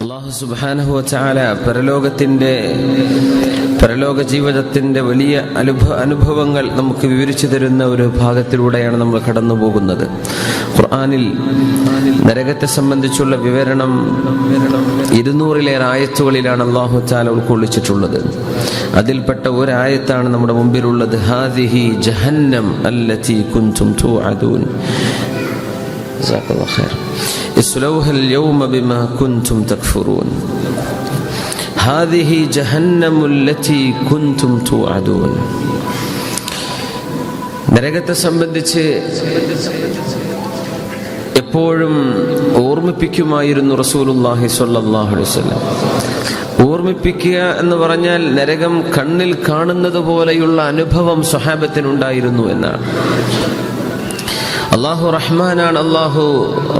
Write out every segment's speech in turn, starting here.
അല്ലാഹു സുബ്ഹാനഹു വ തആല പരലോക ജീവിതത്തിന്റെ വലിയ അനുഭവങ്ങൾ നമുക്ക് വിവരിച്ചു തരുന്ന ഒരു ഭാഗത്തിലൂടെയാണ് നമ്മൾ കടന്നു പോകുന്നത്. ഖുർആനിൽ നരകത്തെ സംബന്ധിച്ചുള്ള വിവരണം 200-ലേറെ ആയത്തുകളിലാണ് അല്ലാഹു തആല ഉൾക്കൊള്ളിച്ചിട്ടുള്ളത്. അതിൽപ്പെട്ട ഒരു ആയത്താണ് നമ്മുടെ മുമ്പിലുള്ളത്. ഹാദിഹി ജഹന്നം അല്ലതി കുൻതും തുഅദൂൻ. ജസാക്കല്ലാഹു ഖൈർ. ഇസ്ലൗഹ اليوم بما كنتم تكفرون. هذه جهنم التي كنتم توعدون. നരകത്തെ സംബന്ധിച്ച് എപ്പോഴും ഓർമ്മിപ്പിക്കുമായിരുന്നു റസൂലുള്ളാഹി സ്വല്ലല്ലാഹു അലൈഹി വസല്ലം. ഓർമ്മിപ്പിക്കുക എന്ന് പറഞ്ഞാൽ നരകം കണ്ണിൽ കാണുന്നത് പോലെയുള്ള അനുഭവം സ്വഹാബത്തിനുണ്ടായിരുന്നു എന്നാണ്. അല്ലാഹു റഹ്മാനാണ്, അല്ലാഹു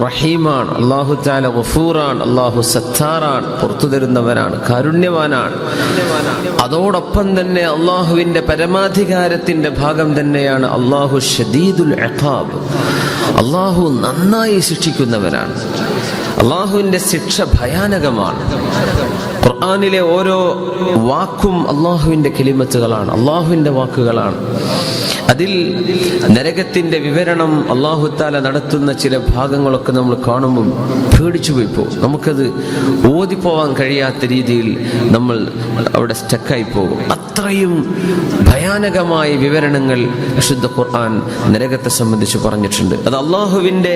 റഹീമാണ്, അല്ലാഹു തആല ഗഫൂറാണ്, അല്ലാഹു സത്താറാണ്, പുറത്തു തരുന്നവനാണ്, കാരുണ്യവാനാണ്. അതോടൊപ്പം തന്നെ അല്ലാഹുവിന്റെ പരമാധികാരത്തിന്റെ ഭാഗം തന്നെയാണ് അല്ലാഹു ശദീദുൽ ഇഖാബ്. അല്ലാഹു നന്നായി ശിക്ഷിക്കുന്നവനാണ്. അല്ലാഹുവിന്റെ ശിക്ഷ ഭയാനകമാണ്. ഖുർആനിലെ ഓരോ വാക്കും അല്ലാഹുവിന്റെ കലിമത്തുകളാണ്, അല്ലാഹുവിന്റെ വാക്കുകളാണ്. അതിൽ നരകത്തിന്റെ വിവരണം അല്ലാഹു തആല നടത്തുന്ന ചില ഭാഗങ്ങളൊക്കെ നമ്മൾ കാണുമ്പോൾ പേടിച്ചു പോയി പോകും. നമുക്കത് ഓതിപ്പോവാൻ കഴിയാത്ത രീതിയിൽ നമ്മൾ അവിടെ സ്റ്റക്കായി പോകും. അത്രയും ഭയാനകമായ വിവരണങ്ങൾ വിശുദ്ധ ഖുർആൻ നരകത്തെ സംബന്ധിച്ച് പറഞ്ഞിട്ടുണ്ട്. അത് അല്ലാഹുവിന്റെ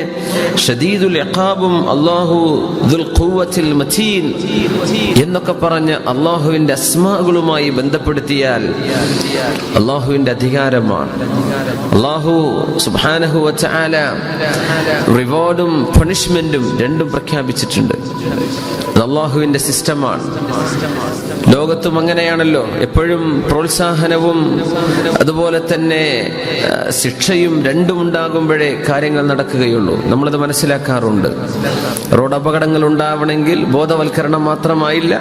ശദീദുൽ ഇഖാബും അല്ലാഹു ദുൽ ഖുവ്വത്തിൽ മതീൻ എന്നൊക്കെ പറഞ്ഞ അല്ലാഹുവിന്റെ അസ്മാകളുമായി ബന്ധപ്പെടുത്തിയാൽ അല്ലാഹുവിന്റെ അധികാരമാണ്. അല്ലാഹു സുബ്ഹാനഹു വ തആല റിവാർഡും പണിഷ്മെന്റും രണ്ടും പ്രഖ്യാപിച്ചിട്ടുണ്ട്. അത് അല്ലാഹുവിന്റെ സിസ്റ്റമാണ്. ലോകത്തും അങ്ങനെയാണല്ലോ. എപ്പോഴും പ്രോത്സാഹനവും അതുപോലെ തന്നെ ശിക്ഷയും രണ്ടും ഉണ്ടാകുമ്പോഴേ കാര്യങ്ങൾ നടക്കുകയുള്ളൂ. നമ്മളത് മനസ്സിലാക്കാറുണ്ട്. റോഡ് അപകടങ്ങൾ ഉണ്ടാവണമെങ്കിൽ ബോധവൽക്കരണം മാത്രമായില്ല,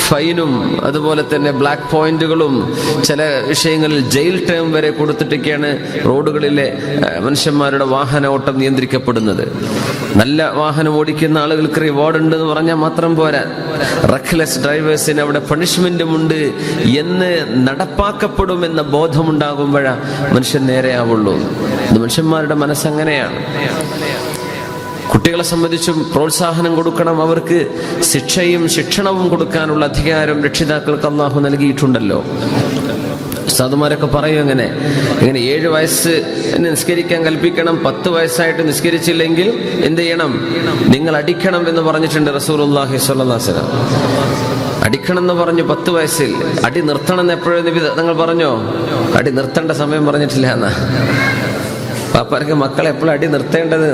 ഫൈനും അതുപോലെ തന്നെ ബ്ലാക്ക് പോയിന്റുകളും ചില വിഷയങ്ങളിൽ ജയിൽ ടേം വരെ കൊടുത്തിട്ടൊക്കെയാണ് റോഡുകളിലെ മനുഷ്യന്മാരുടെ വാഹന ഓട്ടം നിയന്ത്രിക്കപ്പെടുന്നത്. നല്ല വാഹനം ഓടിക്കുന്ന ആളുകൾക്ക് റിവാർഡ് ഉണ്ടെന്ന് പറഞ്ഞാൽ മാത്രം പോരാ, റെക്ലെസ് ഡ്രൈവേഴ്സിന് അവിടെ പണിഷ്മെന്റും ഉണ്ട് എന്ന് നടപ്പാക്കപ്പെടുമെന്ന ബോധമുണ്ടാകുമ്പോഴാണ് മനുഷ്യൻ നേരെയാവുള്ളൂ. ഇത് മനുഷ്യന്മാരുടെ മനസ്സങ്ങനെയാണ്. കുട്ടികളെ സംബന്ധിച്ചും പ്രോത്സാഹനം കൊടുക്കണം. അവർക്ക് ശിക്ഷയും ശിക്ഷണവും കൊടുക്കാനുള്ള അധികാരം രക്ഷിതാക്കൾക്ക് അല്ലാഹു നൽകിയിട്ടുണ്ടല്ലോ. ഉസ്താദുമാരൊക്കെ പറയും ഇങ്ങനെ 7 വയസ്സ് നിസ്കരിക്കാൻ കൽപ്പിക്കണം, 10 വയസ്സായിട്ട് നിസ്കരിച്ചില്ലെങ്കിൽ എന്ത് ചെയ്യണം? നിങ്ങൾ അടിക്കണം എന്ന് പറഞ്ഞിട്ടുണ്ട് റസൂലുള്ളാഹി സ്വല്ലല്ലാഹു അലൈഹി വസല്ലം. അടിക്കണം എന്ന് പറഞ്ഞു 10 വയസ്സിൽ. അടി നിർത്തണം എന്ന് എപ്പോഴും നിങ്ങൾ പറഞ്ഞോ? അടി നിർത്തേണ്ട സമയം പറഞ്ഞിട്ടില്ല എന്നാ. പാപ്പാർക്ക് മക്കളെ എപ്പോഴും അടി നിർത്തേണ്ടത്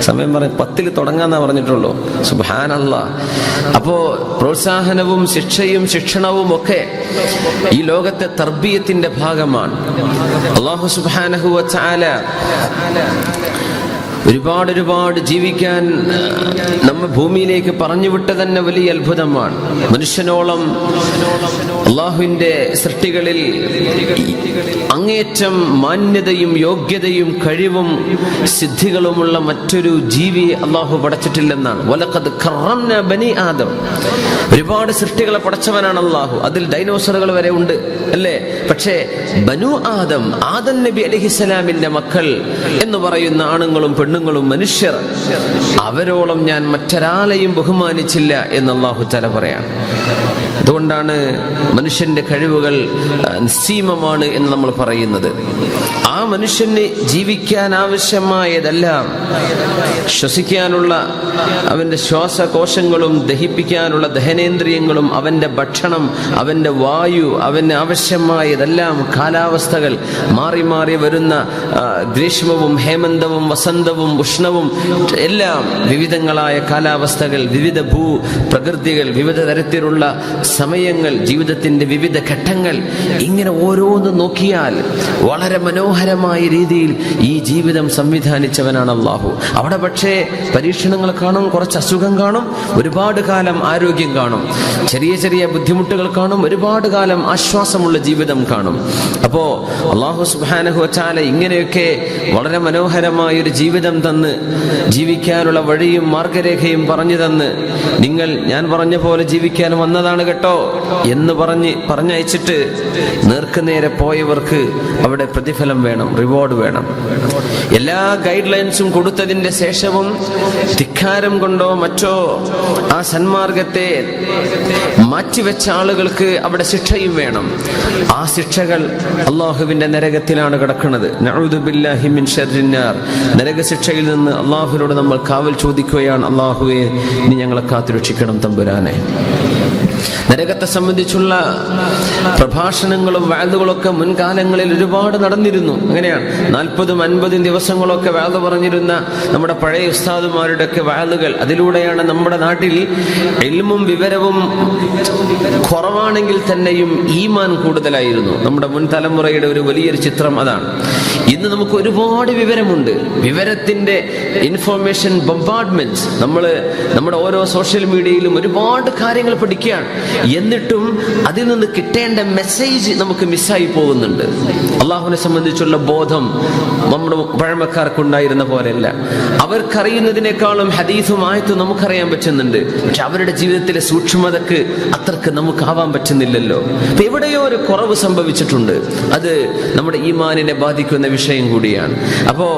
സമയം പറഞ്ഞ് 10 തുടങ്ങാന്നാ പറഞ്ഞിട്ടുള്ളൂ. സുബ്ഹാനല്ലാഹ്. അപ്പോ പ്രോത്സാഹനവും ശിക്ഷയും ശിക്ഷണവും ഒക്കെ ഈ ലോകത്തെ തർബിയത്തിന്റെ ഭാഗമാണ്. അല്ലാഹു സുബ്ഹാനഹു വ തആല ഒരുപാട് ജീവിക്കാൻ നമ്മ ഭൂമിയിലേക്ക് പറഞ്ഞു വിട്ട തന്നെ വലിയ അത്ഭുതമാണ്. മനുഷ്യനോളം അല്ലാഹുവിന്റെ സൃഷ്ടികളിൽ അങ്ങേറ്റം മാന്യതയും യോഗ്യതയും കഴിവും സിദ്ധികളുമുള്ള മറ്റൊരു ജീവി അല്ലാഹു പടച്ചിട്ടില്ലെന്നാണ്. വലഖദ് കറംനാ ബനി ആദം. ഒരുപാട് സൃഷ്ടികളെ പടച്ചവനാണ് അല്ലാഹു. അതിൽ ഡൈനോസറുകൾ വരെ ഉണ്ട് അല്ലേ? പക്ഷേ ബനു ആദം, ആദം നബി അലൈഹിസ്സലാമിന്റെ മക്കൾ എന്ന് പറയുന്ന ആണുങ്ങളും പെണ്ണുങ്ങളും മനുഷ്യർ, അവരോളം ഞാൻ മറ്റൊരാളെയും ബഹുമാനിച്ചില്ല എന്ന് അല്ലാഹു തആല പറയാണ്. അതുകൊണ്ടാണ് മനുഷ്യന്റെ കഴിവുകൾ നിസ്സീമമാണ് എന്ന് നമ്മൾ പറയുന്നത്. ആ മനുഷ്യന് ജീവിക്കാൻ ആവശ്യമായതെല്ലാം, ശ്വസിക്കാനുള്ള അവന്റെ ശ്വാസകോശങ്ങളും ദഹിപ്പിക്കാനുള്ള ദഹനേന്ദ്രിയങ്ങളും അവന്റെ ഭക്ഷണം, അവന്റെ വായു, അവന് ആവശ്യമായതെല്ലാം, കാലാവസ്ഥകൾ മാറി മാറി വരുന്ന ഗ്രീഷ്മവും ഹേമന്തവും വസന്തവും ഉഷ്ണവും എല്ലാം, വിവിധങ്ങളായ കാലാവസ്ഥകൾ, വിവിധ പ്രകൃതികൾ, വിവിധ തരത്തിലുള്ള സമയങ്ങൾ, ജീവിതത്തിന്റെ വിവിധ ഘട്ടങ്ങൾ ഇങ്ങനെ ഓരോന്ന് നോക്കിയാൽ വളരെ മനോഹരമായ രീതിയിൽ ഈ ജീവിതം സംവിധാനിച്ചവനാണ് അള്ളാഹു. അവിടെ പക്ഷേ പരീക്ഷണങ്ങൾ കാണും, കുറച്ച് അസുഖം കാണും, ഒരുപാട് കാലം ആരോഗ്യം കാണും, ചെറിയ ചെറിയ ബുദ്ധിമുട്ടുകൾ കാണും, ഒരുപാട് കാലം ആശ്വാസമുള്ള ജീവിതം കാണും. അപ്പോ അള്ളാഹു സുബ്ഹാനഹു വ തആല ഇങ്ങനെയൊക്കെ വളരെ മനോഹരമായൊരു ജീവിതം തന്ന്, ജീവിക്കാനുള്ള വഴിയും മാർഗരേഖയും പറഞ്ഞു തന്ന്, നിങ്ങൾ ഞാൻ പറഞ്ഞ പോലെ ജീവിക്കാൻ വന്നതാണ് കേട്ടോ എന്ന് പറഞ്ഞയച്ചിട്ട് നേർക്കുനേരെ പോയവർക്ക് അവിടെ പ്രതിഫലം വേണം, റിവാർഡ് വേണം. എല്ലാ ഗൈഡ് ലൈൻസും കൊടുത്തതിന്റെ ശേഷവും ധിക്കാരം കൊണ്ടോ മറ്റോ ആ സന്മാർഗത്തെ മാറ്റിവെച്ച ആളുകൾക്ക് അവിടെ ശിക്ഷയും വേണം. ആ ശിക്ഷകൾ അള്ളാഹുവിന്റെ നരകത്തിലാണ് കിടക്കുന്നത്. നഊദു ബില്ലാഹി മിൻ ശർരിന്നാർ. നരക ശിക്ഷയിൽ നിന്ന് അള്ളാഹുവിനോട് നമ്മൾ കാവൽ ചോദിക്കുകയാണ്. അള്ളാഹുവേ, നീ ഞങ്ങളെ കാത്തുരക്ഷിക്കണം തമ്പുരാനെ. നരകത്തെ സംബന്ധിച്ചുള്ള പ്രഭാഷണങ്ങളും വാദുകളൊക്കെ മുൻകാലങ്ങളിൽ ഒരുപാട് നടന്നിരുന്നു. അങ്ങനെയാണ് 40-50 ദിവസങ്ങളൊക്കെ വാദ് പറഞ്ഞിരുന്ന നമ്മുടെ പഴയ ഉസ്താദുമാരുടെ ഒക്കെ വാദുകൾ. അതിലൂടെയാണ് നമ്മുടെ നാട്ടിൽ ഇൽമും വിവരവും കുറവാണെങ്കിൽ തന്നെയും ഈമാൻ കൂടുതലായിരുന്നു. നമ്മുടെ മുൻ തലമുറയുടെ ഒരു വലിയൊരു ചിത്രം അതാണ്. ഇന്ന് നമുക്ക് ഒരുപാട് വിവരമുണ്ട്. വിവരത്തിന്റെ ഇൻഫോർമേഷൻ ബൊംബാർഡ്മെന്റ്. നമ്മുടെ ഓരോ സോഷ്യൽ മീഡിയയിലും ഒരുപാട് കാര്യങ്ങൾ പഠിക്കുകയാണ്. എന്നിട്ടും അതിൽ നിന്ന് കിട്ടേണ്ട മെസ്സേജ് നമുക്ക് മിസ്സായി പോകുന്നുണ്ട്. അള്ളാഹുവിനെ സംബന്ധിച്ചുള്ള ബോധം നമ്മുടെ പഴമക്കാർക്കുണ്ടായിരുന്ന പോലെയല്ല. അവർക്കറിയുന്നതിനേക്കാളും ഹദീസും ആയത്തും നമുക്കറിയാൻ പറ്റുന്നുണ്ട്. പക്ഷെ അവരുടെ ജീവിതത്തിലെ സൂക്ഷ്മതക്ക് അത്രക്ക് നമുക്കാവാൻ പറ്റുന്നില്ലല്ലോ. അപ്പൊ എവിടെയോ ഒരു കുറവ് സംഭവിച്ചിട്ടുണ്ട്. അത് നമ്മുടെ ഈമാനിനെ ബാധിക്കുന്ന വിഷയം കൂടിയാണ്. അപ്പോ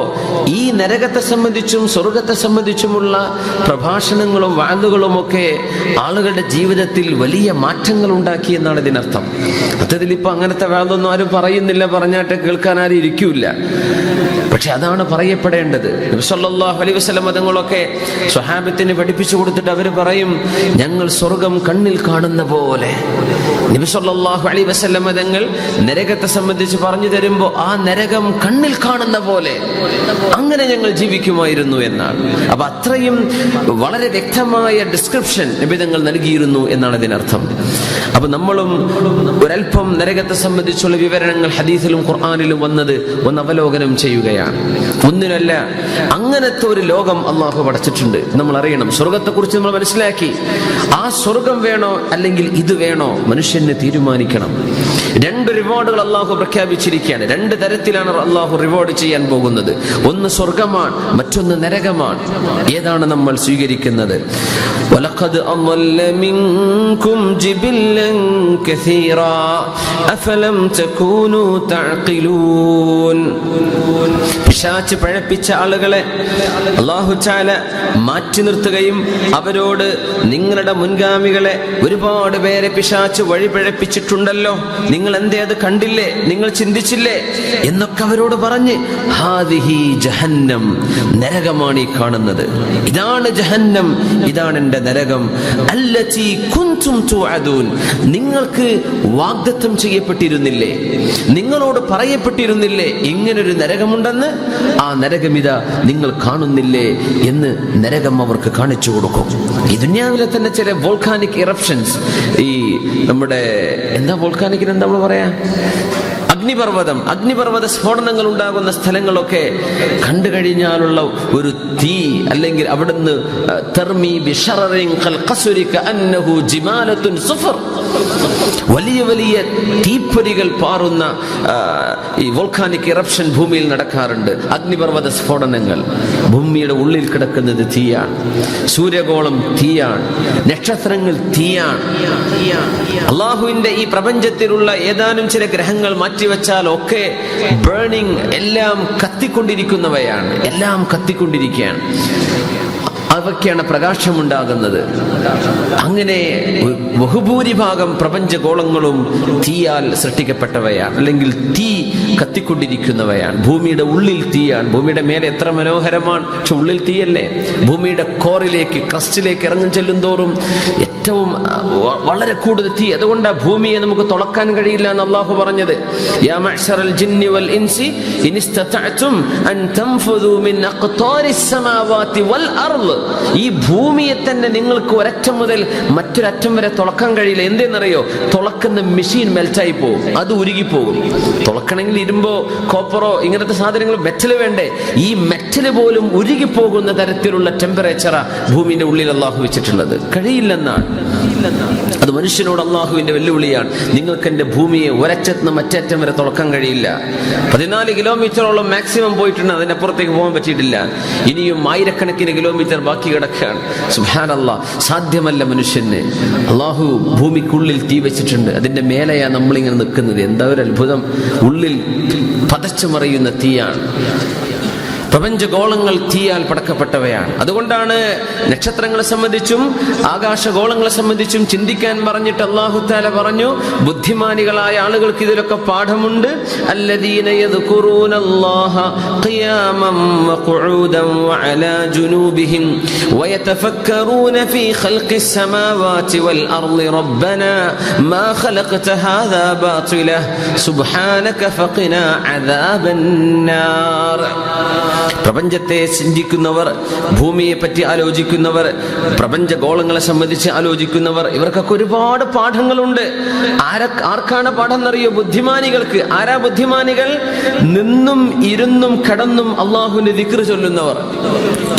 ഈ നരകത്തെ സംബന്ധിച്ചും സ്വർഗത്തെ സംബന്ധിച്ചുമുള്ള പ്രഭാഷണങ്ങളും വാദുകളും ഒക്കെ ആളുകളുടെ ജീവിതത്തിൽ വലിയ മാറ്റങ്ങൾ ഉണ്ടാക്കി എന്നാണ് ഇതിനർത്ഥം. സത്യത്തിൽ ഇപ്പൊ അങ്ങനത്തെ വാദമൊന്നും ആരും പറയുന്നില്ല, പറഞ്ഞാട്ട് കേൾക്കാൻ ആരും ഇരിക്കൂല. പക്ഷെ അതാണ് പറയപ്പെടേണ്ടത്. നബി സല്ലല്ലാഹു അലൈഹി വസല്ലം തങ്ങളൊക്കെ സ്വഹാബത്തിന് പഠിപ്പിച്ചു കൊടുത്തിട്ട് അവർ പറയും, ഞങ്ങൾ സ്വർഗം കണ്ണിൽ കാണുന്ന പോലെ. നബി സല്ലല്ലാഹു അലൈഹി വസല്ലം തങ്ങൾ നരകത്തെ സംബന്ധിച്ച് പറഞ്ഞു തരുമ്പോ ആ നരകം കണ്ണിൽ കാണുന്ന പോലെ അങ്ങനെ ഞങ്ങൾ ജീവിക്കുമായിരുന്നു എന്നാണ്. അപ്പൊ അത്രയും വളരെ വ്യക്തമായ ഡിസ്ക്രിപ്ഷൻ നബി തങ്ങൾ നൽകിയിരുന്നു എന്നാണ് ഇതിനർത്ഥം. അപ്പൊ നമ്മളും ഒരൽപ്പം നരകത്തെ സംബന്ധിച്ചുള്ള വിവരണങ്ങൾ ഹദീസിലും ഖുർആനിലും വന്നത് ഒന്ന് അവലോകനം ചെയ്യുകയാണ്. ഒന്നിനല്ല, അങ്ങനത്തെ ഒരു ലോകം അള്ളാഹു പടച്ചിട്ടുണ്ട്. നമ്മൾ അറിയണം. സ്വർഗത്തെ കുറിച്ച് നമ്മൾ മനസ്സിലാക്കി. ആ സ്വർഗം വേണോ അല്ലെങ്കിൽ ഇത് വേണോ മനുഷ്യന് തീരുമാനിക്കണം. 2 റിവാർഡുകൾ അള്ളാഹു പ്രഖ്യാപിച്ചിരിക്കുകയാണ്. 2 തരത്തിലാണ് അള്ളാഹു റിവാർഡ് ചെയ്യാൻ പോകുന്നത്. ഒന്ന് സ്വർഗമാണ്, മറ്റൊന്ന് നരകമാണ്. ഏതാണ് നമ്മൾ സ്വീകരിക്കുന്നത്? വലഖദ് അളല്ല മിൻകും ജിബില്ലൻ കസീറാ അഫലം തകൂനു തഅഖിലൂൻ. പിശാച് പഴപ്പിച്ച ആളുകളെ അല്ലാഹു തആല മാറ്റി നിർത്തുകയും അവരോട് നിങ്ങളുടെ മുൻഗാമികളെ ഒരുപാട് പേരെ പിശാച് വഴി പഴപ്പിച്ചിട്ടുണ്ടല്ലോ, നിങ്ങൾ എന്തേ അത് കണ്ടില്ലേ, നിങ്ങൾ ചിന്തിച്ചില്ലേ എന്നൊക്കെ അവരോട് പറഞ്ഞ്, ഹാദിഹി ജഹന്നം, നരകമാണ് ഈ കാണുന്നത്, ഇതാണ് ജഹന്നം, ഇതാണ് എന്റെ നരകം, അല്ലതി കുൻതും തുഅദൂൻ, നിങ്ങൾക്ക് വാഗ്ദത്തം ചെയ്യപ്പെട്ടിരുന്നില്ലേ, നിങ്ങളോട് പറയപ്പെട്ടിരുന്നില്ലേ ഇങ്ങനൊരു നരകമുണ്ടെന്ന്, ആ നരകമിതാ നിങ്ങൾ കാണുന്നില്ലേ എന്ന് നരകം അവർക്ക് കാണിച്ചു കൊടുക്കും. ഈ ദുനിയാവിലെ തന്നെ ചില വോൾക്കാനിക് ഇറപ്ഷൻസ്, ഈ നമ്മുടെ എന്താ വോൾക്കാനിക്കിന് എന്താ നമ്മൾ പറയാ, അഗ്നിപർവ്വത സ്ഫോടനങ്ങൾ ഉണ്ടാകുന്ന സ്ഥലങ്ങളൊക്കെ കണ്ടു കഴിഞ്ഞാലുള്ള ഒരു തീ, അല്ലെങ്കിൽ അവിടുന്ന് വലിയ വലിയ തീപ്പൊരികൾ പാറുന്ന ഈ വോൾക്കാനിക് ഇറപ്ഷൻ ഭൂമിയിൽ നടക്കാറുണ്ട്. അഗ്നിപർവ്വത സ്ഫോടനങ്ങൾ. ഭൂമിയുടെ ഉള്ളിൽ കിടക്കുന്നത് തീയാണ്, സൂര്യഗോളം തീയാണ്, നക്ഷത്രങ്ങൾ തീയാണ്. അള്ളാഹുവിന്റെ ഈ പ്രപഞ്ചത്തിലുള്ള ഏതാനും ചില ഗ്രഹങ്ങൾ മാറ്റിവെച്ചാൽ ഒക്കെ ബേണിംഗ്, എല്ലാം കത്തിക്കൊണ്ടിരിക്കുന്നവയാണ്, എല്ലാം കത്തിക്കൊണ്ടിരിക്കുകയാണ്. അവയ്ക്കാണ് പ്രകാശമുണ്ടാകുന്നത്. അങ്ങനെ ബഹുഭൂരിഭാഗം പ്രപഞ്ചഗോളങ്ങളും തീയാൽ സൃഷ്ടിക്കപ്പെട്ടവയാണ്, അല്ലെങ്കിൽ തീ കത്തിക്കൊണ്ടിരിക്കുന്നവയാണ്. ഭൂമിയുടെ ഉള്ളിൽ തീയാണ്. ഭൂമിയുടെ മേലെ എത്ര മനോഹരമാണ്, പക്ഷെ ഉള്ളിൽ തീയല്ലേ. ഭൂമിയുടെ കോറിലേക്ക്, ക്രസ്റ്റിലേക്ക് ഇറങ്ങും ചെല്ലുന്തോറും ഏറ്റവും വളരെ കൂടുതൽ തീ. അതുകൊണ്ടാണ് ഭൂമിയെ നമുക്ക് തുളക്കാൻ കഴിയില്ല എന്ന് അള്ളാഹു പറഞ്ഞത്. യാ മഅ്ശറൽ ജിന്നി വൽ ഇൻസി ഇൻ ഇസ്തതഅതും അൻ തൻഫുദു മിൻ അഖ്താരിസ് സമാവാതി വൽ അർള്, ഈ ഭൂമിയെ തന്നെ നിങ്ങൾക്ക് ഒരറ്റം മുതൽ മറ്റൊരറ്റം വരെ തുളക്കാൻ കഴിയില്ല. എന്തെന്നറിയോ? തുളക്കുന്ന മെഷീൻ മെൽറ്റായി പോകും, അത് ഉരുകിപ്പോകും. തുളക്കണമെങ്കിൽ ഇരുമ്പോ കോപ്പറോ ഇങ്ങനത്തെ സാധനങ്ങൾ മെറ്റൽ വേണ്ടേ? ഈ മെറ്റൽ പോലും ഉരുകിപ്പോകുന്ന തരത്തിലുള്ള ടെമ്പറേച്ചറാ ഭൂമിയുടെ ഉള്ളിൽ അള്ളാഹു വെച്ചിട്ടുള്ളത്. കഴിയില്ലെന്നാണ്. അത് മനുഷ്യനോട് അള്ളാഹുവിന്റെ വെല്ലുവിളിയാണ്. നിങ്ങൾക്ക് എന്റെ ഭൂമിയെ ഒരറ്റത്ത് മറ്ററ്റം വരെ തുളക്കാൻ കഴിയില്ല. 14 കിലോമീറ്ററോളം മാക്സിമം പോയിട്ടുണ്ട്, അതിനപ്പുറത്തേക്ക് പോകാൻ പറ്റിയിട്ടില്ല. ഇനിയും ആയിരക്കണക്കിന് കിലോമീറ്റർ ബാക്കി കിടക്കുകയാണ്. സുബ്ഹാനല്ലാഹ്, സാധ്യമല്ല മനുഷ്യന്. അള്ളാഹു ഭൂമിക്കുള്ളിൽ തീ വെച്ചിട്ടുണ്ട്, അതിന്റെ മേലെയാ നമ്മളിങ്ങനെ നിൽക്കുന്നത്. എന്താ ഒരു അത്ഭുതം! ഉള്ളിൽ പതച്ചു മറിയുന്ന തീയാണ്. പ്രപഞ്ചഗോളങ്ങൾ തീയാൽ പടക്കപ്പെട്ടവയാണ്. അതുകൊണ്ടാണ് നക്ഷത്രങ്ങളെ സംബന്ധിച്ചും ആകാശഗോളങ്ങളെ സംബന്ധിച്ചും ചിന്തിക്കാൻ പറഞ്ഞിട്ട് അല്ലാഹു തആല പറഞ്ഞു, ബുദ്ധിമാനികളായ ആളുകൾക്ക് ഇതിലൊക്കെ പാഠമുണ്ട്. അല്ലദീന യദ്കുറൂനല്ലാഹ ഖിയാമൻ വഖുഊദൻ വഅലാ ജുനൂബിഹിം വയതഫക്കറൂന ഫീ ഖൽഖിസ് സമാവാതി വൽ അർളി റബ്ബനാ മാ ഖലഖത ഹാദാ ബാതില സുബ്ഹാനക ഫഖിനാ അദാബന്നാർ. പ്രപഞ്ചത്തെ ചിന്തിക്കുന്നവർ, ഭൂമിയെ പറ്റി ആലോചിക്കുന്നവർ, പ്രപഞ്ചഗോളങ്ങളെ സംബന്ധിച്ച് ആലോചിക്കുന്നവർ, ഇവർക്കൊക്കെ ഒരുപാട് പാഠങ്ങളുണ്ട്. ആർക്കാണ് പാഠം എന്നറിയോ? ബുദ്ധിമാനികൾക്ക്. ആരാ ബുദ്ധിമാനികൾ? നിന്നും ഇരുന്നും കടന്നും അള്ളാഹുവിന്റെ ദിക്ർ ചൊല്ലുന്നവർ,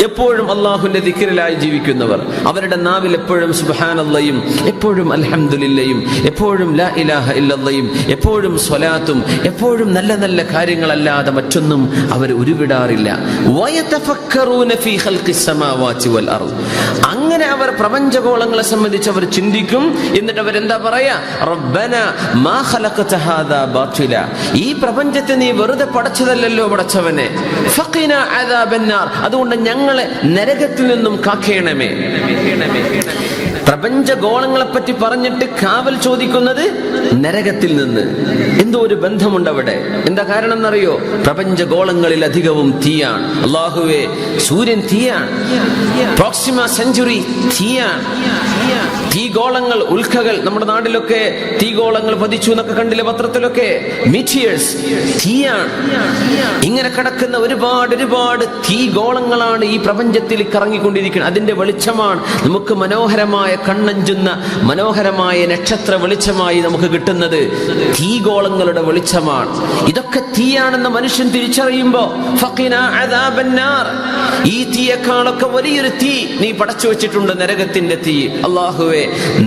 എപ്പോഴും അള്ളാഹുവിന്റെ ദിക്റിലായി ജീവിക്കുന്നവർ. അവരുടെ നാവിൽ എപ്പോഴും സുബ്ഹാനല്ലാഹയും എപ്പോഴും അൽഹംദുലില്ലയും എപ്പോഴും ലാ ഇലാഹ ഇല്ലല്ലാഹയും എപ്പോഴും സ്വലാത്തും എപ്പോഴും നല്ല നല്ല കാര്യങ്ങളല്ലാതെ മറ്റൊന്നും അവർ ഉരുവിടാറില്ല. അങ്ങനെ അവർ പ്രപഞ്ചഗോളങ്ങളെ സംബന്ധിച്ച് അവർ ചിന്തിക്കും. എന്നിട്ട് അവരെന്താ പറയാ? റബ്ബനാ മാ ഖലഖത ഹാദാ ബാതില, ഈ പ്രപഞ്ചത്തെ നീ വെറുതെ പടച്ചതല്ലല്ലോ പടച്ചവനെ. ഫഖിനാ അദാബന്നാർ, അതുകൊണ്ട് ഞങ്ങളെ നരകത്തിൽ നിന്നും കാക്കേണമേ. പ്രപഞ്ചഗോളങ്ങളെ പറ്റി പറഞ്ഞിട്ട് കാവൽ ചോദിക്കുന്നത് നരകത്തിൽ നിന്ന്. എന്തോ ഒരു ബന്ധമുണ്ട് അവിടെ. എന്താ കാരണം എന്നറിയോ? പ്രപഞ്ചഗോളങ്ങളിൽ അധികവും തീയാണ്. അല്ലാഹുവേ, സൂര്യൻ തീയാണ്, പ്രോക്സിമ സെഞ്ചുറി തീയാണ്. തീഗോളങ്ങൾ, ഉൽക്കകൾ, നമ്മുടെ നാട്ടിലൊക്കെ തീഗോളങ്ങൾ പതിച്ചു എന്നൊക്കെ കണ്ടില്ലേ പത്രത്തിലൊക്കെ? മീറ്റിയേഴ്സ് തീയാണ്. ഇങ്ങനെ കിടക്കുന്ന ഒരുപാട് ഒരുപാട് തീഗോളങ്ങളാണ് ഈ പ്രപഞ്ചത്തിൽ കറങ്ങിക്കൊണ്ടിരിക്കുന്നത്. അതിന്റെ വെളിച്ചമാണ് നമുക്ക് മനോഹരമായ, കണ്ണഞ്ചുന്ന മനോഹരമായ നക്ഷത്ര വെളിച്ചമായി നമുക്ക് കിട്ടുന്നത്. തീഗോളങ്ങളുടെ വെളിച്ചമാണ്. ഇതൊക്കെ തീയാണെന്ന് മനുഷ്യൻ തിരിച്ചറിയുമ്പോ ഫഖിനാ അദാബന്നാർ, ഈ തീയേക്കാളൊക്കെ വലിയൊരു തീ നീ പടച്ചു വെച്ചിട്ടുണ്ട്, നരകത്തിന്റെ തീ. അല്ലാഹുവേ,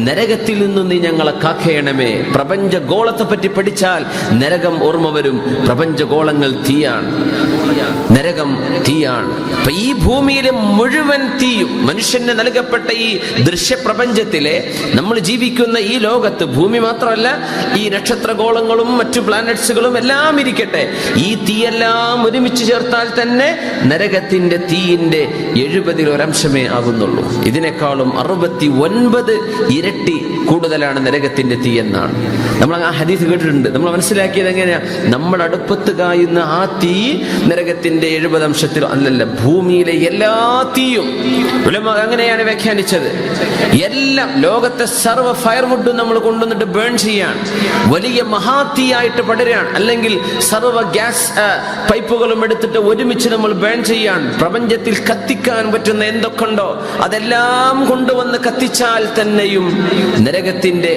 നരകത്തിൽ നിന്നും നീ ഞങ്ങളെ കാക്കേണമേ. പ്രപഞ്ചഗോളത്തെ പറ്റി പഠിച്ചാൽ നരകം ഓർമ്മ വരും. പ്രപഞ്ചഗോളങ്ങൾ തീയാണ്, നരകം തീയാണ്. അപ്പൊ ഈ ഭൂമിയിലെ മുഴുവൻ തീയും, മനുഷ്യന് നൽകപ്പെട്ട ഈ ദൃശ്യപ്രപഞ്ചത്തിലെ, നമ്മൾ ജീവിക്കുന്ന ഈ ലോകത്ത്, ഭൂമി മാത്രമല്ല ഈ നക്ഷത്രഗോളങ്ങളും മറ്റു പ്ലാനറ്റ്സുകളും എല്ലാം ഇരിക്കട്ടെ, ഈ തീയെല്ലാം ഒരുമിച്ച് ചേർത്താൽ തന്നെ നരകത്തിന്റെ തീയിന്റെ 70% ആകുന്നുള്ളൂ. ഇതിനേക്കാളും 69 ഇരട്ടി കൂടുതലാണ് നരകത്തിന്റെ തീ എന്നാണ്. നമ്മൾ ആ ഹദീസ് കേട്ടിട്ടുണ്ട്. നമ്മൾ മനസ്സിലാക്കിയത് എങ്ങനെയാ? നമ്മുടെ അടുപ്പത്ത് കായുന്ന ആ തീ നരകത്തിന്റെ 70% അല്ലല്ല, ഭൂമിയിലെ എല്ലാ തീയും. അങ്ങനെയാണ് വ്യാഖ്യാനിച്ചത്. എല്ലാം, ലോകത്തെ സർവ്വ ഫയർവുഡും നമ്മൾ കൊണ്ടുവന്നിട്ട് ബേൺ ചെയ്യാൻ, വലിയ മഹാതീയായിട്ട് പടരാൻ, അല്ലെങ്കിൽ സർവ്വ ഗ്യാസ് പൈപ്പുകളും എടുത്തിട്ട് ഒരുമിച്ച് നമ്മൾ ബേൺ ചെയ്യാൻ, പ്രപഞ്ചത്തിൽ കത്തിക്കാൻ പറ്റുന്ന എന്തൊക്കെയുണ്ടോ അതെല്ലാം കൊണ്ടുവന്ന് കത്തിച്ചാൽ തന്നെയും നരകത്തിന്റെ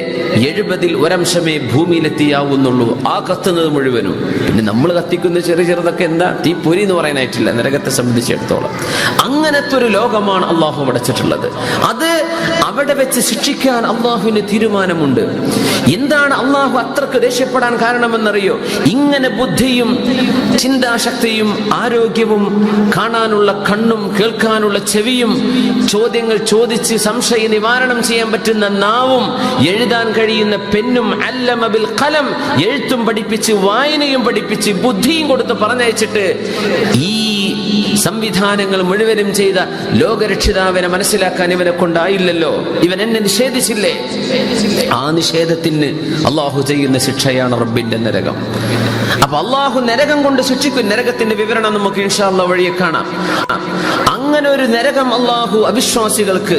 70% ഭൂമിയിലെത്തിയാവുന്നുള്ളൂ. ആ കത്തുന്നത് മുഴുവനും. പിന്നെ നമ്മൾ കത്തിക്കുന്ന ചെറിയ ചെറുതൊക്കെ എന്താ? തീപ്പൊരി എന്ന് പറയാനായിട്ടില്ല നരകത്തെ സംബന്ധിച്ചിടത്തോളം. അങ്ങനത്തെ ഒരു ലോകമാണ് അള്ളാഹു അടച്ചിട്ടുള്ളത്. അത് അവിടെ വെച്ച് ശിക്ഷിക്കാൻ അള്ളാഹുവിന് തീരുമാനമുണ്ട്. എന്താണ് അള്ളാഹു അത്രക്ക് ദേഷ്യപ്പെടാൻ കാരണമെന്നറിയോ? ഇങ്ങനെ ബുദ്ധിയും ചിന്താശക്തിയും ആരോഗ്യവും കാണാനുള്ള കണ്ണും കേൾക്കാനുള്ള ചെവിയും ചോദ്യങ്ങൾ ചോദിച്ച് സംശയ നിവാരണം ചെയ്യാൻ പറ്റുന്ന നാവും എഴുതാൻ കഴിയുന്ന പെന്നും അല്ലമ ബിൽ ഖലം, എഴുത്തും പഠിപ്പിച്ച് വായനയും പഠിപ്പിച്ച് ബുദ്ധിയും കൊടുത്ത് പറഞ്ഞയച്ചിട്ട് ഈ സംവിധാനങ്ങൾ മുഴുവനും ചെയ്ത ലോകരക്ഷിതാവിനെ മനസ്സിലാക്കാൻ ഇവനെ കൊണ്ടായില്ലല്ലോ. ഇവൻ എന്നെ നിഷേധിച്ചില്ലേ? ആ നിഷേധത്തിന് അള്ളാഹു ചെയ്യുന്ന ശിക്ഷയാണ് റബ്ബിന്റെ നരകം. അപ്പൊ അള്ളാഹു നരകം കൊണ്ട് ശിക്ഷിക്കും. നരകത്തിന്റെ വിവരണം നമുക്ക് ഇൻഷാ അല്ലാഹ് വഴിയെ കാണാം. അങ്ങനെ ഒരു നരകം അള്ളാഹു അവിശ്വാസികൾക്ക്,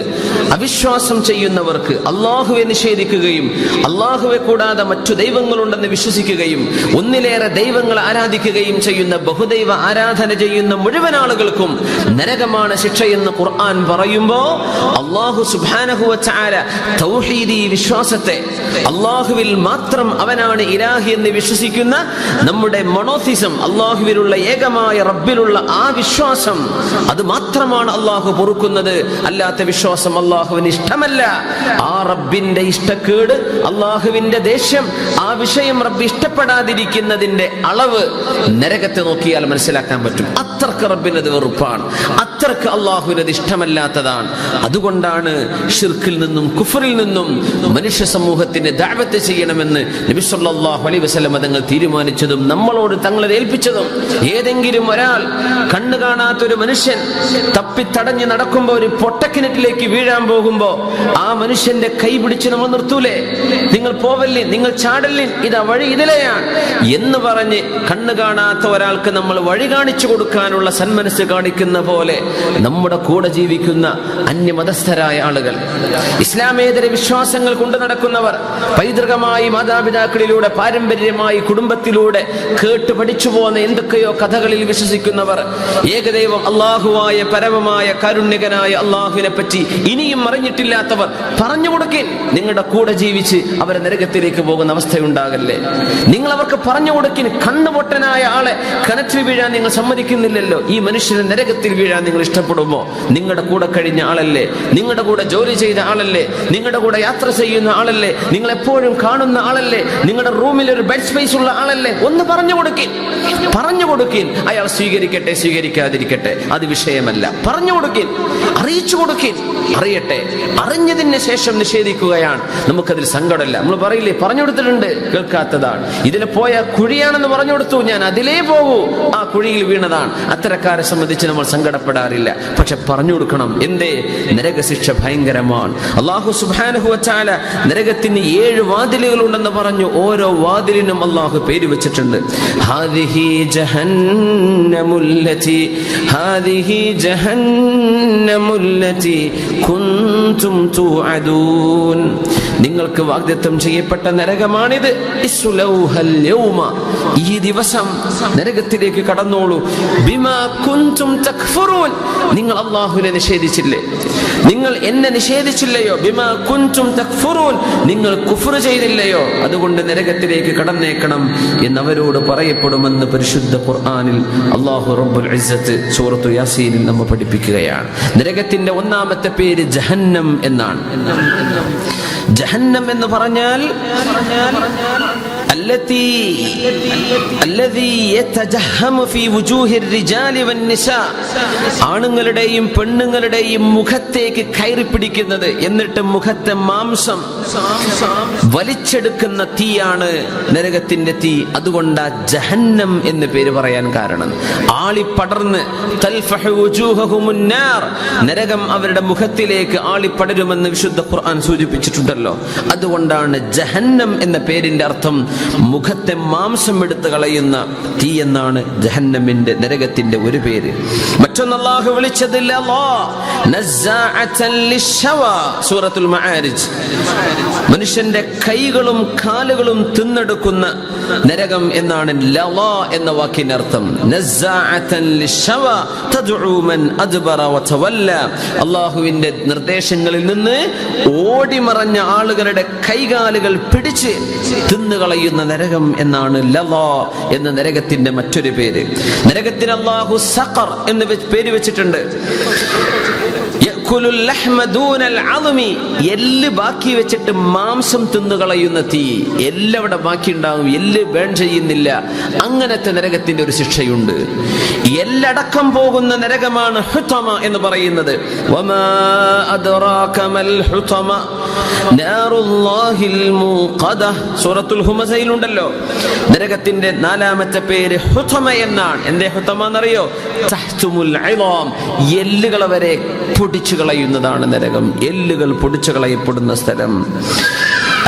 അവിശ്വാസം ചെയ്യുന്നവർക്ക്, അള്ളാഹുവെ നിഷേധിക്കുകയും അള്ളാഹുവെ കൂടാതെ മറ്റു ദൈവങ്ങളുണ്ടെന്ന് വിശ്വസിക്കുകയും ഒന്നിലേറെ ദൈവങ്ങളെ ആരാധിക്കുകയും ചെയ്യുന്ന, ബഹുദൈവ ആരാധന ചെയ്യുന്ന മുഴുവൻ ആളുകൾക്കും നരകമാണ് ശിക്ഷയെന്ന് ഖുർആൻ പറയുമ്പോ അള്ളാഹു സുബ്ഹാനഹു വ തആല തൗഹീദി വിശ്വാസത്തെ, അള്ളാഹുവിൽ മാത്രം അവനാണ് ഇലാഹി എന്ന് വിശ്വസിക്കുന്ന നമ്മുടെ മോണോത്തിസം, അള്ളാഹുവിലുള്ള ഏകമായ റബ്ബിലുള്ള ആ വിശ്വാസം, അത് മാത്രമാണ് അള്ളാഹു പൊറുക്കുന്നത്. അല്ലാത്ത വിശ്വാസം അള്ളാഹുവിന് ഇഷ്ടമല്ല. ആ റബ്ബിന്റെ ഇഷ്ടക്കേട്, അള്ളാഹുവിന്റെ ദേഷ്യം, ആ വിഷയം റബ്ബ് ഇഷ്ടപ്പെടാതിരിക്കുന്നതിന്റെ അളവ് നരകത്തെ നോക്കിയാൽ മനസ്സിലാക്കാൻ പറ്റും. അത്രക്ക് റബ്ബിനത് വെറുപ്പാണ്, അത്രക്ക് അള്ളാഹുവിനത് ഇഷ്ടമല്ലാത്തതാണ്. അതുകൊണ്ടാണ് ശിർക്കിൽ നിന്നും കുഫറിൽ നിന്നും മനുഷ്യ സമൂഹത്തിന് ദഅവത്ത് ചെയ്യണമെന്ന് നബി സല്ലല്ലാഹു അലൈഹി വസല്ലം തങ്ങൾ തീരുമാനിച്ചതും നമ്മളോട് തങ്ങളെ ഏൽപ്പിച്ചതും. ഏതെങ്കിലും ഒരാൾ, കണ്ണു കാണാത്തൊരു മനുഷ്യൻ തപ്പിത്തടഞ്ഞ് നടക്കുമ്പോ ഒരു പൊട്ടക്കിണറ്റിലേക്ക് വീഴാൻ പോകുമ്പോ ആ മനുഷ്യന്റെ കൈ പിടിച്ച് നമ്മൾ നിർത്തൂലേ? നിങ്ങൾ പോവല്ലേ, നിങ്ങൾ ചാടല്ലേ, ഇതാ വഴി ഇതിലെയാണ് എന്ന് പറഞ്ഞ് കണ്ണു കാണാത്ത ഒരാൾക്ക് നമ്മൾ വഴി കാണിച്ചു കൊടുക്കാനുള്ള സന്മനസ് കാണിക്കുന്ന പോലെ നമ്മുടെ കൂടെ ജീവിക്കുന്ന അന്യമതസ്ഥരായ ആളുകൾ, ഇസ്ലാമേതര വിശ്വാസങ്ങൾ കൊണ്ടു നടക്കുന്നവർ, പൈതൃകമായി മാതാപിതാക്കളിലൂടെ പാരമ്പര്യമായി കുടുംബത്തിലൂടെ കേട്ട് പഠിച്ചു പോകുന്ന എന്തൊക്കെയോ കഥകളിൽ വിശ്വസിക്കുന്നവർ, ഏകദൈവം അള്ളാഹുവായ പരമമായ കാരുണ്യകനായ അള്ളാഹുവിനെ പറ്റി ഇനിയും അറിഞ്ഞിട്ടില്ലാത്തവർ, പറഞ്ഞു കൊടുക്കിൻ. നിങ്ങളുടെ കൂടെ ജീവിച്ച് അവരെ നരകത്തിലേക്ക് പോകുന്ന അവസ്ഥയുണ്ടാകല്ലേ. നിങ്ങൾ അവർക്ക് പറഞ്ഞു കൊടുക്കിൻ. കണ്ണുപൊട്ടനായ ആളെ കിണറ്റിൽ വീഴാൻ നിങ്ങൾ സമ്മതിക്കുന്നില്ലല്ലോ. ഈ മനുഷ്യനെ നരകത്തിൽ വീഴാൻ നിങ്ങൾ ഇഷ്ടപ്പെടുമോ? നിങ്ങളുടെ കൂടെ കഴിഞ്ഞ ആളല്ലേ, നിങ്ങളുടെ കൂടെ ജോലി ചെയ്ത ആളല്ലേ, നിങ്ങളുടെ കൂടെ യാത്ര ചെയ്യുന്ന ആളല്ലേ, നിങ്ങൾ എപ്പോഴും കാണുന്ന ആളല്ലേ, നിങ്ങളുടെ റൂമിൽ ഒരു ബെഡ് സ്പേസ് ഉള്ള ആളല്ലേ? ഒന്ന് പറഞ്ഞു കൊടുക്കിൻ, പറഞ്ഞു കൊടുക്കിൻ. അയാൾ സ്വീകരിക്കട്ടെ സ്വീകരിക്കാതിരിക്കട്ടെ, അത് വിഷയമല്ല. പറഞ്ഞു കൊടുക്കിൻ, അറിയിച്ചു കൊടുക്കിൻ, അറിയട്ടെ. അറിഞ്ഞതിന് ശേഷം നിഷേധിക്കുകയാണ് നമുക്കതിൽ സങ്കടമല്ല. നമ്മൾ പറയില്ലേ, പറഞ്ഞു കൊടുത്തിട്ടുണ്ട്, കേൾക്കാത്തതാണ്. ഇതിൽ പോയ കുഴിയാണെന്ന് പറഞ്ഞു കൊടുത്തു, ഞാൻ അതിലേ പോകൂ, ആ കുഴിയിൽ വീണതാണ്. അത്തരക്കാരെ സംബന്ധിച്ച് നമ്മൾ സങ്കടപ്പെടാറില്ല. പക്ഷെ പറഞ്ഞു കൊടുക്കണം. എന്തേ? നരകശിക്ഷ ഭയങ്കരമാണ്. അല്ലാഹു സുബ്ഹാനഹു വ തആല നരകത്തിന് 7 വാതിലുകൾ ഉണ്ടെന്ന് പറഞ്ഞു. ഓരോ വാതിലിനും അല്ലാഹു പേര് വെച്ചിട്ടുണ്ട്. ഹാദിഹി ജഹന്നമുല്ലതി ഹാദിഹി ജഹന്നമുല്ലതി കുൻതും തുഅദൂൻ. നിങ്ങൾക്ക് വാഗ്ദത്തം ചെയ്യപ്പെട്ട നരകമാണിത്. ഇസ്ലൗഹൽ യൗമ, ഈ ദിവസം നരകത്തിലേക്ക് കടന്നോളൂ. ബിമാ കുൻതും തക്ഫുറൂൻ, നിങ്ങൾ അല്ലാഹുവിനെ നിഷേധിച്ചില്ലേ, നിങ്ങൾ എന്നെ നിഷേധിച്ചില്ലയോ? ബിമാ കുൻതും തക്ഫുറൂൻ, നിങ്ങൾ കുഫ്ർ ചെയ്തില്ലയോ? അതുകൊണ്ട് നരകത്തിലേക്ക് കടന്നേക്കണം എന്നവരോട് പറയപ്പെടുമെന്ന് പരിശുദ്ധ ഖുർആനിൽ അല്ലാഹു റബ്ബുൽ ഇസ്സത്ത് സൂറത്തു യാസീനിൽ നമ്മെ പഠിപ്പിക്കുകയാണ്. നരകത്തിന്റെ ഒന്നാമത്തെ പേര് ജഹന്നം എന്നാണ്. ജഹന്നം എന്ന് പറഞ്ഞാൽ ആണുങ്ങളുടെയും പെണ്ണുങ്ങളുടെയും മുഖത്തേക്ക് കയറി പിടിക്കുന്നത്, എന്നിട്ട് മുഖത്തെ മാംസം വലിച്ചെടുക്കുന്ന തീയാണ് നരകത്തിന്റെ തീ. അതുകൊണ്ടാ ജഹന്നം എന്ന് പേര് പറയാൻ കാരണം. ആളിപ്പടർന്ന് നരകം അവരുടെ മുഖത്തിലേക്ക് ആളിപ്പടരുമെന്ന് വിശുദ്ധ ഖുർആൻ സൂചിപ്പിച്ചിട്ടുണ്ടല്ലോ. അതുകൊണ്ടാണ് ജഹന്നം എന്ന പേരിന്റെ അർത്ഥം മുഖത്തെ മാംസം എടുത്ത് കളയുന്ന തീ എന്നാണ് ജഹന്നമിന്റെ, നരകത്തിന്റെ ഒരു പേര്. മറ്റൊന്ന് അല്ലാഹു വിളിച്ചത് സൂറത്തുൽ മആരിജ്, മനുഷ്യന്റെ കൈകളും കാലുകളും തിന്നെടുക്കുന്ന നരകം എന്നാണ് ലളാ എന്ന വാക്കിന്റെ അർത്ഥം. അല്ലാഹുവിന്റെ നിർദ്ദേശങ്ങളിൽ നിന്ന് ഓടിമറഞ്ഞ ആളുകളുടെ കൈകാലുകൾ പിടിച്ച് തിന്നുകളയുന്ന നരകം എന്നാണ് ലളാ എന്ന നരകത്തിന്റെ മറ്റൊരു പേര്. നരകത്തിന് അല്ലാഹു സഖർ എന്ന് പേര് വെച്ചിട്ടുണ്ട്. എല്ല് ബാക്കി വെച്ചിട്ട് മാംസം തിന്നുകളയുന്ന തീ. എല്ലവിടെ ബാക്കി ഉണ്ടാകും, എല്ല് ബേൺ ചെയ്യുന്നില്ല. അങ്ങനത്തെ നരകത്തിന്റെ ഒരു ശിക്ഷയുണ്ട്. എല്ലടക്കം പോകുന്ന നരകമാണ് ഹുതമ എന്ന് പറയുന്നത്. വമാ അദ്റാക മൽ ഹുതമ നാറുല്ലാഹിൽ മൂഖദ, സൂറത്തുൽ ഹുമസയിൽ ഉണ്ടല്ലോ. നരകത്തിന്റെ 4ാമത്തെ പേര് ഹുതമ എന്നാണ്. എന്തേ ഹുതമ എന്നറിയോ? തഹ്തുമുൽ ഇളാം, എല്ലുകൾ വരെ പൊടിച്ചു കളയുന്നതാണ് നരകം. എല്ലുകൾ പൊടിച്ചു കളയപ്പെടുന്ന സ്ഥലം.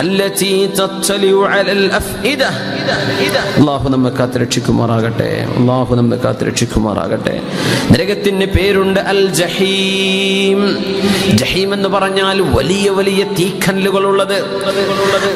التي تطلع على الأفئدة. അല്ലാഹു നമ്മെ കാത്തുരക്ഷിക്കുമാറാകട്ടെ. അല്ലാഹു നമ്മെ കാത്തുരക്ഷിക്കുമാറാകട്ടെ. നരകത്തിന് പേരുണ്ട് അൽ ജഹീം. ജഹീം എന്ന് പറഞ്ഞാൽ വലിയ വലിയ തീക്കനലുകളുള്ളത്.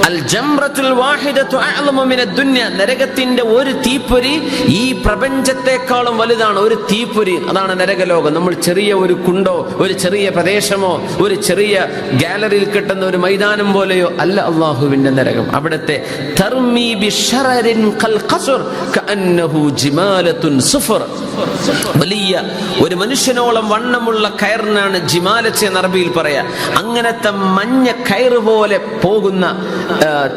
അൽ ജംറത്തുൽ വാഹിദത്തു അഅ്ലമു മിനദ് ദുനിയ. നരകത്തിന്റെ ഒരു തീപ്പൊരി ഈ പ്രപഞ്ചത്തെക്കാളും വലുതാണ്. ഒരു തീപ്പൊരി, അതാണ് നരകലോകം. നമ്മൾ ചെറിയ ഒരു കുണ്ടോ ഒരു ചെറിയ പ്രദേശമോ ഒരു ചെറിയ ഗാലറിയിൽ കിട്ടുന്ന ഒരു മൈതാനം പോലെയോ അല്ല അള്ളാഹുവിന്റെ നരകം. അവിടുത്തെ തർമീ ബിശറരിൻ ഖൽ ഖസ്ർ കഅന്നഹു ജിമാലത്തുൻ സുഫർ. വലിയ ഒരു മനുഷ്യനോളം വണ്ണമുള്ള കയറിനാണ് ജിമാലത്ത് എന്ന് അറബിയിൽ പറയാ. അങ്ങനത്തെ മഞ്ഞ കയറ് പോലെ പോകുന്ന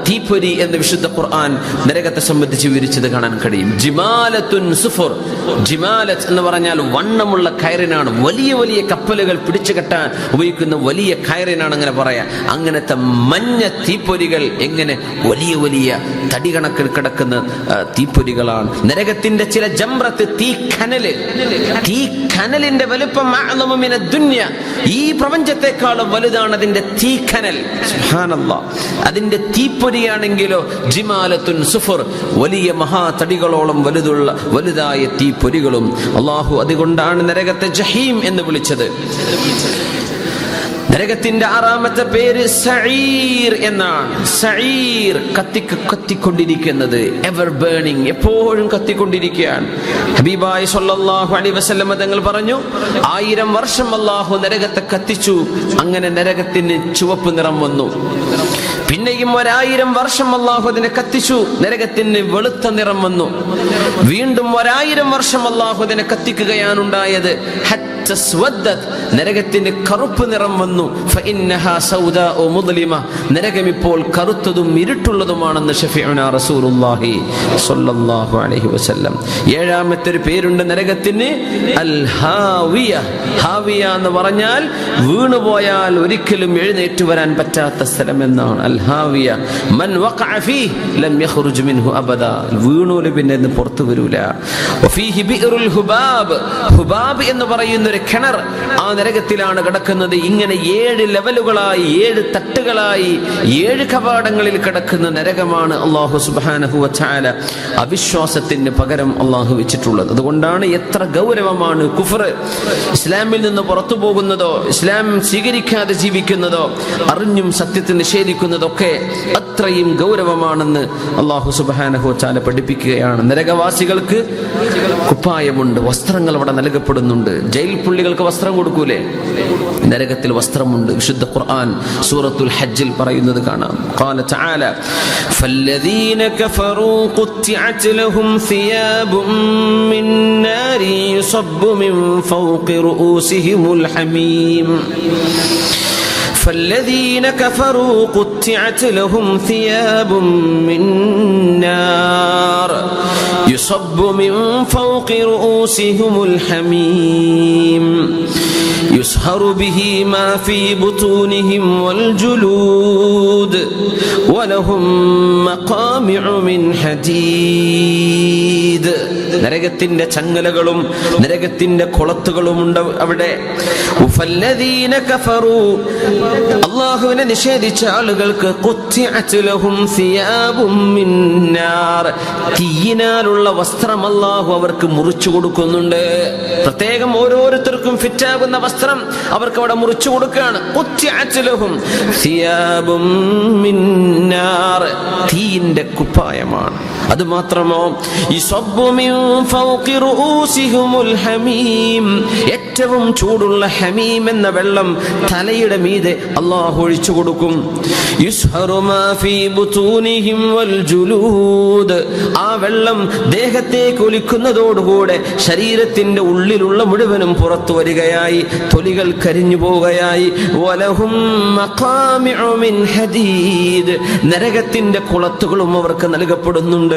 തീപ്പൊരി എന്ന് വിശുദ്ധ ഖുർആൻ നരകത്തെ സംബന്ധിച്ച് വിവരിച്ചത് കാണാൻ കഴിയും. ജിമാലത്തുൻ സുഫർ. ജിമാലത്ത് എന്ന് പറഞ്ഞാൽ വണ്ണമുള്ള കയറിനാണ്. വലിയ വലിയ കപ്പലുകൾ പിടിച്ചു കെട്ടാൻ ഉപയോഗിക്കുന്ന വലിയ കയറിനാണ് അങ്ങനെ പറയാ. അങ്ങനത്തെ മഞ്ഞ തീപ്പൊരികൾ എങ്ങനെ വലിയ വലിയ തടി കണക്കിൽ കിടക്കുന്ന തീപ്പൊരികളാണ്. നരകത്തിന്റെ ചില ജംറത്ത് തീക്കനലിന്റെ വലുപ്പം അഅ്ലമു മിനദ് ദുനിയ. ഈ പ്രപഞ്ചത്തെക്കാളും വലുതാണ് അതിന്റെ തീക്കനൽ. സുബ്ഹാനല്ലാഹ്. അതിന്റെ തീപ്പൊരിയാണെങ്കിലോ ജിമാലത്തുൻ സുഫർ, വലിയ മഹാതടികളോളം വലുതായ തീപ്പൊരികളും. അല്ലാഹു അതുകൊണ്ടാണ് നരകത്തെ ജഹീം എന്ന് വിളിച്ചത്. നരകത്തിന്റെ ആറാമത്തെ പേര് സഈർ എന്നാണ്. സഈർ കത്തിക്കൊണ്ടിരിക്കുന്നത്, എവർ ബേണിംഗ്, എപ്പോഴും കത്തിക്കൊണ്ടിരിക്കുകയാണ്. ഹബീബായ സല്ലല്ലാഹു അലൈഹി വസല്ലം തങ്ങൾ പറഞ്ഞു, 1000 വർഷം അല്ലാഹു നരകത്തെ കത്തിച്ചു. അങ്ങനെ നരകത്തിന് ചുവപ്പ് നിറം വന്നു. പിന്നെയും 1000 വർഷം അല്ലാഹു അതിനെ കത്തിച്ചു. നരകത്തിന് വെളുത്ത നിറം വന്നു. വീണ്ടും 1000 വർഷം അല്ലാഹു അതിനെ കത്തിക്കുകയാണ് ഉണ്ടായത്. നരകത്തിന് കറുപ്പ് നിറം വന്നു. നരകം ഇപ്പോൾ കറുത്തതും ഇരുട്ടുള്ളതുമാണെന്ന് ഷഫീഉനാ റസൂലുള്ളാഹി സ്വല്ലല്ലാഹു അലൈഹി വസല്ലം. ഏഴാമത്തെ ഒരു പേരുണ്ട് നരകത്തിന്, അൽ ഹാവിയ. ഹാവിയ എന്ന് പറഞ്ഞാൽ വീണുപോയാൽ ഒരിക്കലും എഴുന്നേറ്റ് വരാൻ പറ്റാത്ത സ്ഥലം എന്നാണ്. അൽ ഹാവിയ മൻ വഖഅ ഫീഹി ലം യഖ്റുജ് മിൻഹു അബദാ. വീണൂല പിന്നെ പുറത്തു വരൂല. വഫീഹി ബിഅറുൽ ഹുബാബ്. ഹുബാബ് എന്ന് പറയുന്ന കിണർ ആ നരകത്തിലാണ് കിടക്കുന്നത്. ഇങ്ങനെ 7 ലെവലുകളായി, 7 തട്ടുകളായി, 7 കവാടങ്ങളിൽ കിടക്കുന്ന നരകമാണ് അല്ലാഹു സുബ്ഹാനഹു വ തആല അവിശ്വാസത്തിന് പകരം അല്ലാഹു വെച്ചിട്ടുള്ളത്. അതുകൊണ്ടാണ് എത്ര ഗൗരവമാണ് കുഫർ. ഇസ്ലാമിൽ നിന്ന് പുറത്തു പോകുന്നതോ ഇസ്ലാം സ്വീകരിക്കാതെ ജീവിക്കുന്നതോ അറിഞ്ഞും സത്യത്തെ നിഷേധിക്കുന്നതൊക്കെ അത്രയും ഗൗരവമാണെന്ന് അല്ലാഹു സുബ്ഹാനഹു വ തആല പഠിപ്പിക്കുകയാണ്. നരകവാസികൾക്ക് കുപ്പായമുണ്ട്, വസ്ത്രങ്ങൾ അവിടെ നൽകപ്പെടുന്നുണ്ട്. ജയിൽ പുള്ളികൾക്ക് വസ്ത്രം കൊടുക്കൂലേ? നരകത്തിൽ വസ്ത്രമുണ്ട്. വിശുദ്ധ ഖുർആൻ സൂറത്തുൽ ഹജ്ജിൽ പറയുന്നത് കാണാം. ഖാല തആല ഫല്ലദീന കഫറൂ ഖുത്തിഅത് ലഹും സിയാബും മിൻ നാരി യുസബ്ബു മിൻ ഫൗഖി റൂസിഹിമുൽ ഹമീം. فالذين كفروا قطعت لهم ثياب من نار يصب من فوق رؤوسهم الحميم يسهر به ما في بطونهم والجلود ولهم مقامع من حديد. നരകത്തിന്റെ ചങ്ങലകളും നരകത്തിന്റെ കൊളത്തുകളും ഉണ്ട് അവിടെ. ഫല്ലദീന കഫറൂ, അല്ലാഹുവിനെ നിഷേധിച്ച ആളുകൾക്ക് ഖുത്തിഅത് ലഹും സിയാബും മിൻ നാർ, തീയിനാലുള്ള വസ്ത്രം അല്ലാഹു അവർക്ക് മുറിച്ചു കൊടുക്കുന്നുണ്ട്. പ്രത്യേകം ഓരോരുത്തർക്കും ഫിറ്റാകുന്ന വസ്ത്രം അവർക്ക് അവിടെ മുറിച്ചു കൊടുക്കുകയാണ്. ഖുത്തിഅത് ലഹും സിയാബും മിൻ നാർ, തീയിന്റെ കുപ്പായമാണ്. അത് മാത്രമോ യുസബ്ബു മിൻ ഫൗഖി റൂസിഹിമുൽ ഹമീം, ഏറ്റവും ചൂടുള്ള ഹമീം എന്ന വെള്ളം തലയുടെ മീതെ അല്ലാഹു ഒഴിച്ചു കൊടുക്കും. യുസ്ഹറു മാ ഫീ ബുതൂനിഹിം വൽ ജുലൂദ്, ആ വെള്ളം ദേഹത്തേക്ക് ഒലിക്കുന്നതോടുകൂടെ ശരീരത്തിന്റെ ഉള്ളിലുള്ള മുഴുവനും പുറത്തു വരികയായി, തൊലികൾ കരിഞ്ഞു പോവുകയായി. വലഹും മഖാമിഉ മിൻ ഹദീദ്, നരകത്തിന്റെ കുളത്തുകളും അവർക്ക് നൽകപ്പെടുന്നുണ്ട്.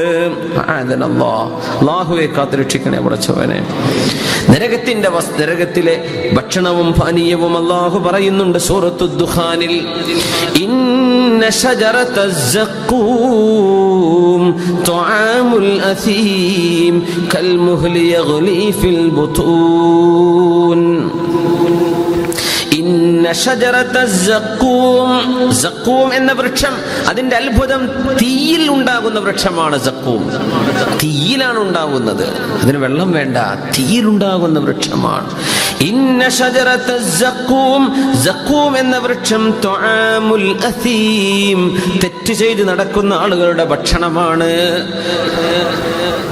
അല്ലാഹുവേ കാത്തുരക്ഷിക്കണേ പടച്ചവനെ. നരകത്തിലെ ഭക്ഷണവും പാനീയവും അല്ലാഹു പറയുന്നുണ്ട് സൂറത്തു ദുഖാനിൽ. ഇന്ന ശജറത്തസ് സഖൂം തുആമുൽ അസീം കൽമുഹ്ലി യഗ്ലി ഫിൽ ബുതൂൻ. إن ഇന്ന ഷജറത സഖൂം എന്ന വൃക്ഷം, അതിന്റെ അത്ഭുതം തീയിൽ ഉണ്ടാകുന്ന വൃക്ഷമാണ്. സഖൂം തീയിലാണ് ഉണ്ടാകുന്നത്, അതിന് വെള്ളം വേണ്ട, തീയിലുണ്ടാകുന്ന വൃക്ഷമാണ്. ഇന്ന ഷജറത സഖൂം എന്ന വൃക്ഷം തുആമുൽ അസീം, തെറ്റ് ചെയ്ത് നടക്കുന്ന ആളുകളുടെ ഭക്ഷണമാണ്.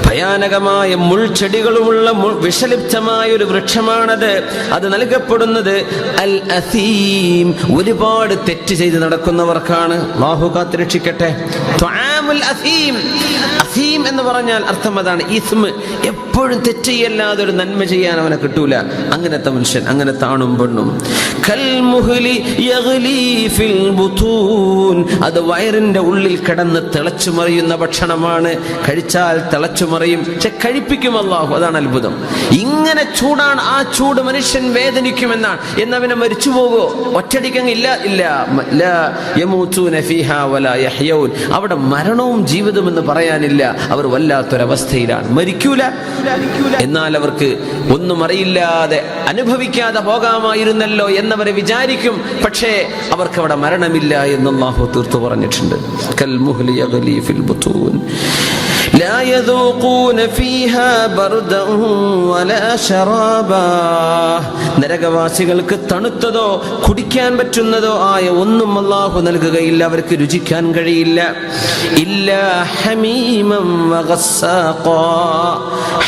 ഭയാനകമായ മുൾച്ചെടികളുമുള്ള വിഷലിപ്തമായ ഒരു വൃക്ഷമാണത്. അത് നൽകപ്പെടുന്നത് അൽ അസീം, ഒരുപാട് തെറ്റ് ചെയ്ത് നടക്കുന്നവർക്കാണ്. അല്ലാഹു കാത്തുരക്ഷിക്കട്ടെ. തുആമുൽ അസീം, അസീം എന്ന് പറഞ്ഞാൽ അർത്ഥം അതാണ്, ഇസ്മ, എപ്പോഴും തെറ്റ് ചെയ്യല്ലാതെ ഒരു നന്മ ചെയ്യാൻ അവനെ കിട്ടൂല. അങ്ങനത്തെ മനുഷ്യൻ, അങ്ങനത്തെ ആണും പെണ്ണും. കൽ മുഹ്ലി യഗ്ലി ഫിൽ ബുതൂൻ, അത് വയറിന്റെ ഉള്ളിൽ കിടന്ന് തിളച്ചു മറിയുന്ന ഭക്ഷണമാണ്. കഴിച്ചാൽ തിളച്ചു മറിയും, പക്ഷെ കഴിപ്പിക്കും അല്ലാഹു. അതാണ് അത്ഭുതം. ഇങ്ങനെ ചൂടാണ്, ആ ചൂട് മനുഷ്യൻ വേദനിക്കുമെന്നാണ്. എന്നവനെ മരിച്ചു പോകുമോ? ഒറ്റടിക്കങ്ങ് ഇല്ല. ലാ യമൂതൂന ഫീഹാ വലാ യഹ്യൗൻ, അവിടെ മരണവും ജീവിതവും എന്ന് പറയാനില്ല. അവർ വല്ലാത്തൊരവസ്ഥയിലാണ്. മരിക്കൂല, എന്നാൽ അവർക്ക് ഒന്നും അറിയില്ലാതെ അനുഭവിക്കാതെ പോകാമായിരുന്നല്ലോ എന്നവരെ വിചാരിക്കും. പക്ഷേ അവർക്ക് അവിടെ മരണമില്ല എന്ന് അല്ലാഹു തീർത്തു പറഞ്ഞിട്ടുണ്ട്. കൽ മുഹ്ലി യഗ്ലി ഫിൽ ബുതൂൻ ലാ യദൂഖൂന ഫീഹാ ബർദൻ വലാ ശറാബാ, നരകവാസികൾക്ക് തണുത്തതോ കുടിക്കാൻ പറ്റുന്നതോ ആയ ഒന്നും അല്ലാഹു നൽകുകയില്ല, അവർക്ക് രുചിക്കാൻ കഴിയില്ല. ഇല്ലാ ഹമീമൻ വഗസ്സാഖാ,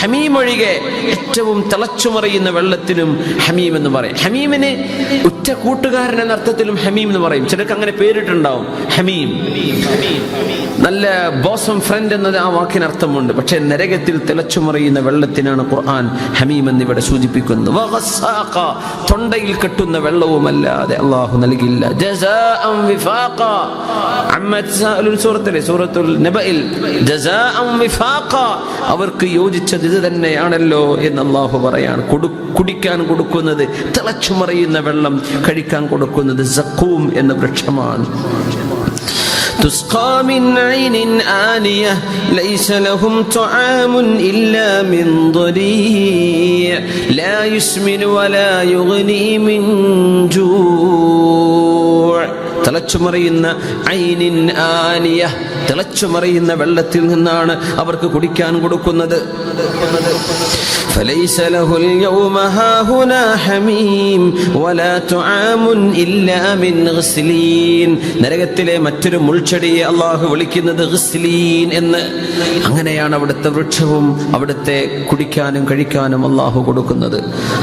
ഹമീം ഒഴികെ ഏറ്റവും തിളച്ചുമറിയുന്ന വെള്ളത്തിനും ഹമീം എന്ന് പറയും. ഹമീമിന് ഉറ്റ കൂട്ടുകാരൻ എന്ന അർത്ഥത്തിലും ഹമീം എന്ന് പറയും. ചിലർക്ക് അങ്ങനെ പേരിട്ടുണ്ടാവും, ഹമീം. നല്ല ബോസം ഫ്രണ്ട് എന്നത് ആ വാക്കിന് അർത്ഥമുണ്ട്. പക്ഷെ നരകത്തിൽ തിളച്ചുമറിയുന്ന വെള്ളത്തിനാണ് ഖുർആൻ ഹമീം എന്നിവിടെ സൂചിപ്പിക്കുന്നത്. വഗസ്സാഖ, തൊണ്ടയിൽ കെട്ടുന്ന വെള്ളവുമല്ലാതെ അല്ലാഹു നൽകില്ല. ജസാഅൻ വിഫാഖ, സൂറത്തുൽ നബഇൽ ജസാഅൻ വിഫാഖ, അവർക്ക് യോജിച്ചത് ഇത് തന്നെയാണല്ലോ എന്ന് അല്ലാഹു പറയാണ്. കുടിക്കാൻ കൊടുക്കുന്നത് തിളച്ചുമറിയുന്ന വെള്ളം, കഴിക്കാൻ കൊടുക്കുന്നത് സഖൂം എന്ന വൃക്ഷമാണ്. تسقى من عين آنية ليس لهم طعام إلا من ضريع لا يسمن ولا يغني من جوع. തിളച്ചുമറിയുന്ന ഐനിൻ ആനിയ, തിളച്ചുമറിയുന്ന വെള്ളത്തിൽ നിന്നാണ് അവർക്ക് കുടിക്കാൻ കൊടുക്കുന്നത്. فليس له اليوم هاهنا حميم ولا طعام إلا من غسلين. നരകത്തിലെ മറ്റൊരു മുൾച്ചെടിയെ അല്ലാഹു വിളിക്കുന്നത് ഗസ്ലീൻ എന്ന്. അങ്ങനെയാണ് അവിടുത്തെ വൃക്ഷവും അവിടുത്തെ കുടിക്കാനും കഴിക്കാനും അല്ലാഹു കൊടുക്കുന്നത്.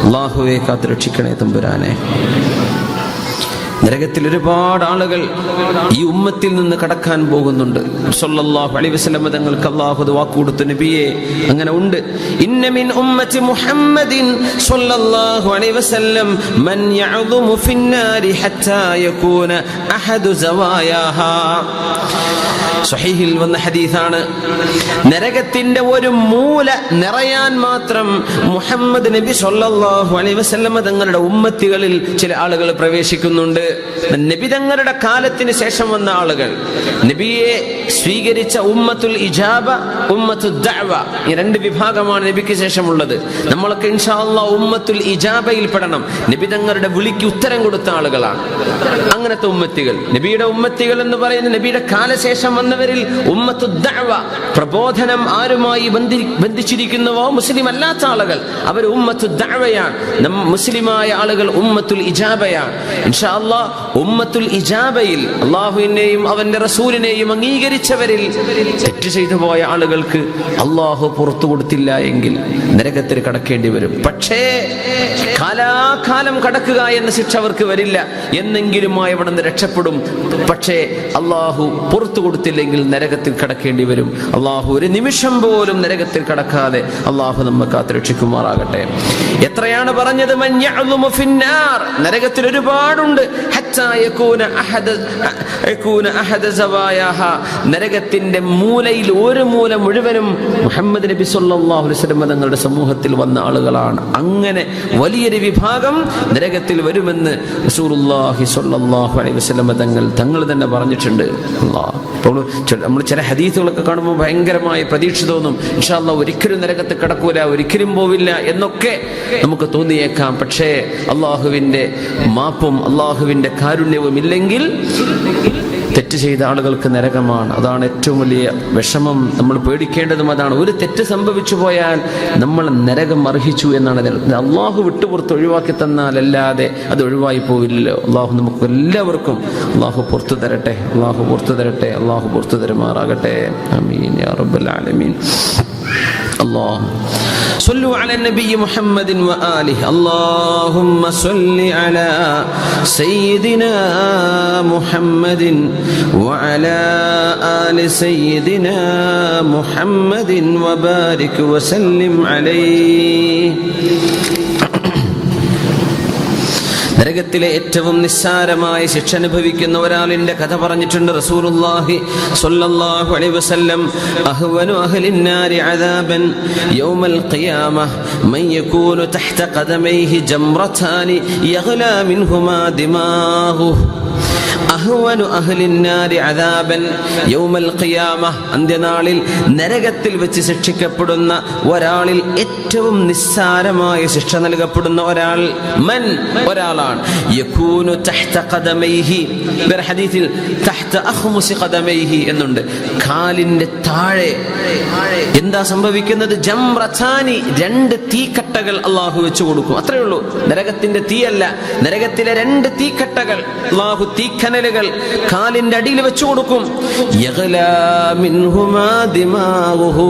അല്ലാഹുവേ കാത്തുരക്ഷിക്കണേ തമ്പുരാനെ. നരകത്തിൽ ഒരുപാട് ആളുകൾ ഈ ഉമ്മത്തിൽ നിന്ന് കടക്കാൻ പോകുന്നുണ്ട്. സല്ലല്ലാഹു അലൈഹി വസല്ലം തങ്ങൾക്ക് അല്ലാഹു വാക്ക് കൊടുത്തു, നബിയെ അങ്ങനെ ഉണ്ട്. ഇന്ന മിൻ ഉമ്മത്തി മുഹമ്മദിൻ സല്ലല്ലാഹു അലൈഹി വസല്ലം മൻ യഅദുമു ഫിന്നാരി ഹത്താ യകൂന അഹദു സവായാഹാ. സ്വഹീഹിൽ വന്ന ഹദീസാണ്. നരകത്തിന്റെ ഒരു മൂല നിറയാൻ മാത്രം മുഹമ്മദ് നബി സല്ലല്ലാഹു അലൈഹി വസല്ലം തങ്ങളുടെ ഉമ്മത്തികളിൽ ചില ആളുകൾ പ്രവേശിക്കുന്നുണ്ട്. നബി തങ്ങളുടെ കാലത്തിന് ശേഷം വന്ന ആളുകൾ, നബിയെ സ്വീകരിച്ച ഉമ്മത്തുൽ ഇജാബ, ഉമ്മത്തുൽ ദഅവ, ഈ രണ്ട് വിഭാഗമാണ് നബിക്ക് ശേഷമുള്ളത്. നമ്മളൊക്കെ ഇൻഷാ അല്ലാഹ് ഉമ്മത്തുൽ ഇജാബയിൽ പെടണം. നബി തങ്ങളുടെ വിളിക്ക് ഉത്തരം കൊടുത്ത ആളുകളാണ് അങ്ങനത്തെ ഉമ്മത്തികൾ. നബിയുടെ ഉമ്മത്തികൾ എന്ന് പറയുന്ന നബിയുടെ കാലശേഷം വന്നവരിൽ ഉമ്മത്തുൽ ദഅവ, പ്രബോധനം ആരുമായി ബന്ധിച്ചിരിക്കുന്നുവോ മുസ്ലിം അല്ലാത്ത ആളുകൾ, അവർ ഉമ്മത്തുൽ ദഅവയാണ്. മുസ്ലിമായ ആളുകൾ ഉമ്മത്തുൽ ഇജാബയാണ്. ഇൻഷാ അല്ലാഹ് ഉമ്മത്തുൽ ഇജാബയിൽ അല്ലാഹുവിനെയും അവന്റെ റസൂലിനെയും അംഗീകരിച്ചവരിൽ തെറ്റ് ചെയ്തു പോയ ആളുകൾക്ക് അല്ലാഹു പുറത്തു കൊടുത്തില്ല എങ്കിൽ നരകത്തിൽ കടക്കേണ്ടി വരും. പക്ഷേ കാലാകാലം കടക്കുക എന്ന ശിക്ഷ അവർക്ക് വരില്ല, എന്നെങ്കിലുമായി അവിടെ നിന്ന് രക്ഷപ്പെടും. പക്ഷേ അല്ലാഹു പുറത്തു കൊടുത്തില്ലെങ്കിൽ നരകത്തിൽ കടക്കേണ്ടി വരും. അല്ലാഹു ഒരു നിമിഷം പോലും നരകത്തിൽ കടക്കാതെ അല്ലാഹു നമ്മെ കാത്തുരക്ഷിക്കുമാറാകട്ടെ. എത്രയാണ് പറഞ്ഞത്, മൻ യഅ്ലുമു ഫിന്നാർ, നരകത്തിൽ ഒരുപാടുണ്ട്. നരകത്തിന്റെ മൂലയിൽ ഒരു മൂല മുഴുവനും മുഹമ്മദ് നബി സല്ലല്ലാഹു അലൈഹി വസല്ലം തങ്ങളുടെ സമൂഹത്തിൽ വന്ന ആളുകളാണ്. അങ്ങനെ വലിയൊരു വിഭാഗം നരകത്തിൽ വരുമെന്ന് റസൂലുള്ളാഹി സ്വല്ലല്ലാഹു അലൈഹി വസല്ലം തങ്ങൾ തന്നെ പറഞ്ഞിട്ടുണ്ട്. അപ്പോൾ നമ്മൾ ചില ഹദീസുകളൊക്കെ കാണുമ്പോൾ ഭയങ്കരമായ പ്രതീക്ഷ തോന്നും. ഇൻഷാ അല്ലാഹ് ഒരിക്കലും നരകത്തിൽ കിടക്കൂല, ഒരിക്കലും പോവില്ല എന്നൊക്കെ നമുക്ക് തോന്നിയേക്കാം. പക്ഷേ അള്ളാഹുവിന്റെ മാപ്പും അള്ളാഹുവിന്റെ കാരുണ്യവും ഇല്ലെങ്കിൽ തെറ്റ് ചെയ്ത ആളുകൾക്ക് നരകമാണ്. അതാണ് ഏറ്റവും വലിയ വിഷമം. നമ്മൾ പേടിക്കേണ്ടതും അതാണ്. ഒരു തെറ്റ് സംഭവിച്ചു പോയാൽ നമ്മൾ നരകം അർഹിച്ചു എന്നാണ്. അള്ളാഹു വിട്ടുപുറത്ത് ഒഴിവാക്കി തന്നാലല്ലാതെ അത് ഒഴിവായി പോവില്ലല്ലോ. അള്ളാഹു നമുക്ക് എല്ലാവർക്കും അള്ളാഹു പുറത്തു തരട്ടെ, അള്ളാഹു പുറത്തു തരട്ടെ, അള്ളാഹു പുറത്തു തരുമാറാകട്ടെ. ആമീൻ യാ റബ്ബൽ ആലമീൻ. അല്ലാഹു صلوا على النبي محمد وآله. اللهم صل على سيدنا محمد وعلى آل سيدنا محمد وبارك وسلم عليه. നരകത്തിലെ ഏറ്റവും നിസ്സാരമായ ശിക്ഷ അനുഭവിക്കുന്ന ഒരാളിന്റെ കഥ പറഞ്ഞിട്ടുണ്ട് റസൂലുള്ളാഹി സ്വല്ലല്ലാഹു അലൈഹി വസല്ലം. അഹ്വനു അഹ്ലിന്നാരി അദാബൻ യൗമൽ ഖിയാമഹ മൻ യകൂനു തഹ്ത ഖദമൈഹി ജംറതാനി യഗ്ലാ മിൻഹുമാ ദിമാഗുഹു. അഹ്വനു അഹ്ലിന്നാരി അദാബൻ യൗമൽ ഖിയാമഹ, അന്ത്യനാളിൽ നരകത്തിൽ വെച്ച് ശിക്ഷിക്കപ്പെടുന്ന ഒരാളിൽ ഏറ്റവും നിസ്സാരമായ ശിക്ഷ നൽകപ്പെടുന്ന ഒരാൾ മൻ, ഒരാളാണ്. യകൂനു തഹ്ത ഖദമൈഹി, വേറെ ഹദീസിൽ തഹ്ത അഖ്മുസി ഖദമൈഹി എന്നുണ്ട്. കാലിന്റെ താഴെ എന്താ സംഭവിക്കുന്നത്? ജംറതാനി, രണ്ട് തീക്കട്ടകൾ അള്ളാഹു വെച്ചു കൊടുക്കും. അത്രയേ ഉള്ളൂ. നരകത്തിന്റെ തീയല്ല, നരകത്തിലെ രണ്ട് തീക്കട്ടകൾ അള്ളാഹു തീക്കനലുകൾ കാലിന്റെ അടിയിൽ വെച്ചു കൊടുക്കും. യഗ്ലാ മിൻഹുമാ ദിമാഗുഹു,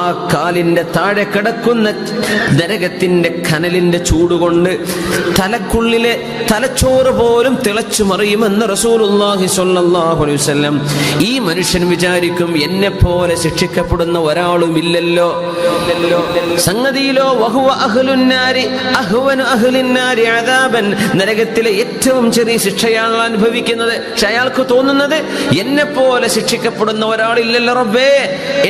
ആ കാലിന്റെ താഴെ കിടക്കുന്ന നരകത്തിന്റെ കനലിന്റെ ചൂടുകൊണ്ട് തലക്കുള്ളിലെ തലച്ചോറ് പോലും തിളച്ചു മറിയുമെന്ന് റസൂലുള്ളാഹി സ്വല്ലല്ലാഹു അലൈഹി വസല്ലം. ഈ മനുഷ്യൻ വിചാരിക്കും എന്നെ പോലെ ശിക്ഷിക്കപ്പെടുന്ന ഒരാളും ഇല്ലല്ലോ. സംഗതിയിലോ വഹുവ അഹ്ലുന്നാരി അഹ്വനു അഹ്ലിന്നാരി അദാബൻ, നരകത്തിലെ ഏറ്റവും ചെറിയ ശിക്ഷയാണ് അനുഭവിക്കുന്നത്. പക്ഷെ അയാൾക്ക് തോന്നുന്നത് എന്നെ പോലെ ശിക്ഷിക്കപ്പെടുന്ന ഒരാളില്ലല്ലോ റബ്ബേ,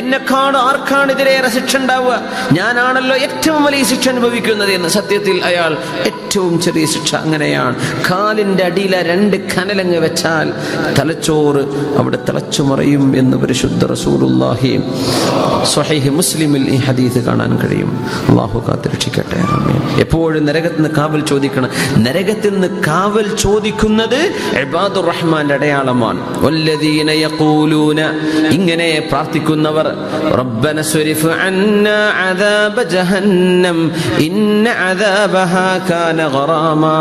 എന്നെക്കാണ് ആർക്കാണ് ഇതിലേറെ ശിക്ഷ ഉണ്ടാവുക? ഞാനാണല്ലോ ഏറ്റവും വലിയ ശിക്ഷ അനുഭവിക്കുന്നത് എന്ന്. സത്യത്തിൽ അയാൾ ഏറ്റവും ചെറിയ ശിക്ഷ അങ്ങനെയാണ്. കാലിന്റെ അടിയിലെ രണ്ട് കനലങ്ങ് വെച്ചാൽ തലച്ചോറ് അവിടെ തിളച്ചു മറിയും എന്ന് പരിശുദ്ധ റസൂലുള്ളാഹി സ്വഹീഹ് മുസ്ലിമിൽ ഈ ഹദീസ് കാണാൻ കഴിയും. അല്ലാഹു കാത്തുരക്ഷിക്കട്ടെ. എപ്പോഴും നരകത്തിൽ നിന്ന് കാവൽ ചോദിക്കണം. നരകത്തിൽ നിന്ന് കാവൽ ചോദിക്കുന്നത് ഇബാദുർ റഹ്മാന്റെ അടയാളമാണ്. വല്ലദീന യഖൂലൂന, ഇങ്ങനെ പ്രാർത്ഥിക്കുന്നവർ, റബ്ബന സ്രിഫ് അന്നാ അദാബ ജഹന്നം ഇന്ന അദാബഹാ കാന ഗറാമാ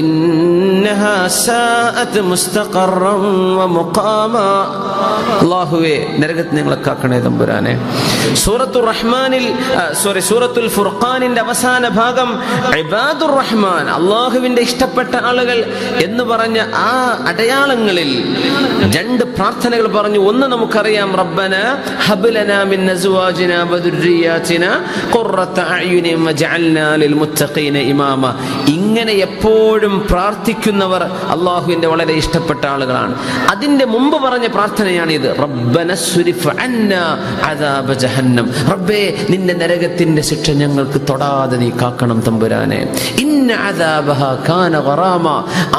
ഇന്നഹാ സാഅത് മുസ്തഖറൻ വമുഖാമാ. അല്ലാഹുവേ, നരകത്തിൽ ഞങ്ങളെ കാക്കണേ തമ്പുരാനെ. സൂറത്തുർ റഹ്മാനിൽ സൂറത്തുൽ ഫുർഖാനിന്റെ അവസാന ഭാഗം ഇബാദുർ റഹ്മാൻ, അല്ലാഹുവിന്റെ ഇഷ്ടപ്പെട്ട ആളുകൾ എന്ന് പറഞ്ഞ ആ അടയാളങ്ങളിൽ രണ്ട് പ്രാർത്ഥനകൾ പറഞ്ഞു. ഒന്ന് നമുക്കറിയാം, റബ്ബന ഹബ് ലനാ മിൻ അസ്വാജിനാ വദുർരിയാതിനാ ഖുർറത അഅ്യുനിൻ വജഅൽനാ ലിൽ മുത്തഖീന ഇമാമ. ഇങ്ങനെ എപ്പോഴും പ്രാർത്ഥിക്കുന്നവർ അല്ലാഹുവിന്റെ വളരെ ഇഷ്ടപ്പെട്ട ആളുകളാണ്. അതിന്റെ മുമ്പ് പറഞ്ഞ പ്രാർത്ഥനയാണ് ഇത്, റബ്ബന സ്രിഫ് അന്നാ അദാബ ജഹന്നം, റബ്ബേ നിന്റെ നരകത്തിന്റെ ശിക്ഷ ഞങ്ങൾക്ക് തൊടാതെ നീ കാക്കണം തമ്പുരാനെ. ഇന്ന അദാബഹാ കാന ഗറാമ,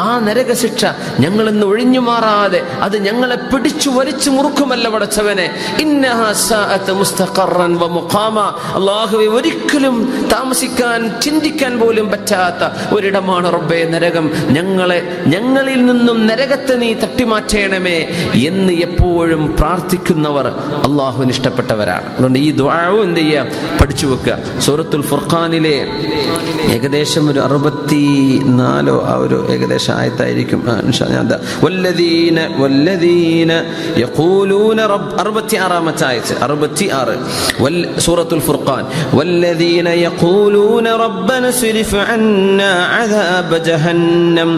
ആ നരക ശിക്ഷ ഞങ്ങൾ ഇന്ന് ഒഴിഞ്ഞു മാറാതെ അത് ഞങ്ങളെ പിടിച്ചു വലിച്ചു മുറുക്കുമല്ല പടച്ചവനെ. ഇന്നഹാ സാഅത് മുസ്തഖറൻ വമുഖാമ, അല്ലാഹുവേ ഒരിക്കലും താമസിക്കാൻ ചിന്തിക്കാൻ പോലും പറ്റാത്ത ഒരിടമാണ് റബ്ബേ നരകം. ഞങ്ങളിൽ നിന്നും നരകത്തെ നീ തട്ടിമാറ്റണമേ എന്ന് എപ്പോഴും പ്രാർത്ഥിക്കുന്നവർ അള്ളാഹുവിന് ഇഷ്ടപ്പെട്ടവരാണ്. അതുകൊണ്ട് ഈ ദുആവും എന്ത് ചെയ്യുക, പഠിച്ചു വെക്കുക. സൂറത്തുൽ ഫുർഖാനിലെ ഏകദേശം ഒരു 64 ആ ഒരു ഏകദേശം ആയത്തായിരിക്കും. വല്ലദീന യഖൂലൂന റബ്ബ് 66 ആയത്ത് 66 സൂറത്തുൽ ഫുർഖാൻ. വല്ലദീന യഖൂലൂന റബ്ബന സ്രിഫ് അന്നാ അദാബ ജഹന്നം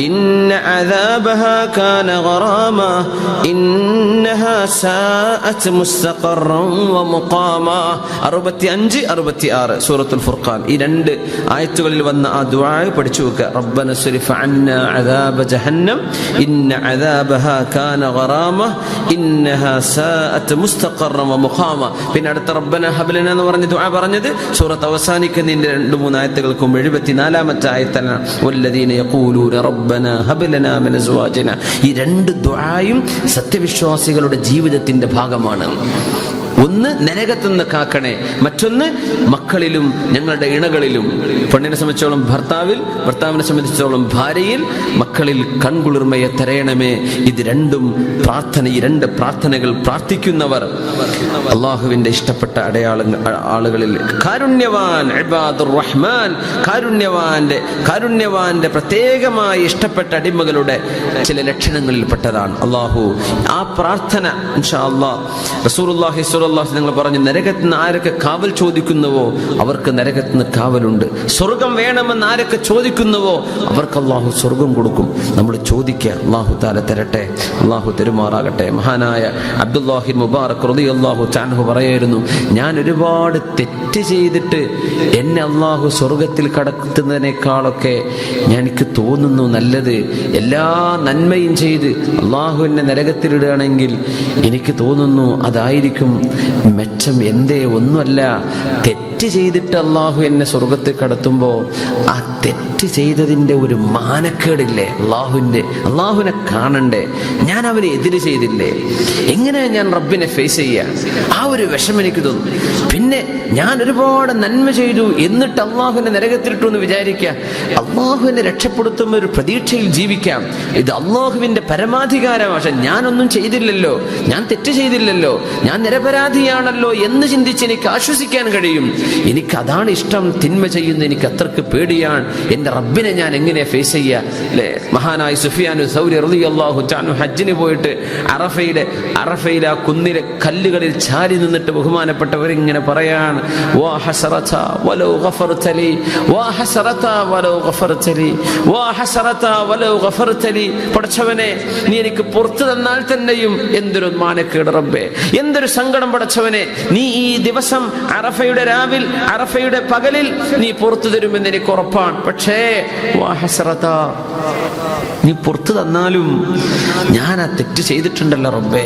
ഇന്ന അദാബഹാ കാന ഗറാമാ ഇന്നഹാ സാഅത് മുസ്തഖറൻ വമുഖാമാ. 65, 66 സൂറത്തുൽ ഫുർഖാൻ. ഈ രണ്ട് ആയത്തുകളിൽ വന്ന ആ ദുആ പഠിച്ചു വെക്കുക. റബ്ബന സ്രിഫ് അന്നാ അദാബ ജഹന്നം ഇന്ന അദാബഹാ കാന ഗറാമ ഇന്നഹാ സാഅത് മുസ്തഖറൻ വമുഖാമാ. പിന്നെ അടുത്ത റബ്ബന ഹബ് ലനാ എന്ന് പറഞ്ഞ ദുആ പറഞ്ഞത് സൂറത്ത് അവസാനിക്കുന്നതിന്റെ 2-3 ആയത്തുകൾക്കും 74-ാമത്തെ ആയത്താണ് വല്ലദീന യഖൂലൂന റബ്ബന ഹബ് ലനാ മിൻ അസ്വാജിന. ഈ രണ്ട് ദുആയും സത്യവിശ്വാസികളുടെ ജീവിതത്തിന്റെ ഭാഗമാണ്. ഒന്ന് നരകത്തു നിന്ന് കാക്കണേ, മറ്റൊന്ന് മക്കളിലും ഞങ്ങളുടെ ഇണകളിലും. പെണ്ണിനെ സംബന്ധിച്ചോളം ഭർത്താവിൽ, ഭർത്താവിനെ സംബന്ധിച്ചോളം ഭാര്യയിൽ, മക്കളിൽ കൺകുളിർമയെ തരയണമേ. ഇത് രണ്ടും പ്രാർത്ഥന. ഈ രണ്ട് പ്രാർത്ഥനകൾ പ്രാർത്ഥിക്കുന്നവർ അള്ളാഹുവിന്റെ ഇഷ്ടപ്പെട്ട ആളുകളിൽ കാരുണ്യവാൻ, ഇബാദുർ റഹ്മാൻ, കാരുണ്യവാന്റെ പ്രത്യേകമായി ഇഷ്ടപ്പെട്ട അടിമകളുടെ ചില ലക്ഷണങ്ങളിൽ പെട്ടതാണ്. അള്ളാഹു ആ പ്രാർത്ഥന ഇൻഷാ അല്ലാഹ് റസൂലുള്ളാഹി നിങ്ങൾ പറഞ്ഞു, നരകത്തിൽ നിന്ന് ആരൊക്കെ കാവൽ ചോദിക്കുന്നുവോ അവർക്ക് നരകത്തിൽ നിന്ന് കാവലുണ്ട്. സ്വർഗം വേണമെന്ന് ആരൊക്കെ ചോദിക്കുന്നുവോ അവർക്ക് അള്ളാഹു സ്വർഗം കൊടുക്കും. നമ്മൾ ചോദിക്കുക, അള്ളാഹു താല തരട്ടെ, അള്ളാഹു തെരുമാറാകട്ടെ. മഹാനായ അബ്ദുല്ലാഹി മുബാറക് റളിയല്ലാഹു തആല പറയായിരുന്നു, ഞാൻ ഒരുപാട് തെറ്റ് ചെയ്തിട്ട് എന്നെ അള്ളാഹു സ്വർഗത്തിൽ കടത്തുന്നതിനേക്കാളൊക്കെ എനിക്ക് തോന്നുന്നു നല്ലത് എല്ലാ നന്മയും ചെയ്ത് അള്ളാഹു എന്നെ നരകത്തിലിടുകയാണെങ്കിൽ എനിക്ക് തോന്നുന്നു അതായിരിക്കും മെച്ചം. എന്തേ? ഒന്നുമല്ല, തെറ്റ് ചെയ്തിട്ട് അള്ളാഹു എന്നെ സ്വർഗത്തിൽ കടത്തുമ്പോൾ ആ തെറ്റ് ചെയ്തതിൻ്റെ ഒരു മാനക്കേടില്ലേ, അള്ളാഹുവിനെ കാണണ്ടേ, ഞാൻ അവനെ എതിര് ചെയ്തില്ലേ, എങ്ങനെ ഞാൻ റബ്ബിനെ ഫേസ് ചെയ്യുക, ആ ഒരു വിഷമം എനിക്ക് തോന്നും. പിന്നെ ഞാൻ ഒരുപാട് നന്മ ചെയ്തു എന്നിട്ട് അള്ളാഹുവിനെ നരകത്തിലിട്ടു എന്ന് വിചാരിക്കുക, അള്ളാഹുവിനെ രക്ഷപ്പെടുത്തുന്ന ഒരു പ്രതീക്ഷയിൽ ജീവിക്കാം. ഇത് അള്ളാഹുവിന്റെ പരമാധികാരം. പക്ഷെ ഞാനൊന്നും ചെയ്തില്ലല്ലോ, ഞാൻ തെറ്റ് ചെയ്തില്ലല്ലോ, ഞാൻ നിരപരാധിയാണല്ലോ എന്ന് ചിന്തിച്ച് എനിക്ക് ആശ്വസിക്കാൻ കഴിയും. എനിക്ക് അതാണ് ഇഷ്ടം. തിന്മ ചെയ്യുന്ന എനിക്ക് അത്രക്ക് പേടിയാണ്. എന്റെ റബ്ബിനെ ഞാൻ എങ്ങനെ ഫേസ് ചെയ്യുക? അല്ലേ? മഹാനായ സുഫിയാനു സൗരി റളിയല്ലാഹു തആല ഹജ്ജിന് പോയിട്ട് അറഫയിലെ ആ കുന്നിലെ കല്ലുകളിൽ ചാരി നിന്നിട്ട് ബഹുമാനപ്പെട്ടവരിങ്ങനെ പറയാണ്, വാ ഹസറത വലൗ ഗഫർതലി, വാ ഹസറത വലൗ ഗഫർതലി, വാ ഹസറത വലൗ ഗഫർതലി. പടച്ചവനെ, നീ എനിക്ക് പുറത്തു തന്നാൽ തന്നെയും എന്തൊരു മാനക്കേട് റബ്ബേ, എന്തൊരു സങ്കടം പടച്ചവനെ. നീ ഈ ദിവസം അറഫയുടെ രാവിൽ, അറഫയുടെ പകലിൽ നീ പുറത്തു തരുമെന്ന് എനിക്ക് ഉറപ്പാണ്. പക്ഷേ വാ ഹസറത, നീ പുറത്തു തന്നാലും ഞാൻ ആ തെറ്റ് ചെയ്തിട്ടുണ്ടല്ലോ റബ്ബേ,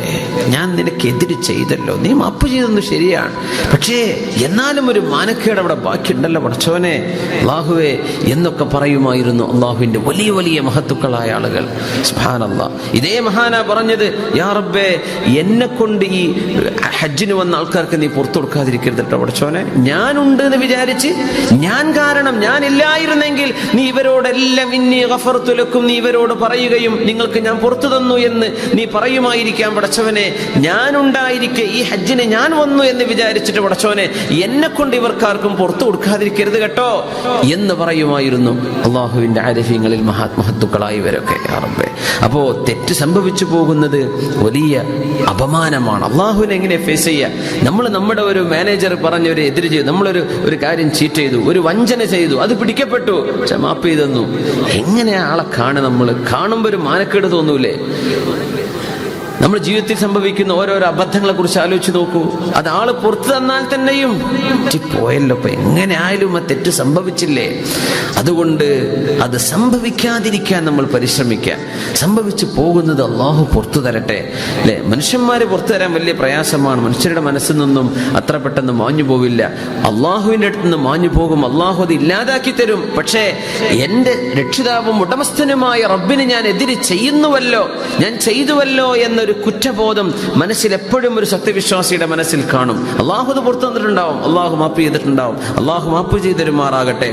ഞാൻ നിനക്കെതിര് ചെയ്തല്ലോ, നീ മാപ്പ് ചെയ്തെന്ന് ശരിയാണ്, പക്ഷേ എന്നാലും ഒരു മാനക്കേട് അവിടെ ബാക്കിയുണ്ടല്ലോ പടച്ചവനെ, അല്ലാഹുവേ എന്നൊക്കെ പറയുമായിരുന്നു അള്ളാഹുവിന്റെ വലിയ വലിയ മഹത്തുക്കളായ ആളുകൾ. സുബ്ഹാനല്ലാഹ്. ഇതേ മഹാനാ പറഞ്ഞത്, യാ റബ്ബേ, എന്നെ കൊണ്ട് ഈ ഹജ്ജിന് വന്ന ആൾക്കാർക്ക് നീ പുറത്തു കൊടുക്കാതിരിക്കരുത് കേട്ടോ പടച്ചവനെ. ഞാനുണ്ട് എന്ന് വിചാരിച്ച്, ഞാൻ കാരണം, ഞാനില്ലായിരുന്നെങ്കിൽ നീ ഇവരോടെല്ലാം ഇന്നി ഗഫർതു ലക്കും, നീ ഇവരോട് പറയുകയും നിങ്ങൾക്ക് ഞാൻ പുറത്തു തന്നു എന്ന് നീ പറയുമായിരിക്കാം പടച്ചവനെ. ഞാനുണ്ടായിരിക്കെ ഈ ഹജ്ജിന് ഞാൻ വന്നു എന്ന് വിചാരിച്ചിട്ട് പടച്ചവനെ എന്നെ കൊണ്ട് ഇവർക്കാർക്കും പുറത്തു കൊടുക്കാതിരിക്കരുത് കേട്ടോ എന്ന് പറയുമായിരുന്നു അള്ളാഹുവിന്റെ ആരിഫീങ്ങളിൽ മഹത്തുക്കളായവരൊക്കെ. അപ്പോ തെറ്റ് സംഭവിച്ചു പോകുന്നത് വലിയ അപമാനമാണ്. അള്ളാഹുവിനെ എങ്ങനെ ഫേസ് ചെയ്യുക? നമ്മൾ നമ്മുടെ ഒരു മാനേജർ പറഞ്ഞൊരു എതിര് ചെയ്തു, നമ്മളൊരു കാര്യം ചീറ്റ് ചെയ്തു, ഒരു വഞ്ചന ചെയ്തു, അത് പിടിക്കപ്പെട്ടു, മാപ്പ് ചെയ്തെന്നു. എങ്ങനെ ആളെ നമ്മൾ കാണുമ്പോൾ ഒരു മാനക്കേട് തോന്നൂലേ? നമ്മുടെ ജീവിതത്തിൽ സംഭവിക്കുന്ന ഓരോരോ അബദ്ധങ്ങളെ കുറിച്ച് ആലോചിച്ച് നോക്കൂ. അത് ആള് പുറത്തു തന്നാൽ തന്നെയും പോയല്ലോ, ഇപ്പൊ എങ്ങനെ ആയാലും ആ തെറ്റ് സംഭവിച്ചില്ലേ. അതുകൊണ്ട് അത് സംഭവിക്കാതിരിക്കാൻ നമ്മൾ പരിശ്രമിക്കുക. സംഭവിച്ചു പോകുന്നത് അള്ളാഹു പുറത്തു തരട്ടെ, അല്ലെ? മനുഷ്യന്മാര് പുറത്തു തരാൻ വലിയ പ്രയാസമാണ്. മനുഷ്യരുടെ മനസ്സിൽ നിന്നും അത്ര പെട്ടെന്ന് മാഞ്ഞു പോവില്ല. അള്ളാഹുവിന്റെ അടുത്ത് നിന്ന് മാഞ്ഞു പോകും. അള്ളാഹു അത് ഇല്ലാതാക്കി തരും. പക്ഷേ എന്റെ രക്ഷിതാവും ഉടമസ്ഥനുമായ റബ്ബിന് ഞാൻ എതിര് ചെയ്യുന്നുവല്ലോ, ഞാൻ ചെയ്തുവല്ലോ എന്നൊരു കുറ്റബോധം മനസ്സിൽ എപ്പോഴും ഒരു സത്യവിശ്വാസിയുടെ മനസ്സിൽ കാണും. അള്ളാഹു അത് പുറത്തു തന്നിട്ടുണ്ടാവും, അള്ളാഹു മാപ്പ് ചെയ്തിട്ടുണ്ടാവും. അള്ളാഹു മാപ്പ് ചെയ്തരുമാറാകട്ടെ.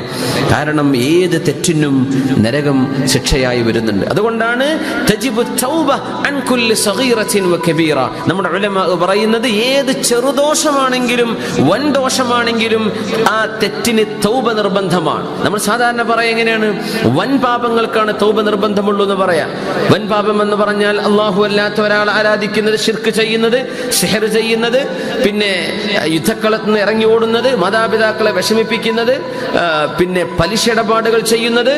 കാരണം ഏത് തെറ്റിനും നരകം ശിക്ഷയായി വരുന്നുണ്ട്. അതുകൊണ്ടാണ് നമ്മുടെ ഉലമാ പറയുന്നത്, ഏത് ചെറുദോഷമാണെങ്കിലും വൻ ദോഷമാണെങ്കിലും ആ തെറ്റിന് തൗബ നിർബന്ധമാണ്. നമ്മൾ സാധാരണ പറയാ എങ്ങനെയാണ്? വൻ പാപങ്ങൾക്കാണ് തൗബ നിർബന്ധമുള്ളൂ എന്ന് പറയാം. വൻ പാപം എന്ന് പറഞ്ഞാൽ അള്ളാഹു അല്ലാത്ത ഒരാൾ ആരാധിക്കുന്നത്, ശിർക്ക് ചെയ്യുന്നത്, സിഹർ ചെയ്യുന്നത്, പിന്നെ യുദ്ധക്കളത്ത് നിന്ന് ഇറങ്ങി ഓടുന്നത്, മാതാപിതാക്കളെ വിഷമിപ്പിക്കുന്നത്, പിന്നെ പലിശ ഇടപാടുകൾ ചെയ്യുന്നത്,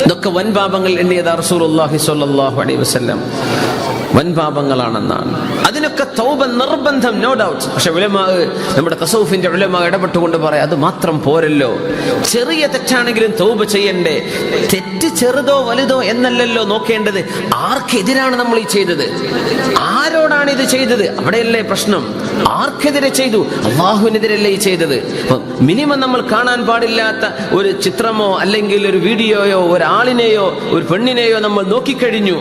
ഇതൊക്കെ വൻ പാപങ്ങൾ എണ്ണിയതാ റസൂലുള്ളാഹി സ്വല്ലല്ലാഹു അലൈഹി വസല്ലം. വൻപാപങ്ങളാണെന്നാണ്. അതിനൊക്കെ തൗബ നിർബന്ധം, നോ ഡൗട്ട്. പക്ഷെ ഉലമാ, നമ്മുടെ തസൗഫിന്റെ ഉലമാ ഇടപെട്ടുകൊണ്ട് പറയാം, അത് മാത്രം പോരല്ലോ, ചെറിയ തെറ്റാണെങ്കിലും തൗബ ചെയ്യണ്ടേ. തെറ്റ് ചെറുതോ വലുതോ എന്നല്ലല്ലോ നോക്കേണ്ടത്, ആർക്കെതിരാണ് നമ്മൾ ഈ ചെയ്തത്, ആരോടാണ് ഇത് ചെയ്തത്, അവിടെയല്ലേ പ്രശ്നം. ആർക്കെതിരെ ചെയ്തു? അള്ളാഹുവിനെതിരല്ലേ ഈ ചെയ്തത്. മിനിമം നമ്മൾ കാണാൻ പാടില്ലാത്ത ഒരു ചിത്രമോ അല്ലെങ്കിൽ ഒരു വീഡിയോയോ ഒരാളിനെയോ ഒരു പെണ്ണിനെയോ നമ്മൾ നോക്കിക്കഴിഞ്ഞു,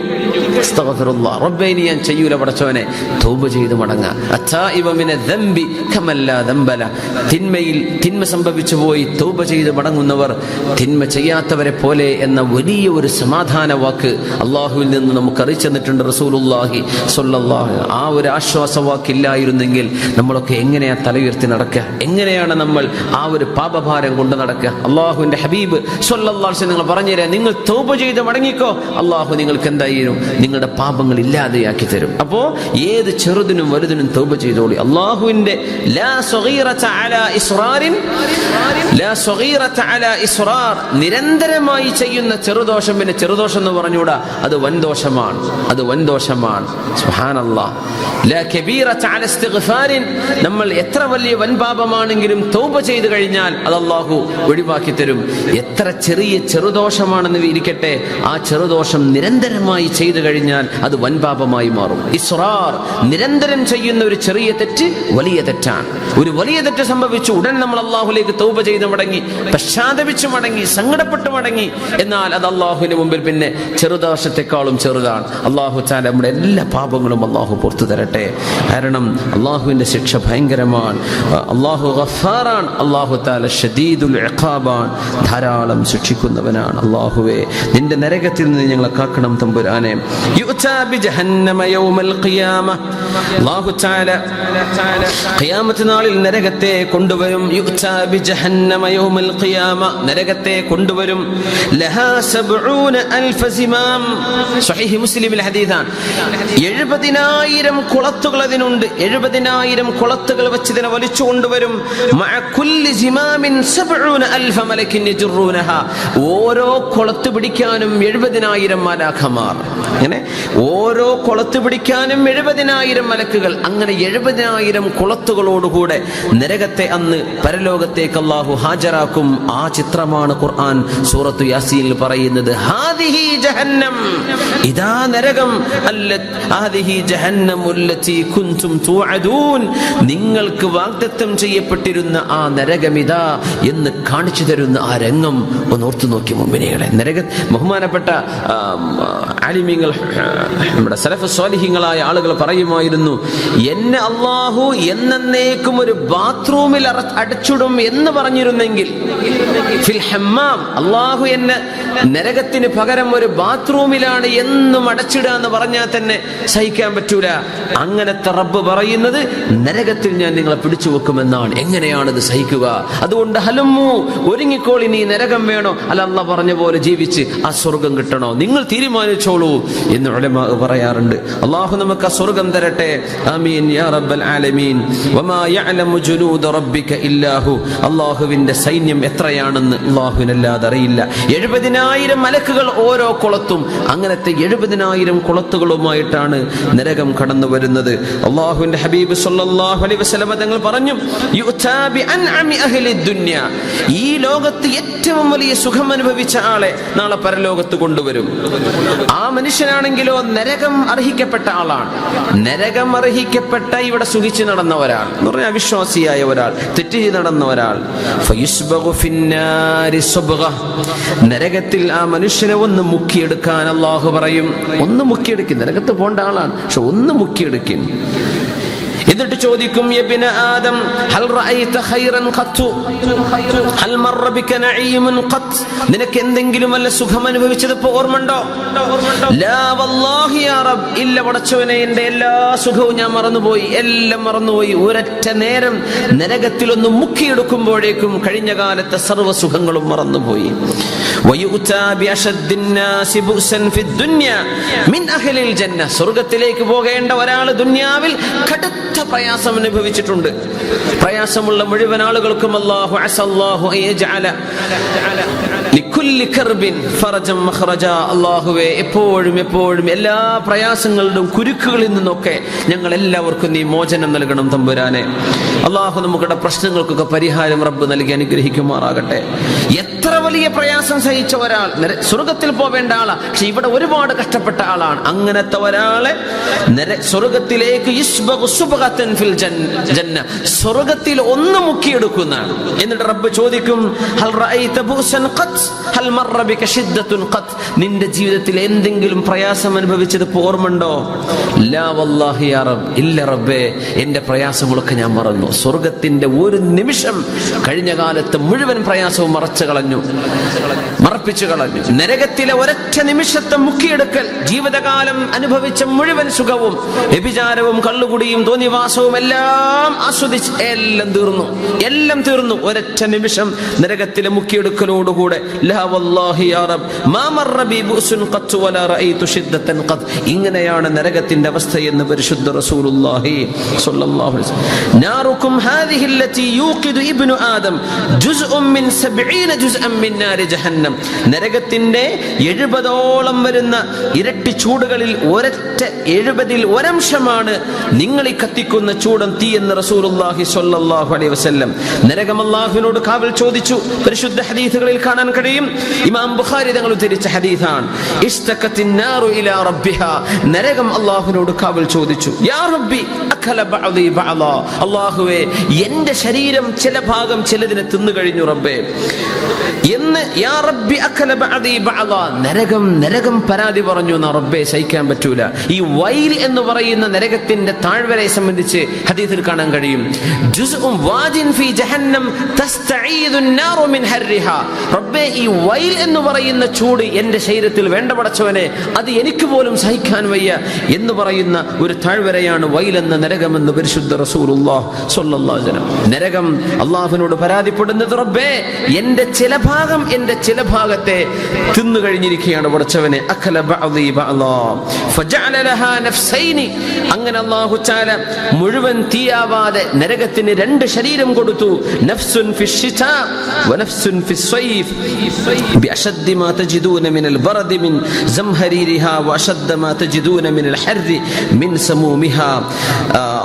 അസ്തഗ്ഫിറുല്ലാഹ്, റബ്ബേ ഇനി ഞാൻ ചെയ്യൂല പടച്ചവനെ, തൗബ ചെയ്ത് മടങ്ങുക. അത്താഇബ മിന ദംബി കമല്ലാ ദംബല, തിന്മയിൽ തിന്മ സംഭവിച്ചു പോയി തൗബ ചെയ്ത് മടങ്ങുന്നവർ തിന്മ ചെയ്യാത്തവരെ പോലെ എന്ന വലിയ ഒരു സമാധാന വാക്ക് അള്ളാഹുവിൽ നിന്ന് നമുക്ക് അറിയിച്ചു തന്നിട്ടുണ്ട് റസൂലുള്ളാഹി സ്വല്ലല്ലാഹു. ആ ഒരു ആശ്വാസവാക്കില്ലായിരുന്നെങ്കിൽ നമ്മളൊക്കെ എങ്ങനെയാ തലയുയർത്തി നടക്കുക, എങ്ങനെയാണ് നമ്മൾ ആ ഒരു പാപഭാരം കൊണ്ട് നടക്കുക. അള്ളാഹുവിന്റെ ഹബീബ് സ്വല്ലല്ലാഹു അലൈഹി വസല്ലം നിങ്ങൾ പറഞ്ഞുതരാം, നിങ്ങൾ തൗബ ചെയ്ത് മടങ്ങിക്കോ, അള്ളാഹു നിങ്ങൾക്ക് എന്തായാലും നിങ്ങളുടെ പാപങ്ങൾ ഇല്ലാതെയാക്കി തരും. അപ്പോ ഏത് ചെറുതിനും വലുതിനും തൗബ ചെയ്തോളി. അള്ളാഹുവിന്റെ ലാ സഗീറത അലാ ഇസ്റാറിൻ, ലാ സഗീറത അലാ ഇസ്റാർ, നിരന്തരമായി ചെയ്യുന്ന ചെറുദോഷം പിന്നെ ചെറുദോഷം എന്ന് പറഞ്ഞുകൂടാ, അത് വൻദോഷമാണ്, അത് വൻദോഷമാണ്. സുബ്ഹാനല്ലാഹ്. ലാ കബീറത അലാ ഇസ്തിഗ്ഫാരിൻ, നമ്മൾ എത്ര വലിയ വൻപാപമാണെങ്കിലും തൗബ ചെയ്തു കഴിഞ്ഞാൽ അത് അള്ളാഹു ഒഴിവാക്കി തരും. എത്ര ചെറിയ ചെറുദോഷമാണെന്ന് ഇരിക്കട്ടെ, ആ ചെറുദോഷം നിരന്തരമായി ചെയ്തു കഴിഞ്ഞാൽ അത് വൻപാപമായി മാറും. ഇസ്റാർ, നിരന്തരം ചെയ്യുന്ന ഒരു ചെറിയ തെറ്റ് വലിയ തെറ്റാണ്. ഒരു വലിയ തെറ്റ് സംഭവിച്ചു ഉടൻ നമ്മൾ അള്ളാഹുലേക്ക് തൗബ ചെയ്ത് മടങ്ങി, പശ്ചാത്തപിച്ചു മടങ്ങി, സങ്കടപ്പെട്ടു മടങ്ങി, എന്നാൽ അത് അള്ളാഹുവിന്റെ മുമ്പിൽ പിന്നെ ചെറുദോഷത്തെക്കാളും ചെറുതാണ്. അള്ളാഹു തആല നമ്മുടെ എല്ലാ പാപങ്ങളും അള്ളാഹു പുറത്തു തരട്ടെ. കാരണം അള്ളാഹുവിന്റെ ശിക്ഷ ഭയങ്കരമാണ്. അള്ളാഹു ഗഫാറാണ്, അള്ളാഹു തആല ശദീദുൽ ഇഖാബാൻ, ധാരാളം ശിക്ഷിക്കുന്നവനാണ്. അള്ളാഹുവേ, നിന്റെ നരകത്തിൽ നിന്ന് ഞങ്ങളെ കാക്കണം തമ്പുരാനെ. യുഅ്താ ബിജഹന്നമ യൗമൽ ഖിയാമ, അല്ലാഹു തആല ഖിയാമത്ത് നാളിൽ നരകത്തെ കൊണ്ടുവരും. യുഅ്താ ബിജഹന്നമ യൗമൽ ഖിയാമ, നരകത്തെ കൊണ്ടുവരും. ലഹാ 70,000 സിമാം, സ്വഹീഹ് മുസ്ലിമിൽ ഹദീസാണ്. 70,000 കുളത്തുകൾ അതിനുണ്ട്. 70,000 കുളത്തുകൾ വെച്ച് ഇതിനെ വലിച്ചു കൊണ്ടുവരും. മഅ കുല്ലി സിമാമിൻ 70,000 മലക്കിൻ യജറൂനഹാ, ഓരോ കുളത്ത് പിടിക്കാനും 70,000 മലാഖമാർ. അങ്ങനെ ഓരോ കുളത്ത് പിടിക്കാനും 70,000 മലക്കുകൾ. അങ്ങനെ 70,000 കുളത്തുകളോടുകൂടെ നരകത്തെ അന്ന് പരലോകത്തേക്ക് അല്ലാഹു ഹാജരാക്കും. ആ ചിത്രമാണ് ഖുർആൻ സൂറത്തു യാസീനിൽ പറയുന്നത്. ഹാദിഹി ജഹന്നം, ഇദാ നരകം, ഹാദിഹി ജഹന്നമുല്ലതി കുൻതും തുഅദൂൻ, നിങ്ങൾക്ക് വാഗ്ദത്തം ചെയ്യപ്പെട്ടിരുന്ന ആ നരകമിതാ എന്ന് കാണിച്ചു തരുന്ന ആ രംഗം ഒന്ന് ഓർത്തു നോക്കി മുഅ്മിനീങ്ങളെ. ബഹുമാനപ്പെട്ട ആലിമീങ്ങൾ, നമ്മുടെ സലഫ് സ്വാലിഹീങ്ങളായ ആളുകൾ പറയുമായിരുന്നു, എന്നെ അള്ളാഹു എന്നേക്കും ഒരു ബാത്റൂമിൽ അടച്ചിടും എന്ന് പറഞ്ഞിരുന്നെങ്കിൽ, ഫിൽ ഹമ്മാം, അള്ളാഹു എന്നെ നരകത്തിന് പകരം ഒരു ബാത്റൂമിലാണ് എന്നും അടച്ചിടുക എന്ന് പറഞ്ഞാൽ തന്നെ സഹിക്കാൻ പറ്റൂല. അങ്ങനത്തെ റബ്ബ് പറയുന്നത് നരകത്തിൽ ഞാൻ നിങ്ങളെ പിടിച്ചു വെക്കുമെന്നാണ്. എങ്ങനെയാണിത് സഹിക്കുക? അതുകൊണ്ട് ഹലുമ്മു, ഒരുങ്ങിക്കോളി, നീ നരകം വേണോ അല്ല അല്ലാഹ് പറഞ്ഞ പോലെ ജീവിച്ച് ആ സ്വർഗം കിട്ടണോ, നിങ്ങൾ തീരുമാനിച്ചോളൂ എന്ന് ഉലമാ പറയാറുണ്ട്. അല്ലാഹു നമുക്ക് ആ സ്വർഗം തരട്ടെ. ആമീൻ യാ റബ്ബൽ ആലമീൻ. വമാ യഅലമു ജുനൂദ റബ്ബിക ഇല്ലാഹു, അല്ലാഹുവിന്റെ സൈന്യം എത്രയാണെന്ന് അല്ലാഹുവിനല്ലാതെ അറിയില്ല. 70,000 മലക്കുകൾ ഓരോ കുളത്തും. അങ്ങനത്തെ 70,000 കുളത്തുകളുമായിട്ടാണ് നരകം കടന്നു വരുന്നത്. അല്ലാഹുവിന്റെ ഹബീബ് സല്ലല്ലാഹു അലൈഹി വസല്ലം തങ്ങൾ പറഞ്ഞു, യുഅ്താ ബി അൻഅമി അഹ്ലി ദുനിയ, ഈ ലോകത്ത് ഏറ്റവും വലിയ സുഖം അനുഭവിച്ച ആളെ നാളെ പരലോകത്ത് കൊണ്ടുവരും. ആ മനുഷ്യനാണെങ്കിലോ നരകം അർഹിക്കപ്പെട്ട ആളാണ്. നരകം അർഹിക്കപ്പെട്ട ഇവിടെ സുഖിച്ച് നടന്ന ഒരാൾ എന്ന് പറഞ്ഞാൽ അവിശ്വാസിയായ ഒരാൾ, തെറ്റ് ചെയ്ത് നടന്ന ഒരാൾ. ഫയുസ്ബഗു ഫിന്നാരി സുബ്ഗ, നരകത്തിൽ ആ മനുഷ്യനെ ഒന്ന് മുക്കിയെടുക്കാൻ അല്ലാഹു പറയും. ഒന്ന് മുക്കിയെടുക്കും, നരകത്ത് പോണ്ട ആളാണ്, പക്ഷെ ഒന്ന് മുക്കിയെടുക്കും. എന്നിട്ട് ചോദിക്കും, യബ്ന ആദം ഹൽ റഅയ്ത ഖൈറൻ ഖത്തു ഹൽ മർറ ബിക നഈമുൻ ഖത്ത്, നിനക്ക് എന്തെങ്കിലും വല്ല സുഖം അനുഭവിച്ചത് ഇപ്പോൾ ഓർമ്മണ്ടോ? ലാ വല്ലാഹി യാ റബ്ബ്, ഇല്ല പടച്ചവനെ, എൻ്റെ എല്ലാ സുഖവും ഞാൻ മറന്നുപോയി, എല്ലാം മറന്നുപോയി. ഒരൊറ്റ നേരം നരകത്തിൽ ഒന്ന് മുക്കിയെടുക്കുമ്പോഴേക്കും കഴിഞ്ഞ കാലത്തെ സർവ്വ സുഖങ്ങളും മറന്നുപോയി. വയുഅ്താ ബിഅശദ്ദിന്നാസി ബുഅ്സൻ ഫിദ്ദുനിയ മിൻ അഹ്ലിൽ ജന്ന, സ്വർഗ്ഗത്തിലേക്ക് പോകേണ്ട ഒരാൾ ദുനിയാവിൽ കടുത്ത പ്രയാസം അനുഭവിച്ചിട്ടുണ്ട്. പ്രയാസമുള്ള മുഴുവൻ ആളുകൾക്കും അല്ലാഹു അസല്ലാഹു അയജഅല ലിക്കുല്ലി കർബിൻ ഫറജൻ മഖ്റജ. അല്ലാഹുവേ, എപ്പോഴും എപ്പോഴും എല്ലാ പ്രയാസങ്ങളുടെയും കുരുക്കുകളിൽ നിന്നൊക്കെ ഞങ്ങൾ എല്ലാവർക്കും നീ മോചനം നൽകണം തമ്പുരാനെ. അല്ലാഹു നമുക്കുടെ പ്രശ്നങ്ങൾക്കൊക്കെ പരിഹാരം റബ്ബ് നൽകി അനുഗ്രഹിക്കുമാറാകട്ടെ. എത്ര വലിയ പ്രയാസം സഹിച്ച ഒരാൾ സ്വർഗത്തിൽ പോവേണ്ട ആളാ, പക്ഷെ ഇവിടെ ഒരുപാട് കഷ്ടപ്പെട്ട ആളാണ്. അങ്ങനത്തെ ഒരാളെ സ്വർഗത്തിലേക്ക് സ്വർഗത്തിൽ ഒന്ന് മുക്കിയെടുക്കുന്നതാണ്. എന്നിട്ട് റബ്ബ് ചോദിക്കും, നിന്റെ ജീവിതത്തിൽ എന്തെങ്കിലും പ്രയാസം അനുഭവിച്ചത് ഓർമ്മണ്ടോ? ലാ വല്ലാഹി യാ റബ്ബ്, ഇല്ല റബ്ബേ, എന്റെ പ്രയാസങ്ങളൊക്കെ ഞാൻ മറന്നു. സ്വർഗത്തിന്റെ ഒരു നിമിഷം കഴിഞ്ഞ കാലത്ത് മുഴുവൻ പ്രയാസവും മറപ്പിച്ചു കളഞ്ഞു. നരകത്തിലെ ഒരൊറ്റ നിമിഷത്തെ മുക്കിയെടുക്കൽ, ജീവിതകാലം അനുഭവിച്ച മുഴുവൻ സുഖവും വ്യഭിചാരവും കള്ളുകുടിയും തോന്നിവാസവും എല്ലാം ആസ്വദിച്ച് എല്ലാം തീർന്നു. ഒരൊറ്റ നിമിഷം നരകത്തിലെ മുക്കിയെടുക്കലോടുകൂടെ ലാ വല്ലാഹി യാ റബ്ബ് മാ മർറ ബി ബുസുൻ ഖത്ത് വലാ റഅയ്തു ശിദ്ദതൻ ഖത്ത്. ഇങ്ങനെയാണ് നരകത്തിന്റെ അവസ്ഥയെന്ന് പരിശുദ്ധ റസൂലുള്ളാഹി സ്വല്ലല്ലാഹു അലൈഹി വസല്ലം. നാറുക്കും ഹാദിഹി അല്ലതി യൂഖിദു ഇബ്നു ആദം ജുസ്ഉൻ മിൻ 70 ജുസ്അൻ മിൻ നാരി ജഹന്നം. നരകത്തിന്റെ 70ഓളം വരുന്ന ഇരട്ടി ചൂടുകളിൽ ഒരൊറ്റ 70ൽ ഒരംശമാണ് നിങ്ങൾ ഈ കത്തിക്കുന്ന ചൂടൻ തീ എന്ന് റസൂലുള്ളാഹി സ്വല്ലല്ലാഹു അലൈഹി വസല്ലം. നരകം അല്ലാഹുവിനോട് കാവൽ ചോദിച്ചു. പരിശുദ്ധ ഹദീസുകളിൽ കാണാൻ കഴിയും. ഇമാം ബുഖാരി തങ്ങൾ ഉദ്ധരിച്ച ഹദീസാണ്. ഇസ്തഖത്തിൻ നാറു ഇലാ റബ്ബിഹാ. നരകം അല്ലാഹുവിനോട് കാവൽ ചോദിച്ചു, യാ റബ്ബി അഖല ബഅദി ബഅദാ. അല്ലാഹുവേ, എന്റെ ശരീരം ചില ഭാഗം ചിലതിനെ തിന്നു കഴിഞ്ഞു റബ്ബേ എന്ന്. യാ റബ്ബി അഖല ബഅദി ബഅദാ. നരകം പരാതി പറഞ്ഞു, റബ്ബേ സഹിക്കാൻ പറ്റൂല. ഈ വൈൽ എന്ന് പറയുന്ന നരകത്തിന്റെ താഴ്വരയെ സംബന്ധിച്ച് ഹദീസിൽ കാണാൻ കഴിയും. ജുസ്ഉൻ വാദിൻ ഫീ ജഹന്നം തസ്തഈദു النار من ഹർരിഹാ. റബ്ബേ, ഈ വൈൽ എന്ന് പറയുന്ന ചൂട് എന്റെ ശരീരത്തിൽ വേണ്ട പടച്ചവനെ, അത് എനിക്ക് പോലും സഹിക്കാൻ വയ്യ എന്ന് പറയുന്ന ഒരു താഴ്വരയാണ് വൈൽ എന്ന നരകമെന്ന് പരിശുദ്ധ റസൂലുള്ളാഹി സ്വല്ലല്ലാഹു അലൈഹി വസല്ലം. നരകം അല്ലാഹുവിനോട് പരാതിപ്പെടുന്നത്, റബ്ബേ, എന്റെ ചില ഭാഗത്തെ തിന്നു കഴിഞ്ഞിരിക്കുകയാണ് പടച്ചവനെ. അഖല ബഅദി ബഅദാ ഫജഅല ലഹാ നഫ്സൈനി. അങ്ങനെ അല്ലാഹു തആല മുഴുവൻ തീയാവാതെ നരകത്തിന് രണ്ട് ശരീരം കൊടുത്തു. നഫ്സുൻ ഫിശ്ശിതാ വനഫ്സുൻ ഫിസ്സൈഫ് ബിഅശദ്ദി മാ തജിദൂന മിനൽ ബർദി മിൻ സംഹരീരിഹാ വഅശദ്ദ മാ തജിദൂന മിനൽ ഹർരി മിൻ സമൂമിഹാ.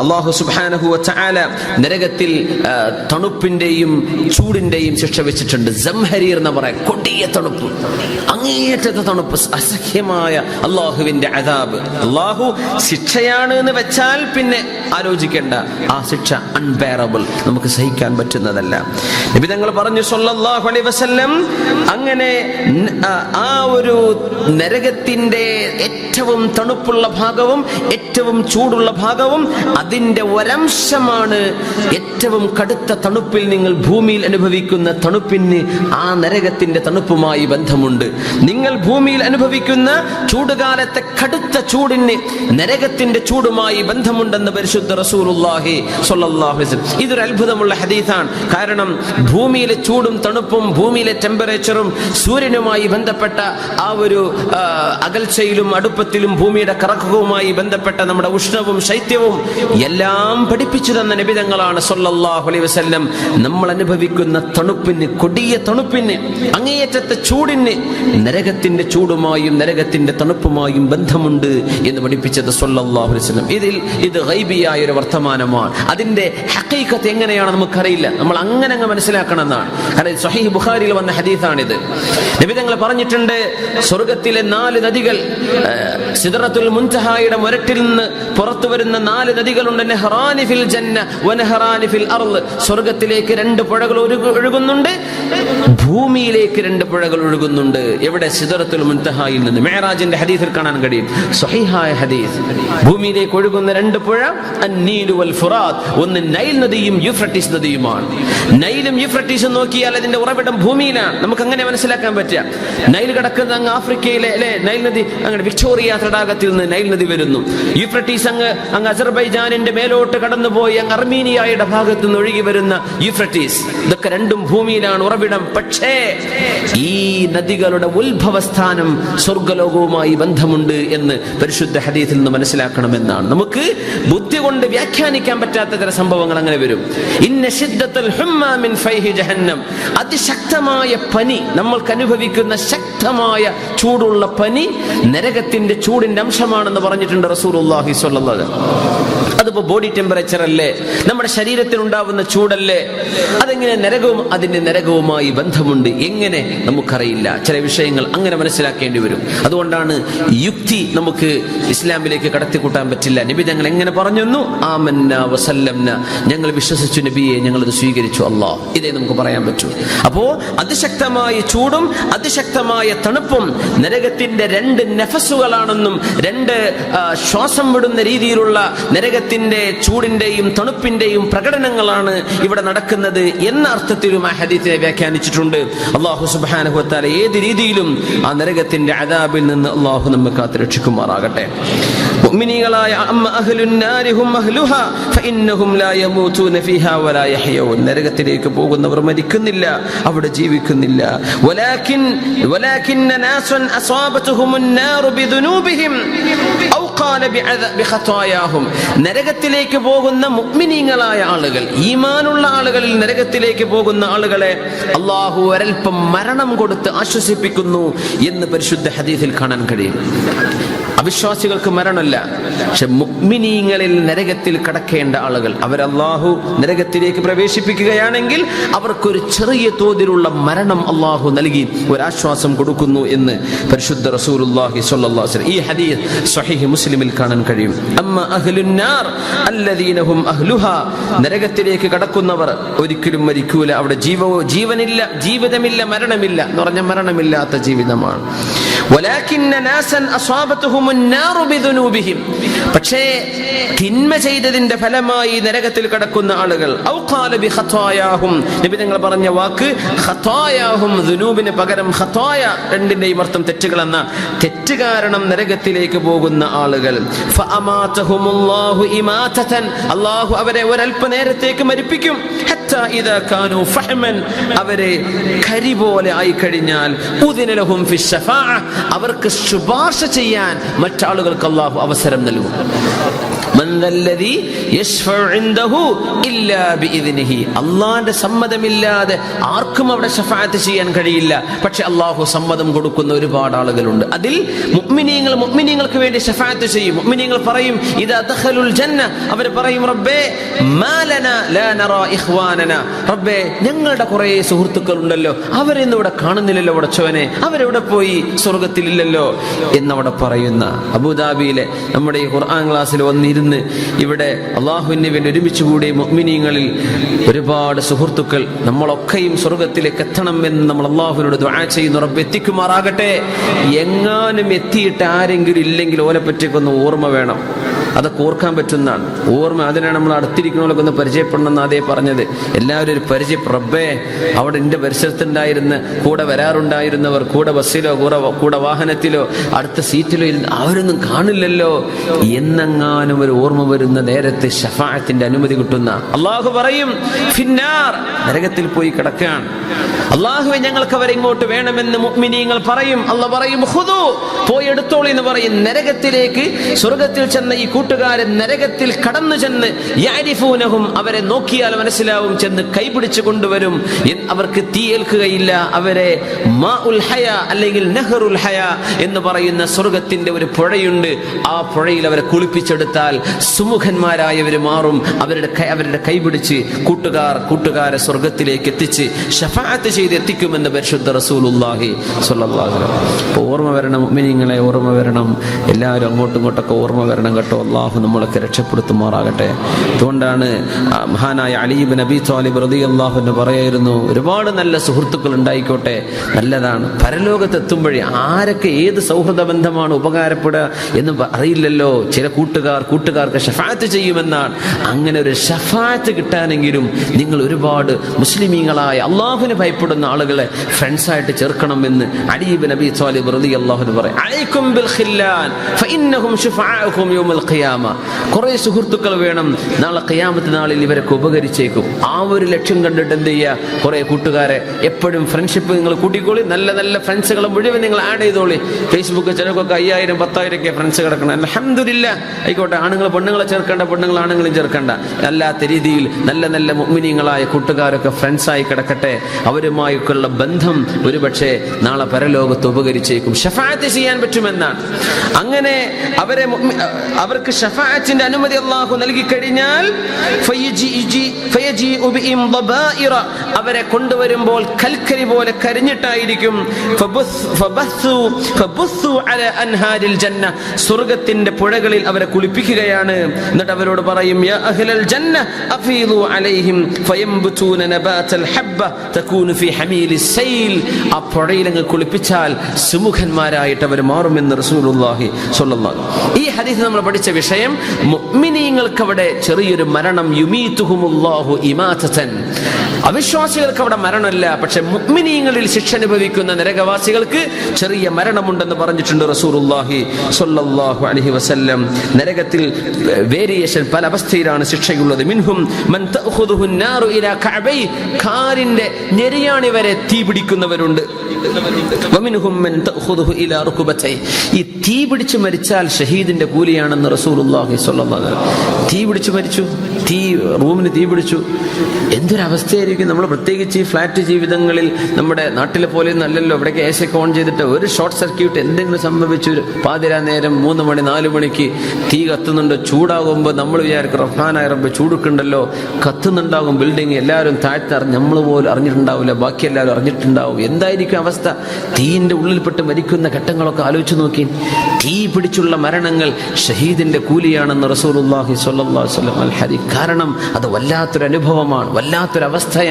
അല്ലാഹു സുബ്ഹാനഹു വ തആല നരകത്തിൽ തണുപ്പിന്റെയും ചൂടിന്റെയും ശിക്ഷ വെച്ചിട്ടുണ്ട്. സംഹരീർ എന്ന് പറയാം, കൊടിയ തണുപ്പ്, അങ്ങേയറ്റത്തെ തണുപ്പ്, അസഹ്യമായ അല്ലാഹുവിന്റെ അദാബ്. അല്ലാഹു ശിക്ഷയാണ് എന്ന് വെച്ചാൽ പിന്നെ ആലോചിക്കേണ്ട, ആ ശിക്ഷ അൺബെയറബിൾ, നമുക്ക് സഹിക്കാൻ പറ്റുന്നതല്ല. നബി തങ്ങൾ പറഞ്ഞു സ്വല്ലല്ലാഹു അലൈഹി വസല്ലം, അങ്ങനെ ആ ഒരു നരകത്തിന്റെ ഏറ്റവും തണുപ്പുള്ള ഭാഗവും ഏറ്റവും ചൂടുള്ള ഭാഗവും അതിന്റെ ഒരംശമാണ്. ഏറ്റവും കടുത്ത തണുപ്പിൽ നിങ്ങൾ ഭൂമിയിൽ അനുഭവിക്കുന്ന തണുപ്പിന് ആ നരകത്തിന്റെ തണുപ്പുമായി ബന്ധമുണ്ട്. നിങ്ങൾ ഭൂമിയിൽ അനുഭവിക്കുന്ന ചൂടുകാലത്തെ കടുത്ത ചൂടിന് നരകത്തിന്റെ ചൂടുമായി ബന്ധമുണ്ടെന്ന് പരിശുദ്ധ റസൂലുള്ളാഹി സ്വല്ലല്ലാഹു അലൈഹി വസല്ലം. ഇതൊരു അത്ഭുതമുള്ള ഹദീസാണ്. കാരണം ഭൂമിയിലെ ചൂടും തണുപ്പും ഭൂമിയിലെ ടെമ്പറേച്ചറും സൂര്യനുമായി ബന്ധപ്പെട്ട ആ ഒരു അകൽച്ചയിലും അടുപ്പത്തിലും ഭൂമിയുടെ കറക്കവുമായി ബന്ധപ്പെട്ട നമ്മുടെ ഉഷ്ണവും ശൈത്യവും എല്ലാം പഠിപ്പിച്ചു തന്ന നബിതങ്ങളാണ് സ്വല്ലല്ലാഹു അലൈഹി വസല്ലം. നമ്മൾ അനുഭവിക്കുന്ന തണുപ്പിന്, കൊടിയ തണുപ്പിന്, അങ്ങേയറ്റത്തെ ചൂടിന് നരകത്തിന്റെ ചൂടുമായും നരകത്തിന്റെ തണുപ്പുമായും ബന്ധമുണ്ട് എന്ന് പഠിപ്പിച്ചത് സ്വല്ലല്ലാഹു അലൈഹി വസല്ലം. ഇത് ഗൈബിയായ ഒരു വർത്തമാനമാണ്. അതിന്റെ ഹഖീഖത്ത് എങ്ങനെയാണ് നമുക്കറിയില്ല. നമ്മൾ അങ്ങനെ മനസ്സിലാക്കണം എന്നാണ്. കാരണം സ്വഹീഹ് ബുഖാരിയിൽ വന്ന ഹദീസാണിത്. നബി തങ്ങൾ പറഞ്ഞിട്ടുണ്ട്, സ്വർഗത്തിലെ 4 നദികൾ, സിദ്റത്തുൽ മുൻതഹായുടെ മുരട്ടിൽ നിന്ന് പുറത്തു വരുന്ന 4 നദികളുണ്ട്. നഹ്റാനി ഫിൽ ജന്ന വനഹ്റാനി ഫിൽ അർള്. സ്വർഗത്തിലേക്ക് 2 പുഴകൾ ഒഴുകുന്നുണ്ട്, ഭൂമിയിലേക്ക് 2 പുഴകൾ ഒഴുകുന്നുണ്ട്. എവിടെ? സിദ്റത്തുൽ മുൻതഹായിൽ നിന്ന്. മിഅ്റാജിന്റെ ഹദീസിൽ കാണാൻ കഴിയും, സ്വഹീഹായ ഹദീസ്. ഭൂമിയിലേക്ക് ഒഴുകുന്ന 2 പുഴ അന്നീൽ വൽ ഫുറാത്ത്. ഒന്ന് നൈൽ നദിയും യൂഫ്രട്ടീസ് നദിയുമാണ്. നൈലും യൂഫ്രട്ടീസും നോക്കിയാൽ അതിന്റെ ഉറവിടം ഭൂമിയിലാണ്. നമുക്ക് അങ്ങനെ മനസ്സിലാക്കാൻ പറ്റുക. നൈൽ കിടക്കുന്ന അങ്ങ് ആഫ്രിക്കയിലെ അല്ലെ നൈൽ നദി, അങ്ങനെ വിക്ടോറിയ തടാകത്തിൽ നിന്ന് നൈൽ നദി വരുന്നു. യൂഫ്രട്ടീസ് അങ്ങ് അസർബൈജാനിന്റെ മേലോട്ട് കടന്നുപോയി അങ്ങ് അർമീനിയയുടെ ഭാഗത്തു നിന്ന് ഒഴുകി വരുന്ന യൂഫ്രട്ടീസ്. ഇതൊക്കെ രണ്ടും ഭൂമിയിലാണ് ഉറവിടം. പക്ഷേ ഈ നദികളുടെ ഉത്ഭവസ്ഥാനം സ്വർഗ്ഗലോകവുമായി ബന്ധമുണ്ട് എന്ന് പരിശുദ്ധ ഹദീസിൽ നിന്ന് മനസ്സിലാക്കണമെന്നാണ്. നമുക്ക് ബുദ്ധി കൊണ്ട് വ്യാഖ്യാനിക്കാൻ പറ്റാത്ത ചില സംഭവങ്ങൾ അങ്ങനെ വരും. ഇന്ന ശിദ്ദത്തുൽ ഹുമ്മാ മിൻ ഫൈഹി ജഹന്നം, അതിശക്തമായ പനി, നമ്മൾക്ക് അനുഭവിക്കുന്ന ശക്തമായ ചൂടുള്ള പനി നരകത്തിന്റെ ചൂടിന്റെ അംശമാണെന്ന് പറഞ്ഞിട്ടുണ്ട് റസൂലുള്ളാഹി സ്വല്ലല്ലാഹു അലൈഹി വസല്ലം. അതിപ്പോ ബോഡി ടെമ്പറേച്ചർ അല്ലേ, നമ്മുടെ ശരീരത്തിൽ ഉണ്ടാവുന്ന ചൂടല്ലേ, അതെങ്ങനെ അതിന്റെ നരകവുമായി ബന്ധമുണ്ട് എങ്ങനെ നമുക്കറിയില്ല. ചില വിഷയങ്ങൾ അങ്ങനെ മനസ്സിലാക്കേണ്ടി വരും. അതുകൊണ്ടാണ് യുക്തി നമുക്ക് ഇസ്ലാമിലേക്ക് കടത്തിക്കൂട്ടാൻ പറ്റില്ല. നബി ഞങ്ങൾ എങ്ങനെ പറഞ്ഞു, ആമന്ന വസല്ലംന, ഞങ്ങൾ വിശ്വസിച്ചു നബിയെ, ഞങ്ങൾ അത് സ്വീകരിച്ചു അല്ലാഹ്, ഇതേ നമുക്ക് പറയാൻ പറ്റൂ. അപ്പോ അതിശക്തമായ ചൂടും അതിശക്തമായ തണുപ്പും നരകത്തിന്റെ രണ്ട് നഫസുകളാണെന്നും രണ്ട് ശ്വാസം വിടുന്ന രീതിയിലുള്ള നരകത്തിന്റെ ചൂടിന്റെയും തണുപ്പിന്റെയും പ്രകടനങ്ങളാണ് ഇവിടെ നടക്കുന്നത് എന്ന അർത്ഥത്തിലും ആ ഹദീസിനെ വ്യാഖ്യാനിച്ചിട്ടുണ്ട്. അല്ലാഹു സുബ്ഹാനഹു വ തആല ഏത് രീതിയിലും ആ നരകത്തിന്റെ അദാബിൽ നിന്ന് അല്ലാഹു നമ്മെ കാത്ത് രക്ഷിക്കുമാറാകട്ടെ. മുഅ്മിനീങ്ങളായ അമ്മ അഹ്ലുൻ നാരി ഹും അഹ്ലുഹാ ഫഇന്നഹും ലാ യമൂതൂന ഫീഹാ വലാ യഹ്യഊൻ, നരകത്തിലേക്ക് പോകുന്നവർ മരിക്കുന്നില്ല, അവിടെ ജീവിക്കുന്നില്ല. വലാകിന്ന നാസൻ അസ്വാബതുഹുമുൻ നാറു ബിദുനൂബിഹിം ഔ ഖാല ബിഖതായാഹും, നരകത്തിലേക്ക് പോകുന്ന മുഅ്മിനീങ്ങളായ ആളുകൾ, ഈമാനുള്ള ആളുകളിൽ നരകത്തിലേക്ക് പോകുന്ന ആളുകളെ അല്ലാഹു ഒരൽപ്പം മരണം കൊടുത്ത് ആശ്വസിപ്പിക്കുന്നു എന്ന് പരിശുദ്ധ ഹദീസിൽ കാണാൻ കഴിയും. അവിശ്വാസികൾക്ക് മരണമല്ല, പക്ഷെ മുഅ്മിനീങ്ങളിൽ നരകത്തിൽ കടക്കേണ്ട ആളുകൾ അവർ അല്ലാഹു നരകത്തിലേക്ക് പ്രവേശിപ്പിക്കുകയാണെങ്കിൽ അവർക്കൊരു ചെറിയ തോതിലുള്ള മരണം അല്ലാഹു നൽകി ഒരാശ്വാസം കൊടുക്കുന്നു എന്ന് പരിശുദ്ധ റസൂലുള്ളാഹി സ്വല്ലല്ലാഹു അലൈഹി വസല്ലം ഈ ഹദീസ് സ്വഹീഹ് മുസ്ലിമിൽ കാണാൻ കഴിയും. അമ്മ അഹ്ലുൻ നാർ അല്ലദീന ഹും അഹ്ലുഹാ, നരകത്തിലേക്ക് കടക്കുന്നവർ ഒരിക്കലും മരിക്കൂല, അവിടെ ജീവനില്ല, ജീവിതമില്ല, മരണമില്ല എന്ന് പറഞ്ഞ മരണമില്ലാത്ത ജീവിതമാണ്. വലാകിന്ന നാസൻ അസ്വാബതുഹുമുൻ നാറു ബിദുനൂബിഹിം, പക്ഷേ തിന്മ ചെയ്തതിന്റെ ഫലമായി നരകത്തിൽ കടക്കുന്ന ആളുകൾ ഔ ഖാല ബിഖതായാഹും, നബി തങ്ങൾ പറഞ്ഞ വാക്ക് ഖതായാഹും, ദുനൂബിന് പകരം ഖതായ, രണ്ടിന്റെയും അർത്ഥം തെറ്റുകൾ എന്ന, തെറ്റ് കാരണം നരകത്തിലേക്ക് പോകുന്ന ആളുകൾ ഫഅമാതഹുമുല്ലാഹു ഇമാതതൻ, അല്ലാഹു അവരെ ഒരൽപ്പ നേരത്തേക്ക് മരിപ്പിക്കും. ഹത്താ ഇദാ കാനൂ ഫഹ്മൻ, അവരെ കരി പോലെ ആയി കഴിഞ്ഞാൽ ഉദിന ലഹും ഫിശ്ശഫാഅ, അവർക്ക് ശുപാർശ ചെയ്യാൻ മറ്റാളുകൾക്ക് അല്ലാഹു അവസരം നൽകും. അള്ളാന്റെ സമ്മതമില്ലാതെ ആർക്കും അവിടെ ശഫാഅത്ത് ചെയ്യാൻ കഴിയില്ല. പക്ഷെ അള്ളാഹു സമ്മതം കൊടുക്കുന്ന ഒരുപാട് ആളുകളുണ്ട്. അതിൽ മുഅ്മിനീങ്ങൾക്ക് വേണ്ടി ശഫാഅത്ത് ചെയ്യും. മുഅ്മിനീങ്ങൾ പറയും ഇദാ ദഖലുൽ ജന്ന, അവർ പറയും റബ്ബേ മാ ലനാ ലാ നറാ ഇഖ്വാനനാ, റബ്ബേ ഞങ്ങളുടെ കുറേ സുഹൃത്തുക്കൾ ഉണ്ടല്ലോ, അവരെയൊന്നും ഇവിടെ കാണുന്നില്ലല്ലോ, പടച്ചവനെ അവരെവിടെ പോയി, സ്വർഗത്തിലില്ലല്ലോ എന്നവിടെ പറയുന്ന അബുദാബിയിലെ നമ്മുടെ ഈ ഖുർആൻ ക്ലാസ്സിൽ വന്നിരുന്ന് ഇവിടെ അള്ളാഹുവിന് വേണ്ടി ഒരുമിച്ച് കൂടിയ മുഅ്മിനീങ്ങളിൽ ഒരുപാട് സുഹൃത്തുക്കൾ, നമ്മളൊക്കെയും സ്വർഗത്തിലേക്ക് എത്തണം എന്ന് നമ്മൾ അള്ളാഹുവിനോട് ദുആ ചെയ്യുന്നു. റബ്ബ് എത്തിക്കുമാറാകട്ടെ. എങ്ങാനും എത്തിയിട്ട് ആരെങ്കിലും ഇല്ലെങ്കിൽ ഓലെ പറ്റിയൊക്കെ ഓർമ്മ വേണം, അതൊക്കെ ഓർക്കാൻ പറ്റുന്നതാണ് ഓർമ്മ. അതിനാണ് നമ്മൾ അടുത്തിരിക്കുന്നവരൊക്കെ ഒന്ന് പരിചയപ്പെടണം എന്ന് അതേ പറഞ്ഞത്. എല്ലാവരും ഒരു പരിചയം, റബ്ബേ അവിടെ എൻ്റെ പരിസരത്തുണ്ടായിരുന്ന കൂടെ വരാറുണ്ടായിരുന്നവർ, കൂടെ ബസ്സിലോ കൂടെ വാഹനത്തിലോ അടുത്ത സീറ്റിലോ ഇരുന്ന് അവരൊന്നും കാണില്ലല്ലോ എന്നെങ്ങാനും ഒരു ഓർമ്മ വരുന്ന നേരത്തെ ശഫാഅത്തിന്റെ അനുമതി കിട്ടുന്ന അള്ളാഹു പറയും ഫിന്നാർ, നരകത്തിൽ പോയി കിടക്കാൻ. അള്ളാഹുവെ ഞങ്ങൾക്ക് അവരെ ഇങ്ങോട്ട് വേണമെന്ന് മുഅ്മിനീങ്ങൾ പറയും. അള്ളാഹ് പറയും ഖുദൂ, പോയി എടുത്തോളൂ എന്ന് പറയും. നരകത്തിലേക്ക് സ്വർഗത്തിൽ ചെന്ന ഈ കൂട്ടുകാരൻ നരകത്തിൽ കടന്നു ചെന്ന് യഅരിഫൂനഹും, അവരെ നോക്കിയാൽ മനസ്സിലാവും, ചെന്ന് കൈപിടിച്ചു കൊണ്ടുവരും. അവർക്ക് തീ ഏൽക്കുകയില്ല. അവരെ മാഉൽ ഹയാ അല്ലെങ്കിൽ നഹറുൽ ഹയാ എന്ന് പറയുന്ന സ്വർഗത്തിന്റെ ഒരു പുഴയുണ്ട്. ആ പുഴയിൽ അവരെ കുളിപ്പിച്ചെടുത്താൽ സുമുഖന്മാരായവർ മാറും. അവരുടെ കൈപിടിച്ച് കൂട്ടുകാരെ സ്വർഗത്തിലേക്ക് എത്തിച്ച് ശഫാഅത്ത് ചെയ്ത് എത്തിക്കുമെന്ന് പരിശുദ്ധ റസൂലുള്ളാഹി സ്വല്ലല്ലാഹു അലൈഹി വസല്ലം. അപ്പോൾ ഓർമ്മ വരണം മുഅ്മിനീങ്ങളെ, ഓർമ്മ വരണം. എല്ലാവരും അങ്ങോട്ടും ഇങ്ങോട്ടൊക്കെ ഓർമ്മ വരണം കേട്ടോ. അള്ളാഹു നമ്മളൊക്കെ രക്ഷപ്പെടുത്തുമാറാകട്ടെ. അതുകൊണ്ടാണ് മഹാനായ അലി ഇബ്നു അബീ ത്വാലിബ് റളിയല്ലാഹു അൻഹു പറയായിരുന്നു, ഒരുപാട് നല്ല സുഹൃത്തുക്കൾ ഉണ്ടായിക്കോട്ടെ, നല്ലതാണ്. പരലോകത്തെത്തുമ്പോഴേ ആരൊക്കെ ഏത് സൗഹൃദ ബന്ധമാണ് ഉപകാരപ്പെടുക എന്ന് അറിയില്ലല്ലോ. ചില കൂട്ടുകാർക്ക് ശഫാഅത്ത് ചെയ്യുമെന്നാണ്. അങ്ങനെ ഒരു ശഫാഅത്ത് കിട്ടാനെങ്കിലും നിങ്ങൾ ഒരുപാട് മുസ്ലിമീങ്ങളായ അള്ളാഹുവിനെ ഭയപ്പെടുന്ന അടികൂടുന്ന ആളുകളെ ഫ്രണ്ട്സായിട്ട് ചേർക്കണം എന്ന് അലി ഇബ്നു അബീ ത്വാലിബ് റളിയല്ലാഹു അൻഹു പറയും. അലൈക്കും ബിൽ ഖില്ലാൻ ഫഇന്നഹും ശുഫാഉകും യൗമൽ ഖിയാമ. കുറേ സുഹൃത്തുക്കൾ വേണം, നാളെ ഖിയാമത്ത് നാളിൽ ഇവരൊക്കെ ഉപകരിച്ചേക്കും. ആ ഒരു ലക്ഷ്യം കണ്ടിട്ട് എന്ത് ചെയ്യുക, കുറേ കൂട്ടുകാരെ എപ്പോഴും ഫ്രണ്ട്ഷിപ്പ് നിങ്ങൾ കൂട്ടിക്കോളി. നല്ല നല്ല ഫ്രണ്ട്സുകളെ മുഴുവൻ നിങ്ങൾ ആഡ് ചെയ്തോളി. ഫേസ്ബുക്ക് ചിലർക്കൊക്കെ 5000 10,000 ഫ്രണ്ട്സ് കിടക്കണം. അൽഹംദുലില്ലാ, ആയിക്കോട്ടെ. ആണുങ്ങൾ പെണ്ണുങ്ങളെ ചേർക്കേണ്ട, പെണ്ണുങ്ങൾ ആണുങ്ങളും ചേർക്കേണ്ട. അല്ലാത്ത രീതിയിൽ നല്ല നല്ല മുഅ്മിനീങ്ങളായ കൂട്ടുകാരൊക്കെ ഫ്രണ്ട്സായി കിടക്കട്ടെ. അവരുമായൊക്കെയുള്ള ബന്ധം ഒരുപക്ഷെ നാളെ പരലോകത്ത് ഉപകരിച്ചേക്കും, ഷഫാഅത്ത് ചെയ്യാൻ പറ്റുമെന്നാണ്. അങ്ങനെ അവർക്ക് ഷഫാഅത്തിന്റെ അനുമതി അല്ലാഹു നൽകി കഴിഞ്ഞാൽ അവരെ കൊണ്ടുവരുമ്പോൾ കൽക്കരി പോലെ കരിഞ്ഞിട്ടായിരിക്കും. സ്വർഗത്തിന്റെ പുഴകളിൽ അവരെ കുളിപ്പിക്കുകയാണ്. എന്നിട്ട് അവരോട് പറയും, യാ അഹ്ലൽ ജന്ന അഫീദു അലൈഹിം ഫയംബുതൂന നബാതൽ ഹബ്ബ തകൂനു ഫീ ഹമീലിസ് സൈൽ. ആ പുഴയിൽ അങ്ങ് കുളിപ്പിച്ചാൽ സുമുഖന്മാരായിട്ട് അവർ മാറുമെന്ന് റസൂലുള്ളാഹി സ്വല്ലല്ലാഹു അലൈഹി വസല്ലം. ഈ ഹദീസ് നമ്മൾ പഠിച്ച വിഷയം, മുഅ്മിനീങ്ങൾക്ക് അവിടെ ചെറിയൊരു മരണം, യുമീതുഹുമുല്ലാഹു ഇമാതതൻ. അവിശ്വാസികൾക്ക് അവിടെ മരണമില്ല, പക്ഷെ മുഅ്മിനീങ്ങളിൽ ശിക്ഷ അനുഭവിക്കുന്ന നരകവാസികൾക്ക് ചെറിയ മരണമുണ്ടെന്ന് പറഞ്ഞിട്ടുണ്ട് റസൂലുള്ളാഹി സ്വല്ലല്ലാഹു അലൈഹി വസല്ലം. നരകത്തിൽ വേരിയേഷൻ, പല അവസ്ഥയിലാണ് ശിക്ഷയുള്ളത്. മിൻഹും മൻ തഅഖുദുഹു നാറു ഇലാ കഅബൈ, കാലിന്റെ ഞെരിയാണി വരെ തീ പിടിക്കുന്നവരുണ്ട്. വമിൻഹും മൻ തഅഖുദുഹു ഇലാ റുക്ബതൈ. ഈ തീ പിടിച്ച് മരിച്ചാൽ ഷഹീദിന്റെ കൂലിയാണെന്ന് റസൂലുള്ളാഹി സ്വല്ലല്ലാഹു അലൈഹി വസല്ലം. തീ പിടിച്ച് മരിച്ചു, റൂമിന് തീ പിടിച്ചു, എന്തൊരവസ്ഥയായിരിക്കും. നമ്മൾ പ്രത്യേകിച്ച് ഈ ഫ്ലാറ്റ് ജീവിതങ്ങളിൽ, നമ്മുടെ നാട്ടിലെ പോലെ നല്ലല്ലോ, ഇവിടേക്ക് AC ഒക്കെ ഓൺ ചെയ്തിട്ട് ഒരു ഷോർട്ട് സർക്യൂട്ട് എന്തെങ്കിലും സംഭവിച്ചു, പാതിരാ നേരം 3 മണി 4 മണിക്ക് തീ കത്തുന്നുണ്ട്. ചൂടാകുമ്പോൾ നമ്മൾ വിചാരിക്കും റഹ്മാനായ റബ്ബ് ചൂടുക്കുണ്ടല്ലോ, കത്തുന്നുണ്ടാകും ബിൽഡിംഗ്, എല്ലാവരും താഴ്ത്തറിഞ്ഞ് നമ്മൾ പോലും അറിഞ്ഞിട്ടുണ്ടാവില്ല, ബാക്കി എല്ലാവരും അറിഞ്ഞിട്ടുണ്ടാവും. എന്തായിരിക്കും അവസ്ഥ? തീയിൻ്റെ ഉള്ളിൽപ്പെട്ട് മരിക്കുന്ന ഘട്ടങ്ങളൊക്കെ ആലോചിച്ച് നോക്കി. തീ പിടിച്ചുള്ള മരണങ്ങൾ ഷഹീദിന്റെ കൂലിയാണെന്ന് റസൂലുള്ളാഹി സ്വല്ലല്ലാഹു അലൈഹി വസല്ലം അൽ ഹദീസ്. കാരണം അത് വല്ലാത്തൊരു അനുഭവമാണ്, വല്ലാത്തൊരവസ്ഥയാണ്.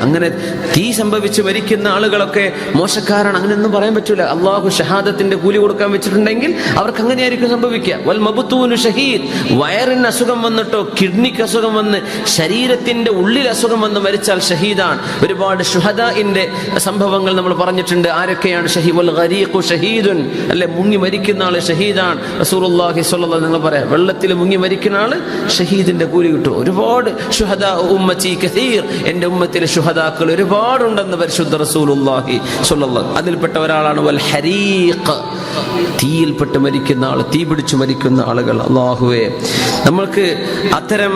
അങ്ങനെ തീ സംഭവിച്ച് മരിക്കുന്ന ആളുകളൊക്കെ മോശക്കാരാണ്, അങ്ങനെയൊന്നും പറയാൻ പറ്റൂല. അള്ളാഹു ഷഹാദത്തിന്റെ കൂലി കൊടുക്കാൻ വെച്ചിട്ടുണ്ടെങ്കിൽ അവർക്ക് അങ്ങനെയായിരിക്കും സംഭവിക്കുക. വൽ മബ്തൂനു ഷഹീദ്. വയറിന് അസുഖം വന്നിട്ടോ, കിഡ്നിക്ക് അസുഖം വന്ന്, ശരീരത്തിന്റെ ഉള്ളിൽ അസുഖം വന്ന് മരിച്ചാൽ ഷഹീദാണ്. ഒരുപാട് ശുഹദാഇന്റെ സംഭവങ്ങൾ നമ്മൾ പറഞ്ഞിട്ടുണ്ട്. ആരൊക്കെയാണ് ഷഹീദ്? വൽ ഗരീഖു ഷഹീദുൻ, അല്ലെ, മുങ്ങി മരിക്കുന്ന ആള് ഷഹീദാണ്. റസൂലുള്ളാഹി സ്വല്ലല്ലാഹു അലൈഹി വസല്ലം പറയാം, വെള്ളത്തിൽ മുങ്ങി മരിക്കുന്ന ആള് ഷഹീദിന്റെ കൂലി കിട്ടും. ഒരുപാട് ശുഹദാ ഉമ്മത്തി കസീർ, എന്റെ ഉമ്മത്തിലെ ശുഹദാക്കൾ ഒരുപാടുണ്ടെന്ന് പരിശുദ്ധ റസൂലുള്ളാഹി സ്വല്ലല്ലാഹു അലൈഹി വസല്ലം. അതിൽപ്പെട്ട ഒരാളാണ് വൽ ഹരീഖ്, തീയിൽപ്പെട്ട് മരിക്കുന്ന ആൾ, തീ പിടിച്ചു മരിക്കുന്ന ആളുകൾ. അല്ലാഹുവേ, നമ്മൾക്ക് അത്തരം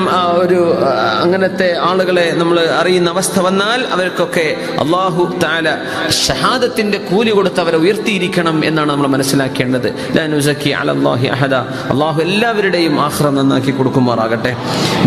അങ്ങനത്തെ ആളുകളെ നമ്മൾ അറിയുന്ന അവസ്ഥ വന്നാൽ അവർക്കൊക്കെ അല്ലാഹു തആല ഷഹാദത്തിന്റെ കൂലി കൊടുത്ത് അവരെ ഉയർത്തിയിരിക്കണം എന്നാണ് നമ്മൾ മനസ്സിലാക്കേണ്ടത്. ലാ നുസക്കി അലല്ലാഹി അഹദ. അല്ലാഹു എല്ലാവരുടെയും ആഖിറ നന്നാക്കി കൊടുക്കുമാറാകട്ടെ.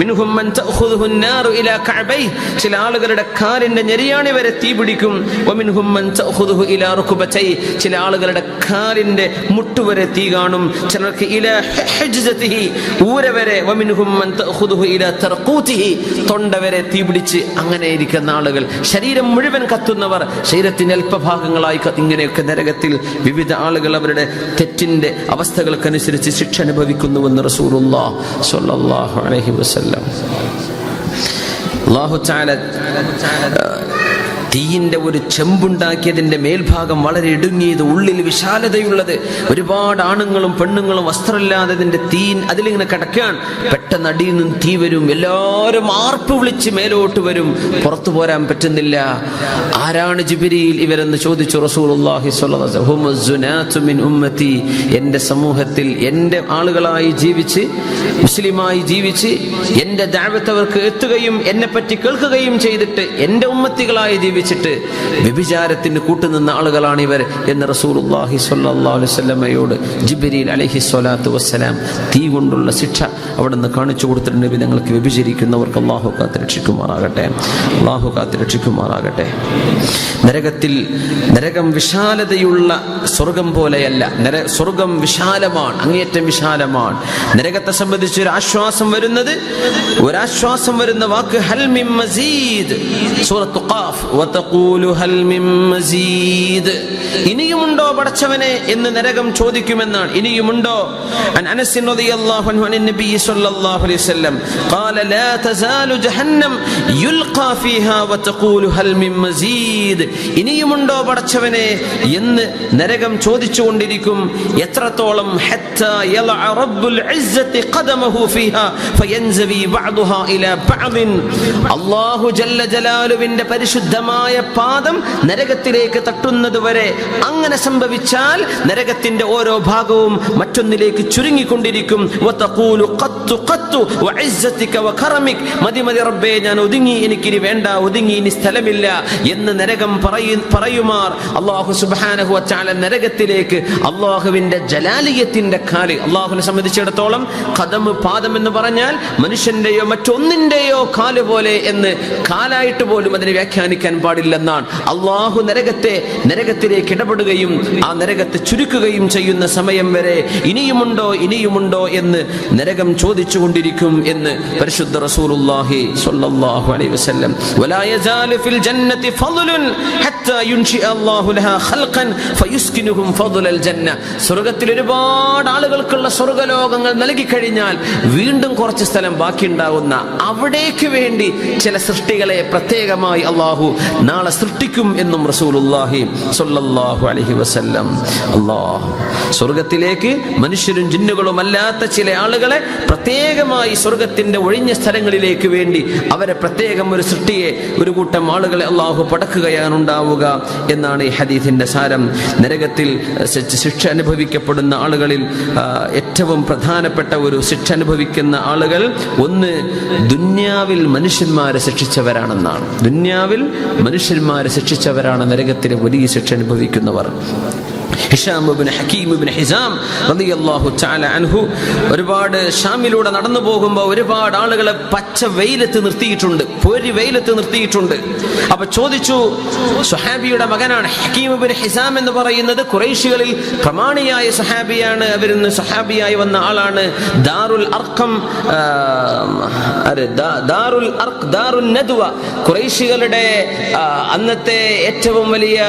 മിൻഹും മൻ തഅഖുദുഹു നാറു ഇലാ കഅബൈ, ചില ആളുകളുടെ കാലിന്റെ ഞെരിയാണി വരെ തീ പിടിക്കും. വമിൻഹും മൻ തഅഖുദുഹു ഇലാ റുക്ബതൈ, ചില ആളുകളുടെ കാലിന്റെ മുട്ടുവരെ തീ കാണും. ചിലർക്ക് ഇലാ ഹിജ്സതിഹി, ഊര വരെ. വമിൻഹും മൻ തഅഖുദുഹു ഇലാ തർഖൂതിഹി, തൊണ്ട വരെ തീ പിടിച്ച് അങ്ങനെ ഇരിക്കുന്ന ആളുകൾ. ശരീരം മുഴുവൻ കത്തുന്നവർ, ശരീരത്തിന്റെ അല്പഭാഗങ്ങളായി ഇങ്ങനെയൊക്കെ നരകത്തിൽ വിവിധ ആളുകൾ അവരുടെ തെറ്റിന്റെ അവസ്ഥകൾക്കനുസരിച്ച് ശിക്ഷ അനുഭവിക്കുന്നുവെന്ന് റസൂലുള്ളാഹി സ്വല്ലല്ലാഹു അലൈഹി വസല്ലം. അല്ലാഹു തആല തീയിന്റെ ഒരു ചെമ്പുണ്ടാക്കിയതിന്റെ മേൽഭാഗം വളരെ ഇടുങ്ങിയത്, ഉള്ളിൽ വിശാലതയുള്ളത്. ഒരുപാട് ആണുങ്ങളും പെണ്ണുങ്ങളും വസ്ത്രമില്ലാത്തതിന്റെ തീ അതിലിങ്ങനെ കിടക്കാൻ, പെട്ടെന്ന് അടിയിൽ നിന്ന് തീ വരും. എല്ലാവരും ആർപ്പ് വിളിച്ച് മേലോട്ട് വരും, പുറത്തു പോരാൻ പറ്റുന്നില്ല. ആരാണ് ജിബ്രീൽ ഇവരെന്ന് ചോദിച്ചു റസൂലുള്ളാഹി സ്വല്ലല്ലാഹു അലൈഹി വസല്ലം. ഹുമുസ്സുനാതു മിൻ ഉമ്മത്തി, എന്റെ സമൂഹത്തിൽ എന്റെ ആളുകളായി ജീവിച്ച്, മുസ്ലിമായി ജീവിച്ച്, എന്റെ ദഅവത്ത് അവർക്ക് എത്തുകയും എന്നെ പറ്റി കേൾക്കുകയും ചെയ്തിട്ട് എന്റെ ഉമ്മത്തികളായി ജീവിച്ചിട്ട് വ്യഭിചാരത്തിന് കൂട്ടുനിന്ന ആളുകളാണ് ഇവർ എന്ന് റസൂലുള്ളാഹി സ്വല്ലല്ലാഹു അലൈഹി വസല്ലമയോട് ജിബ്രീൽ അലൈഹി സ്വലാത്തു വസ്സലാം തീ കൊണ്ടുള്ള ശിക്ഷ അവിടെ നിന്ന് കാണിച്ചു കൊടുത്തിട്ടുണ്ട്. നബി, ഞങ്ങൾക്ക് വ്യഭിചരിക്കുന്നവർക്ക് അല്ലാഹു കാത്തുരക്ഷിക്കുമാറാകട്ടെ, അല്ലാഹു കാത്തുരക്ഷിക്കുമാറാകട്ടെ. നരകം വിശാലതയുള്ള സ്വർഗം പോലെയല്ല. സ്വർഗം വിശാലമാണ്, അങ്ങേയറ്റം വിശാലമാണ്. നരകത്തെ സംബന്ധിച്ച് ഒരാശ്വാസം വരുന്ന വാക്ക് ഹൽ മിൻ മസീദ്. സൂറത്തുൽ ഖാഫ്. വതഖൂലു ഹൽ മിൻ മസീദ്, ഇനിയുമുണ്ടോ പടച്ചവനെ എന്ന് നരകം ചോദിക്കുമെന്നാണ്. ഇനിയുമുണ്ടോ? അൻ അനസ് റളിയല്ലാഹു അൻഹു അൻ നബി സ്വല്ലല്ലാഹു അലൈഹി വസല്ലം ഖാല ലാ തസാലു ജഹന്നം യുൽഖാ ഫീഹാ വതഖൂലു ഹൽ മിൻ മസീദ്, ഇനിയുമുണ്ടോ പടച്ചവനെ എന്ന് നരകം ചോദിച്ചുകൊണ്ടിരിക്കും. എത്രത്തോളം? ഹത്താ യലഅ റബ്ബുൽ ഇസ്സത്തി ഖദമഹു ഫീഹാ ഫയൻസവി ബഅദുഹാ ഇലാ ബഅദിൻ, അല്ലാഹു ജല്ല ജലാലുവിന്റെ പരിശുദ്ധമായ പാദം നരകത്തിലേക്ക് തട്ടുന്നത് വരെ അങ്ങനെ സംഭവിച്ചാൽ നരകത്തിന്റെ ഓരോ ഭാഗവും മറ്റൊന്നിലേക്ക് ചുരുങ്ങിക്കൊണ്ടിരിക്കും. വതഖൂലു ഖത്തു ഖത്തു വഇസ്സതിക വകറമിക, മതി മതി റബ്ബേ, ഞാൻ ഒതുങ്ങി, എനിക്കിനി വേണ്ട, ഒതുങ്ങി, ഇനി സ്ഥലമില്ല എന്ന് നരകം പറയുമാർ. അല്ലാഹു സുബ്ഹാനഹു വ തആല നരകത്തിലേക്ക് അല്ലാഹുവിന്റെ ജലാലിയത്തിന്റെ കാല്, അല്ലാഹുവിനെ സംബന്ധിച്ചിടത്തോളം ഖദം, പാദം എന്ന് പറഞ്ഞാൽ മനുഷ്യന്റെയോ മറ്റൊന്നിന്റെയോ കാല് പോലെ എന്ന് കാലായിട്ട് പോലും അതിനെ വ്യാഖ്യാനിക്കാൻ പാടില്ലെന്നാണ്. അല്ലാഹു നരകത്തിലേക്ക് ഇടപെടുകയും ആ നരകത്തെ ചുരുക്കുകയും ചെയ്യുന്ന സമയം വരെ ഇനിയുമുണ്ടോ ഇനിയുമുണ്ടോ എന്ന് നരകം ചോദിച്ചുകൊണ്ടിരിക്കും എന്ന് പരിശുദ്ധ റസൂലുള്ളാഹി സ്വല്ലല്ലാഹു അലൈഹി വസല്ലം. വലാ യസാലു ഫിൽ ജന്നതി ഫളലുൻ ഹത്താ യുൻശി അല്ലാഹു ലഹാ ഖൽഖൻ ഫയുസ്കിനുഹും ഫളൽ ജന്ന, സ്വർഗ്ഗത്തിൽ ഒരുപാട് ആളുകൾക്കുള്ള സ്വർഗ്ഗലോകങ്ങൾ നൽകി കഴിഞ്ഞാൽ വീണ്ടും കുറച്ച് സ്ഥലം ബാക്കിയുണ്ടാവുന്ന അവിടേക്ക് വേണ്ടി ചില സൃഷ്ടികളെ പ്രത്യേകമായി അല്ലാഹു നാളെ സൃഷ്ടിക്കും എന്നും റസൂലുള്ളാഹി സ്വല്ലല്ലാഹു അലൈഹി വസല്ലം. അല്ലാഹ് സ്വർഗ്ഗത്തിലേക്ക് മനുഷ്യരും ജിന്നുകളും അല്ലാത്ത ചില ആളുകളെ പ്രത്യേകമായി സ്വർഗ്ഗത്തിന്റെ ഒഴിഞ്ഞ സ്ഥലങ്ങളിലേക്ക് വേണ്ടി അവരെ പ്രത്യേകം ഒരു സൃഷ്ടിയെ, ഒരു കൂട്ടം ആളുകളെ അല്ലാഹു പടക്കുകയാണ് ഉണ്ടാവുക എന്നാണ് ഈ ഹദീസിന്റെ സാരം. നരകത്തിൽ ശിക്ഷ അനുഭവിക്കപ്പെടുന്ന ആളുകളിൽ ഏറ്റവും പ്രധാനപ്പെട്ട ഒരു ശിക്ഷ അനുഭവിക്കുന്ന ആളുകൾ, ഒന്ന് ദുന്യാവിൽ മനുഷ്യന്മാരെ ശിക്ഷിച്ചവരാണെന്നാണ്. ദുന്യാവിൽ മനുഷ്യന്മാരെ ശിക്ഷിച്ചവരാണ് നരകത്തിലെ വലിയ ശിക്ഷ അനുഭവിക്കുന്നവർ. ഹിഷാം ഇബ്നു ഹകീം ഇബ്നു ഹിസാം റളിയല്ലാഹു തആല അൻഹു ഒരുപാട് ഷാമിലൂടെ നടന്നു പോകുമ്പോൾ ഒരുപാട് ആളുകളെ പച്ച വെയിലത്ത് നിർത്തിയിട്ടുണ്ട്, പൊരി വെയിലത്ത് നിർത്തിയിട്ടുണ്ട്. അപ്പൊ ചോദിച്ചു, സ്വഹാബിയുടെ മകനാണ് ഹകീം ഇബ്നു ഹിസാം എന്ന് പറയുന്നത് ഖുറൈശികളിൽ പ്രമാണിയായ സ്വഹാബിയാണ്. അവരിന്ന് സ്വഹാബിയായി വന്ന ആളാണ്. ദാറുൽ അർഖം, ദാറുൽ നദ്വ, ഖുറൈശികളുടെ അന്നത്തെ ഏറ്റവും വലിയ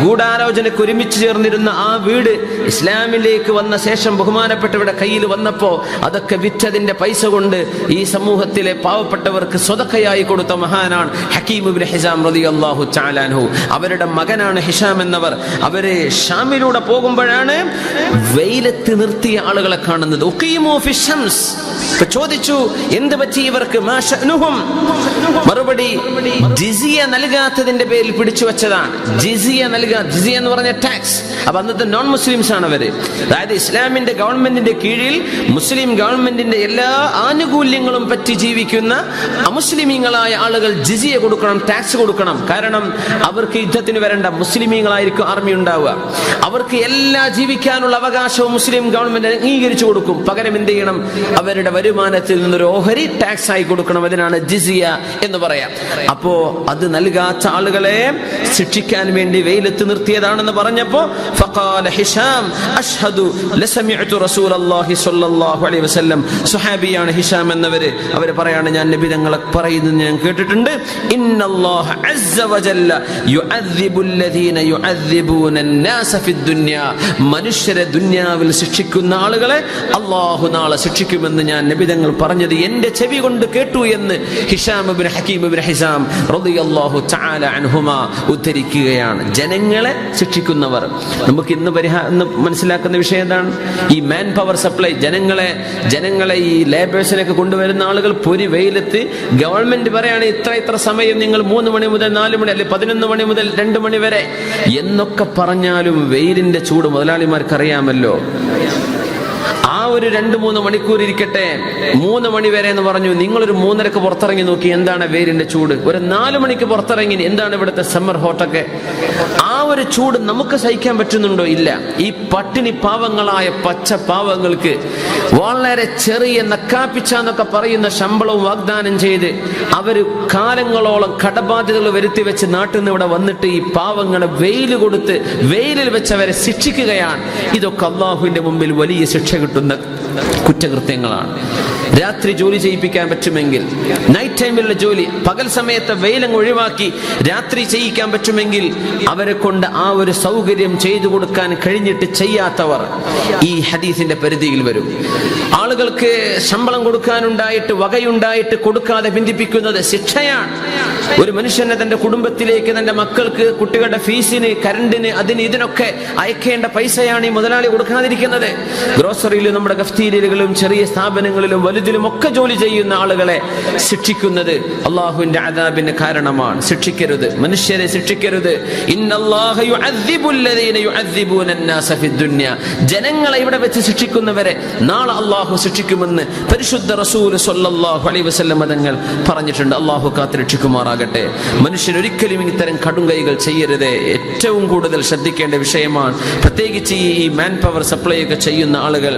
ഗൂഢാലോചനയ്ക്ക് ഒരുമിച്ച് ചേർന്നിരുന്ന ആ വീട് ഇസ്ലാമിലേക്ക് വന്ന ശേഷം ബഹുമാനപ്പെട്ടവരുടെ കയ്യിൽ വന്നപ്പോ അതൊക്കെ വിറ്റതിന്റെ പൈസ കൊണ്ട് ഈ സമൂഹത്തിലെ പാവപ്പെട്ടവർക്ക് സ്വതക്കയായി കൊടുത്ത മഹാനാണ് ഹകീം ഇബ്നു ഹിസാം റളിയല്ലാഹു തആല അൻഹു. അവരുടെ മകനാണ് ഹിഷാം എന്നവർ. അവര് ഷാമിലൂടെ പോകുമ്പോഴാണ് വെയിലത്ത് നിർത്തിയ ആളുകളെ കാണുന്നത്. ഉഖീമു ഫിശംസ്. ചോദിച്ചു, എന്ത് പറ്റി ഇവർക്ക്? മാ ശഅനുഹും? മറുപടി, ജിസിയ നൽകാത്തതിന്റെ പേരിൽ പിടിച്ചു വെച്ചതാണ്. ജിസിയ എന്ന് പറഞ്ഞ ടാക്സ്. അപ്പൊ അന്നത്തെ നോൺ മുസ്ലിംസ് ആണ് അവര്. അതായത് ഇസ്ലാമിന്റെ ഗവൺമെന്റിന്റെ കീഴിൽ മുസ്ലിം ഗവൺമെന്റിന്റെ എല്ലാ ആനുകൂല്യങ്ങളും പറ്റി ജീവിക്കുന്ന അമുസ്ലിമീങ്ങളായ ആളുകൾ ജിസിയ കൊടുക്കണം, ടാക്സ് കൊടുക്കണം. കാരണം അവർക്ക് യുദ്ധത്തിന് വരേണ്ട, മുസ്ലിമീങ്ങളായിരിക്കും ആർമി ഉണ്ടാവുക. അവർക്ക് എല്ലാ ജീവിക്കാനുള്ള അവകാശവും മുസ്ലിം ഗവൺമെന്റ് അംഗീകരിച്ചു കൊടുക്കും. പകരം എന്ത് ചെയ്യണം? അവരുടെ വരുമാനത്തിൽ നിന്നൊരു ഓഹരി ടാക്സ് ആയി കൊടുക്കണം. അതിനാണ് ജിസിയ എന്ന് പറയാം. അപ്പോ അത് നൽകാത്ത ആളുകളെ ശിക്ഷിക്കാൻ വേണ്ടി വെയിലത്ത് നിർത്തിയതാണെന്ന് പറഞ്ഞപ്പോ ഫഖാല ഹിഷാം അഷ്ഹദു ലസമിഅതു റസൂലല്ലാഹി സ്വല്ലല്ലാഹു അലൈഹി വസല്ലം. സ്വഹാബിയാണ് ഹിഷാം എന്നവര്. അവര് പറയാണ്, ഞാൻ നബി തങ്ങളെ പറയുന്നത് ഞാൻ കേട്ടിട്ടുണ്ട്. ഇന്നല്ലാഹ അസ്സ വജല്ല യുഅദ്ദിബുൽ ലദീന യുഅദ്ദിബൂന അന്നാസ ഫിദ്ദുനിയ. മനുഷ്യരെ ദുനിയാവിൽ ശിക്ഷിക്കുന്ന ആളുകളെ അല്ലാഹു നാളെ ശിക്ഷിക്കുമെന്ന് ഞാൻ നബി തങ്ങൾ പറഞ്ഞത് എന്റെ ചെവി കൊണ്ട് കേട്ടു എന്ന് ഹിഷാം ഇബ്നു ഹകീം ഇബ്നു ഹിസാം റളിയല്ലാഹു തആല അൻഹുമാ ഉദ്ധരിക്കുകയാണ്. ജനങ്ങളെ ശിക്ഷിക്കുന്നവർ. നമുക്ക് ഇന്ന് മനസ്സിലാക്കുന്ന വിഷയം എന്താണ്? ഈ മാൻ പവർ സപ്ലൈ, ജനങ്ങളെ ഈ ലേബേഴ്സിനൊക്കെ കൊണ്ടുവരുന്ന ആളുകൾ പൊരി വെയിലത്ത് ഗവൺമെന്റ് പറയാണ് ഇത്ര സമയം നിങ്ങൾ 3 മണി മുതൽ 4 മണി അല്ലെ 11 മണി മുതൽ 2 മണി വരെ എന്നൊക്കെ പറഞ്ഞാലും വെയിലിന്റെ ചൂട് മുതലാളിമാർക്ക് അറിയാമല്ലോ. ആ ഒരു 2-3 മണിക്കൂർ ഇരിക്കട്ടെ, 3 മണി വരെ എന്ന് പറഞ്ഞു. നിങ്ങളൊരു 3:30 പുറത്തിറങ്ങി നോക്കി, എന്താണ് വെയിലിന്റെ ചൂട്. ഒരു 4 മണിക്ക് പുറത്തിറങ്ങി, എന്താണ് ഇവിടുത്തെ സമ്മർ ഹോട്ടൊക്കെ. ആ ഒരു ചൂട് നമുക്ക് സഹിക്കാൻ പറ്റുന്നുണ്ടോ? ഇല്ല. ഈ പട്ടിണി പാവങ്ങളായ പച്ച പാവങ്ങൾക്ക് വളരെ ചെറിയ നക്കാപ്പിച്ചെന്നൊക്കെ പറയുന്ന ശമ്പളവും വാഗ്ദാനം ചെയ്ത് അവര് കാലങ്ങളോളം കടബാധ്യതകൾ വരുത്തി വെച്ച് നാട്ടിൽ നിന്ന് ഇവിടെ വന്നിട്ട് ഈ പാവങ്ങളെ വെയിൽ കൊടുത്ത് വെയിലിൽ വെച്ചവരെ ശിക്ഷിക്കുകയാണ്. ഇതൊക്കെ അള്ളാഹുവിന്റെ മുമ്പിൽ വലിയ ശിക്ഷ കിട്ടുന്ന കുറ്റകൃത്യങ്ങളാണ്. രാത്രി ജോലി ചെയ്യിപ്പിക്കാൻ പറ്റുമെങ്കിൽ, നൈറ്റ് ടൈമിലുള്ള ജോലി, പകൽ സമയത്ത് വെയിലങ്ങ് ഒഴിവാക്കി രാത്രി ചെയ്യിക്കാൻ പറ്റുമെങ്കിൽ അവരെ കൊണ്ട് ആ ഒരു സൗകര്യം ചെയ്തു കൊടുക്കാൻ കഴിഞ്ഞിട്ട് ചെയ്യാത്തവർ ഈ ഹദീസിന്റെ പരിധിയിൽ വരും. ആളുകൾക്ക് ശമ്പളം കൊടുക്കാനുണ്ടായിട്ട് വകയുണ്ടായിട്ട് കൊടുക്കാതെ ബന്ധിപ്പിക്കുന്നത് ശിക്ഷയാണ്. ഒരു മനുഷ്യനെ തന്റെ കുടുംബത്തിലേക്ക്, തന്റെ മക്കൾക്ക്, കുട്ടികളുടെ ഫീസിന്, കരണ്ടിന്, അതിന് ഇതിനൊക്കെ അയക്കേണ്ട പൈസയാണ് ഈ മുതലാളി കൊടുക്കാതിരിക്കുന്നത്. ഗ്രോസറിയിലും നമ്മുടെ കഫ്തീരിയകളിലും ചെറിയ സ്ഥാപനങ്ങളിലും വലുതിലും ഒക്കെ ജോലി ചെയ്യുന്ന ആളുകളെ ശിക്ഷിക്കുന്നത് അള്ളാഹുവിന്റെ അദാബിന് കാരണമാണ്. ശിക്ഷിക്കരുത്, മനുഷ്യരെ ശിക്ഷിക്കരുത്. ഇന്നല്ലാഹ യുഅദ്ദിബുൽ ലദീന യുഅദ്ദിബൂന അന്നാസ ഫിദ്ദുനിയ. ജനങ്ങളെ ഇവിടെ വെച്ച് ശിക്ഷിക്കുന്നവരെ നാളെ അള്ളാഹു ശിക്ഷിക്കുമെന്ന് പരിശുദ്ധ റസൂൽ സ്വല്ലല്ലാഹു അലൈഹി വസല്ലം തങ്ങൾ പറഞ്ഞിട്ടുണ്ട്. അള്ളാഹു കാത്തുരക്ഷിക്കുമാറാകട്ടെ. മനുഷ്യൻ ഒരിക്കലും ഇത്തരം കടുംകൈകൾ ചെയ്യരുത്. ഏറ്റവും കൂടുതൽ ശ്രദ്ധിക്കേണ്ട വിഷയമാണ്. പ്രത്യേകിച്ച് ഈ മാൻ പവർ സപ്ലൈ ഒക്കെ ചെയ്യുന്ന ആളുകൾ,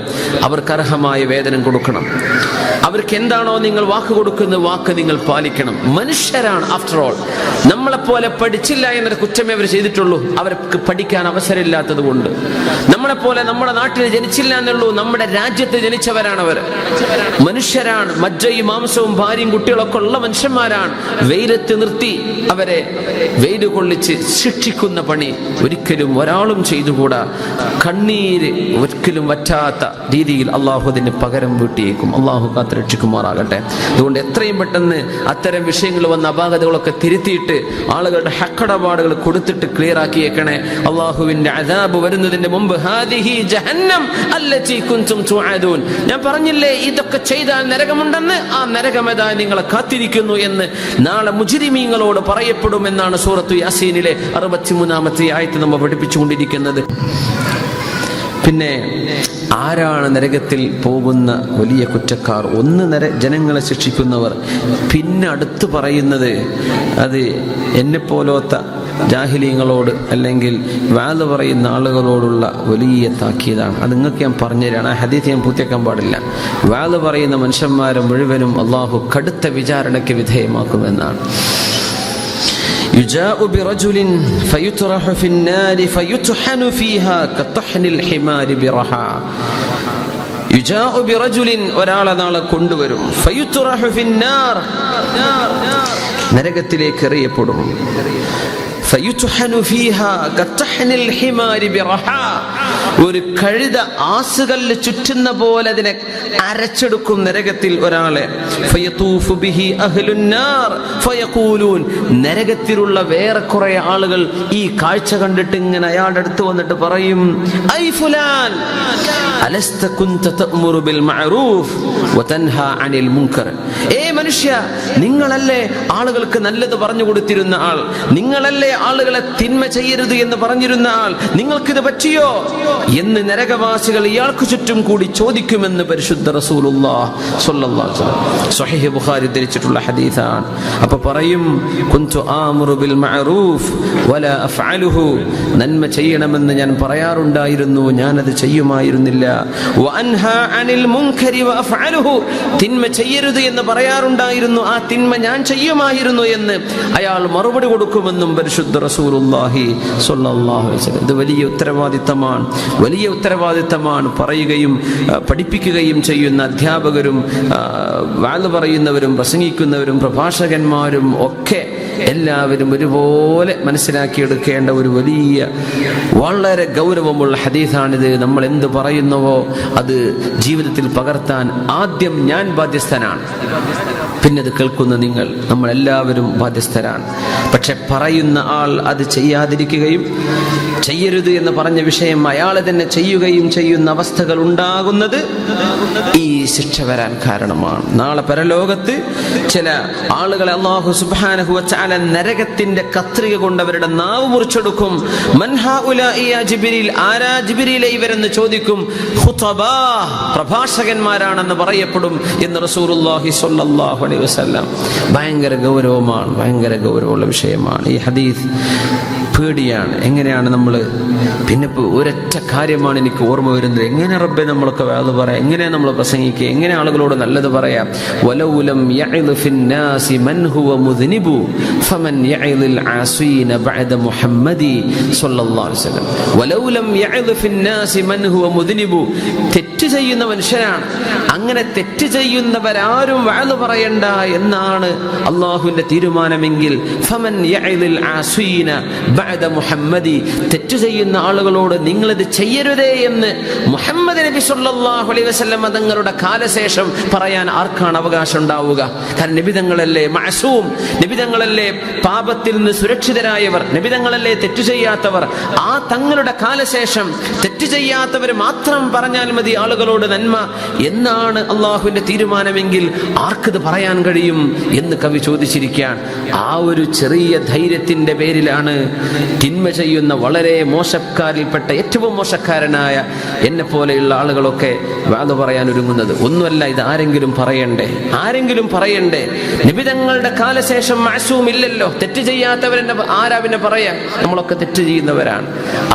അവർക്ക് അർഹമായ വേതനം കൊടുക്കണം. അവർക്ക് എന്താണോ നിങ്ങൾ വാക്ക് കൊടുക്കുന്ന വാക്ക് നിങ്ങൾ പാലിക്കണം. മനുഷ്യരാണ് ആഫ്റ്റർ ഓൾ. നമ്മളെപ്പോലെ പഠിച്ചില്ല എന്നൊരു കുറ്റമേ അവർ ചെയ്തിട്ടുള്ളൂ. അവർക്ക് പഠിക്കാൻ അവസരമില്ലാത്തത് കൊണ്ട്. നമ്മളെപ്പോലെ നമ്മുടെ നാട്ടിൽ ജനിച്ചില്ല എന്നുള്ളൂ, നമ്മുടെ രാജ്യത്ത് ജനിച്ചവരാണ് അവർ. മനുഷ്യരാണ്, മജ്ജയും മാംസവും ഭാര്യയും കുട്ടികളൊക്കെ ഉള്ള മനുഷ്യന്മാരാണ്. വെയിലത്ത് നിർത്തി അവരെ വെയിൽ കൊള്ളിച്ച് ശിക്ഷിക്കുന്ന പണി ഒരിക്കലും ഒരാളും ചെയ്തുകൂടാ. കണ്ണീര് ഒരിക്കലും വറ്റാത്ത രീതിയിൽ അള്ളാഹു അതിന് പകരം വീട്ടിയേക്കും. അള്ളാഹു കാത്തുരക്ഷിക്കുമാറാകട്ടെ. അതുകൊണ്ട് എത്രയും പെട്ടെന്ന് അത്തരം വിഷയങ്ങൾ വന്ന അപാകതകളൊക്കെ തിരുത്തിയിട്ട് ആളുകളുടെ ഹക്കടപാടുകൾ കൊടുത്തിട്ട് ക്ലിയർ ആക്കിയേക്കണേ. അള്ളാഹുവിന്റെ അദാബ് വരുന്നതിന്റെ മുമ്പ് ഹാദിഹി ജഹന്നം അല്ലതി കുൻതും തുഅദൂൻ. ഞാൻ പറഞ്ഞില്ലേ ഇതൊക്കെ ചെയ്താൽ നരകമുണ്ടെന്ന്, ആ നരകമേതാ നിങ്ങളെ കാത്തിരിക്കുന്നു എന്ന് നാളെ മുജ്രിമീങ്ങളോട് പറയപ്പെടുമെന്നാണ് സൂറത്തു യാസീനിലെ 63-ാമത്തെ ആയത്ത് നമ്മൾ പഠിപ്പിച്ചുകൊണ്ടിരിക്കുന്നത്. പിന്നെ ആരാണ് നരകത്തിൽ പോകുന്ന വലിയ കുറ്റക്കാർ? ഒന്ന് ജനങ്ങളെ ശിക്ഷിക്കുന്നവർ. പിന്നെ അടുത്ത് പറയുന്നത് അത് എന്നെപ്പോലത്ത ജാഹിലീങ്ങളോട് അല്ലെങ്കിൽ വാദ പറയുന്ന ആളുകളോടുള്ള വലിയ താക്കീതാണ്. അത് നിങ്ങൾക്ക് ഞാൻ പറഞ്ഞുതരാണ്. ആ ഹദീസ് ഞാൻ പൂർത്തിയാക്കാൻ പാടില്ല. വാദ പറയുന്ന മനുഷ്യന്മാരെ മുഴുവനും അള്ളാഹു കടുത്ത വിചാരണയ്ക്ക് വിധേയമാക്കുമെന്നാണ്. يجاء برجل فيطرح في النار فيطحن فيها كطحن الحمار برحى. يجاء برجل ഒരാളെ നാളെ കൊണ്ടുവരും. فيطرح في النار, നരകത്തിലേക്ക് എറിയപ്പെടും. فيطحن فيها كطحن الحمار برحى. ഒരു കഴുത ആസുകല്ല് ചുറ്റുന്ന പോലെ അതിനെ അരച്ചെടുക്കും നരകത്തിൽ ഒരാളെ. ഫയതൂഫു ബിഹി അഹ്ലുൻ നാർ ഫയഖൂലൂൻ. നരകത്തിലുള്ള വേറെ കുറെ ആളുകൾ ഈ കാഴ്ച കണ്ടിട്ട് ഇങ്ങനെ അയാളുടെ അടുത്ത് വന്നിട്ട് പറയും, ഐ ഫുലാൻ അലസ്ത കുൻത തഅ്മുറു ബിൽ മഅറൂഫ് വതൻഹാ അനിൽ മുൻകർ. ഏ മനുഷ്യ, നിങ്ങളല്ലേ ആളുകൾക്ക് നല്ലത് പറഞ്ഞു കൊടുത്തിരുന്ന ആൾ, നിങ്ങളല്ലേ ആളുകളെ തിന്മ ചെയ്യരുത് എന്ന് പറഞ്ഞിരുന്ന ആൾ, നിങ്ങൾക്കിത് പറ്റിയോ എന്ന് നരകവാസികൾ ഇയാൾക്ക് ചുറ്റും കൂടി ചോദിക്കുമെന്ന് പരിശുദ്ധ റസൂലുള്ളാഹി സ്വല്ലല്ലാഹു അലൈഹി വസല്ലം സ്വഹീഹ് ബുഖാരി ഉദ്ധരിച്ചിട്ടുള്ള ഹദീസാണ്. അപ്പോൾ പറയും, കുൻതു ആമുറു ബിൽ മഅറൂഫ് വലാ അഫ്അലുഹു. നന്മ ചെയ്യണമെന്ന് ഞാൻ പറയാറുണ്ടായിരുന്നു, ഞാനത് ചെയ്യുമായിരുന്നില്ല. വഅൻഹാ അനിൽ മുൻകരി വഅഫ്അലുഹു. തിന്മ ചെയ്യരുത് എന്ന് പറയാറുണ്ടായിരുന്നു, ആ തിന്മ ഞാൻ ചെയ്യുമായിരുന്നു എന്ന് അയാൾ മറുപടി കൊടുക്കുമെന്നും പരിശുദ്ധ റസൂലുള്ളാഹി സ്വല്ലല്ലാഹു അലൈഹി വസല്ലം. ഇത് വലിയ ഉത്തരവാദിത്തമാണ്, വലിയ ഉത്തരവാദിത്തമാണ്. പറയുകയും പഠിപ്പിക്കുകയും ചെയ്യുന്ന അധ്യാപകരും വാദ് പറയുന്നവരും പ്രസംഗിക്കുന്നവരും പ്രഭാഷകന്മാരും ഒക്കെ എല്ലാവരും ഒരുപോലെ മനസ്സിലാക്കിയെടുക്കേണ്ട ഒരു വലിയ വളരെ ഗൗരവമുള്ള ഹദീസാണിത്. നമ്മൾ എന്ത് പറയുന്നുവോ അത് ജീവിതത്തിൽ പകർത്താൻ ആദ്യം ഞാൻ ബാധ്യസ്ഥനാണ്, പിന്നെ അത് കേൾക്കുന്ന നിങ്ങൾ, നമ്മളെല്ലാവരും ബാധ്യസ്ഥരാണ്. പക്ഷെ പറയുന്ന ആൾ അത് ചെയ്യാതിരിക്കുകയും ചെയ്യരുത് എന്ന് പറഞ്ഞ വിഷയം അയാൾ തന്നെ ചെയ്യുകയും ചെയ്യുന്ന അവസ്ഥകൾ ഉണ്ടാകുന്നത് ഈ ശിക്ഷ വരാൻ കാരണമാണ്. നാളെ പരലോകത്ത് ചില ആളുകളെ അല്ലാഹു സുബ്ഹാനഹു വ തആല നരകത്തിന്റെ കത്രിക കൊണ്ട് അവരുടെ നാവ് മുറിച്ചെടുക്കും. മൻ ഹൗലാഇ യാ ജിബ്രീൽ, ആരാ ജിബ്രീലേ ഇവരെന്ന് ചോദിക്കും. ഖുതബാ, പ്രഭാഷകന്മാരാണെന്ന് പറയപ്പെടും എന്ന് റസൂലുള്ളാഹി സ്വല്ലല്ലാഹു അലൈഹി വസല്ലം. ഭയങ്കര ഗൗരവമാണ്, ഭയങ്കര ഗൗരവമുള്ള വിഷയമാണ് ഈ ഹദീസ്. പേടിയാണ്. എങ്ങനെയാണ് നമ്മൾ, പിന്നെ ഒരൊറ്റ കാര്യമാണ് എനിക്ക് ഓർമ്മ വരുന്നത്, എങ്ങനെ റബ്ബെ നമ്മളൊക്കെ വാദ് പറയാം, എങ്ങനെ നമ്മൾ പ്രസംഗിക്കുക, എങ്ങനെ ആളുകളോട് നല്ലത് പറയാം. വലൗലം യഅ്ലു ഫിന്നാസി മൻ ഹുവ മുദ്നിബു ഫമൻ യഅ്ലിൽ ആസീന ബഅദ മുഹമ്മദി സ്വല്ലല്ലാഹു അലൈഹി വസല്ലം. വലൗലം യഅ്ലു ഫിന്നാസി മൻ ഹുവ മുദ്നിബു. തെറ്റ് ചെയ്യുന്ന മനുഷ്യനാണ്, അങ്ങനെ തെറ്റ് ചെയ്യുന്നവരാരും വഅദ് പറയണ്ട എന്നാണ് അള്ളാഹുവിന്റെ തീരുമാനമെങ്കിൽ ഫമൻ യഅദിൽ ആസീന ബഅദ മുഹമ്മദി, തെറ്റ് ചെയ്യുന്ന ആളുകളോട് നിങ്ങളിത് ചെയ്യരുതേ എന്ന് മുഹമ്മദ് നബി സല്ലല്ലാഹു അലൈഹി വസല്ലം തങ്ങളുടെ കാലശേഷം പറയാൻ ആർക്കാണ് അവകാശം ഉണ്ടാവുക? കാരണം നബിതങ്ങളല്ലേ മഅസൂം, നബിതങ്ങളല്ലേ പാപത്തിൽ നിന്ന് സുരക്ഷിതരായവർ, നബിതങ്ങളല്ലേ തെറ്റു ചെയ്യാത്തവർ. ആ തങ്ങളുടെ കാലശേഷം തെറ്റ് ചെയ്യാത്തവർ മാത്രം പറഞ്ഞാൽ മതി ആളുകളോട് നന്മ എന്നാണ് അള്ളാഹുവിന്റെ തീരുമാനമെങ്കിൽ ആർക്കിത് പറയാൻ കഴിയും എന്ന് കവി ചോദിച്ചിരിക്കുകയാണ്. ആ ഒരു ചെറിയ ധൈര്യത്തിന്റെ പേരിലാണ് തിന്മ ചെയ്യുന്ന വളരെ മോശക്കാരിൽപ്പെട്ട ഏറ്റവും മോശക്കാരനായ എന്നെ പോലെയുള്ള ആളുകളൊക്കെ വാദ പറയാൻ ഒരുങ്ങുന്നത്. ഒന്നുമല്ല, ഇത് ആരെങ്കിലും പറയണ്ടേ, ആരെങ്കിലും പറയണ്ടേ? നബിതങ്ങളുടെ കാലശേഷം മഅസൂം ഇല്ലല്ലോ, തെറ്റ് ചെയ്യാത്തവരെന്നെ ആരാ പിന്നെ പറയാ? നമ്മളൊക്കെ തെറ്റ് ചെയ്യുന്നവരാണ്.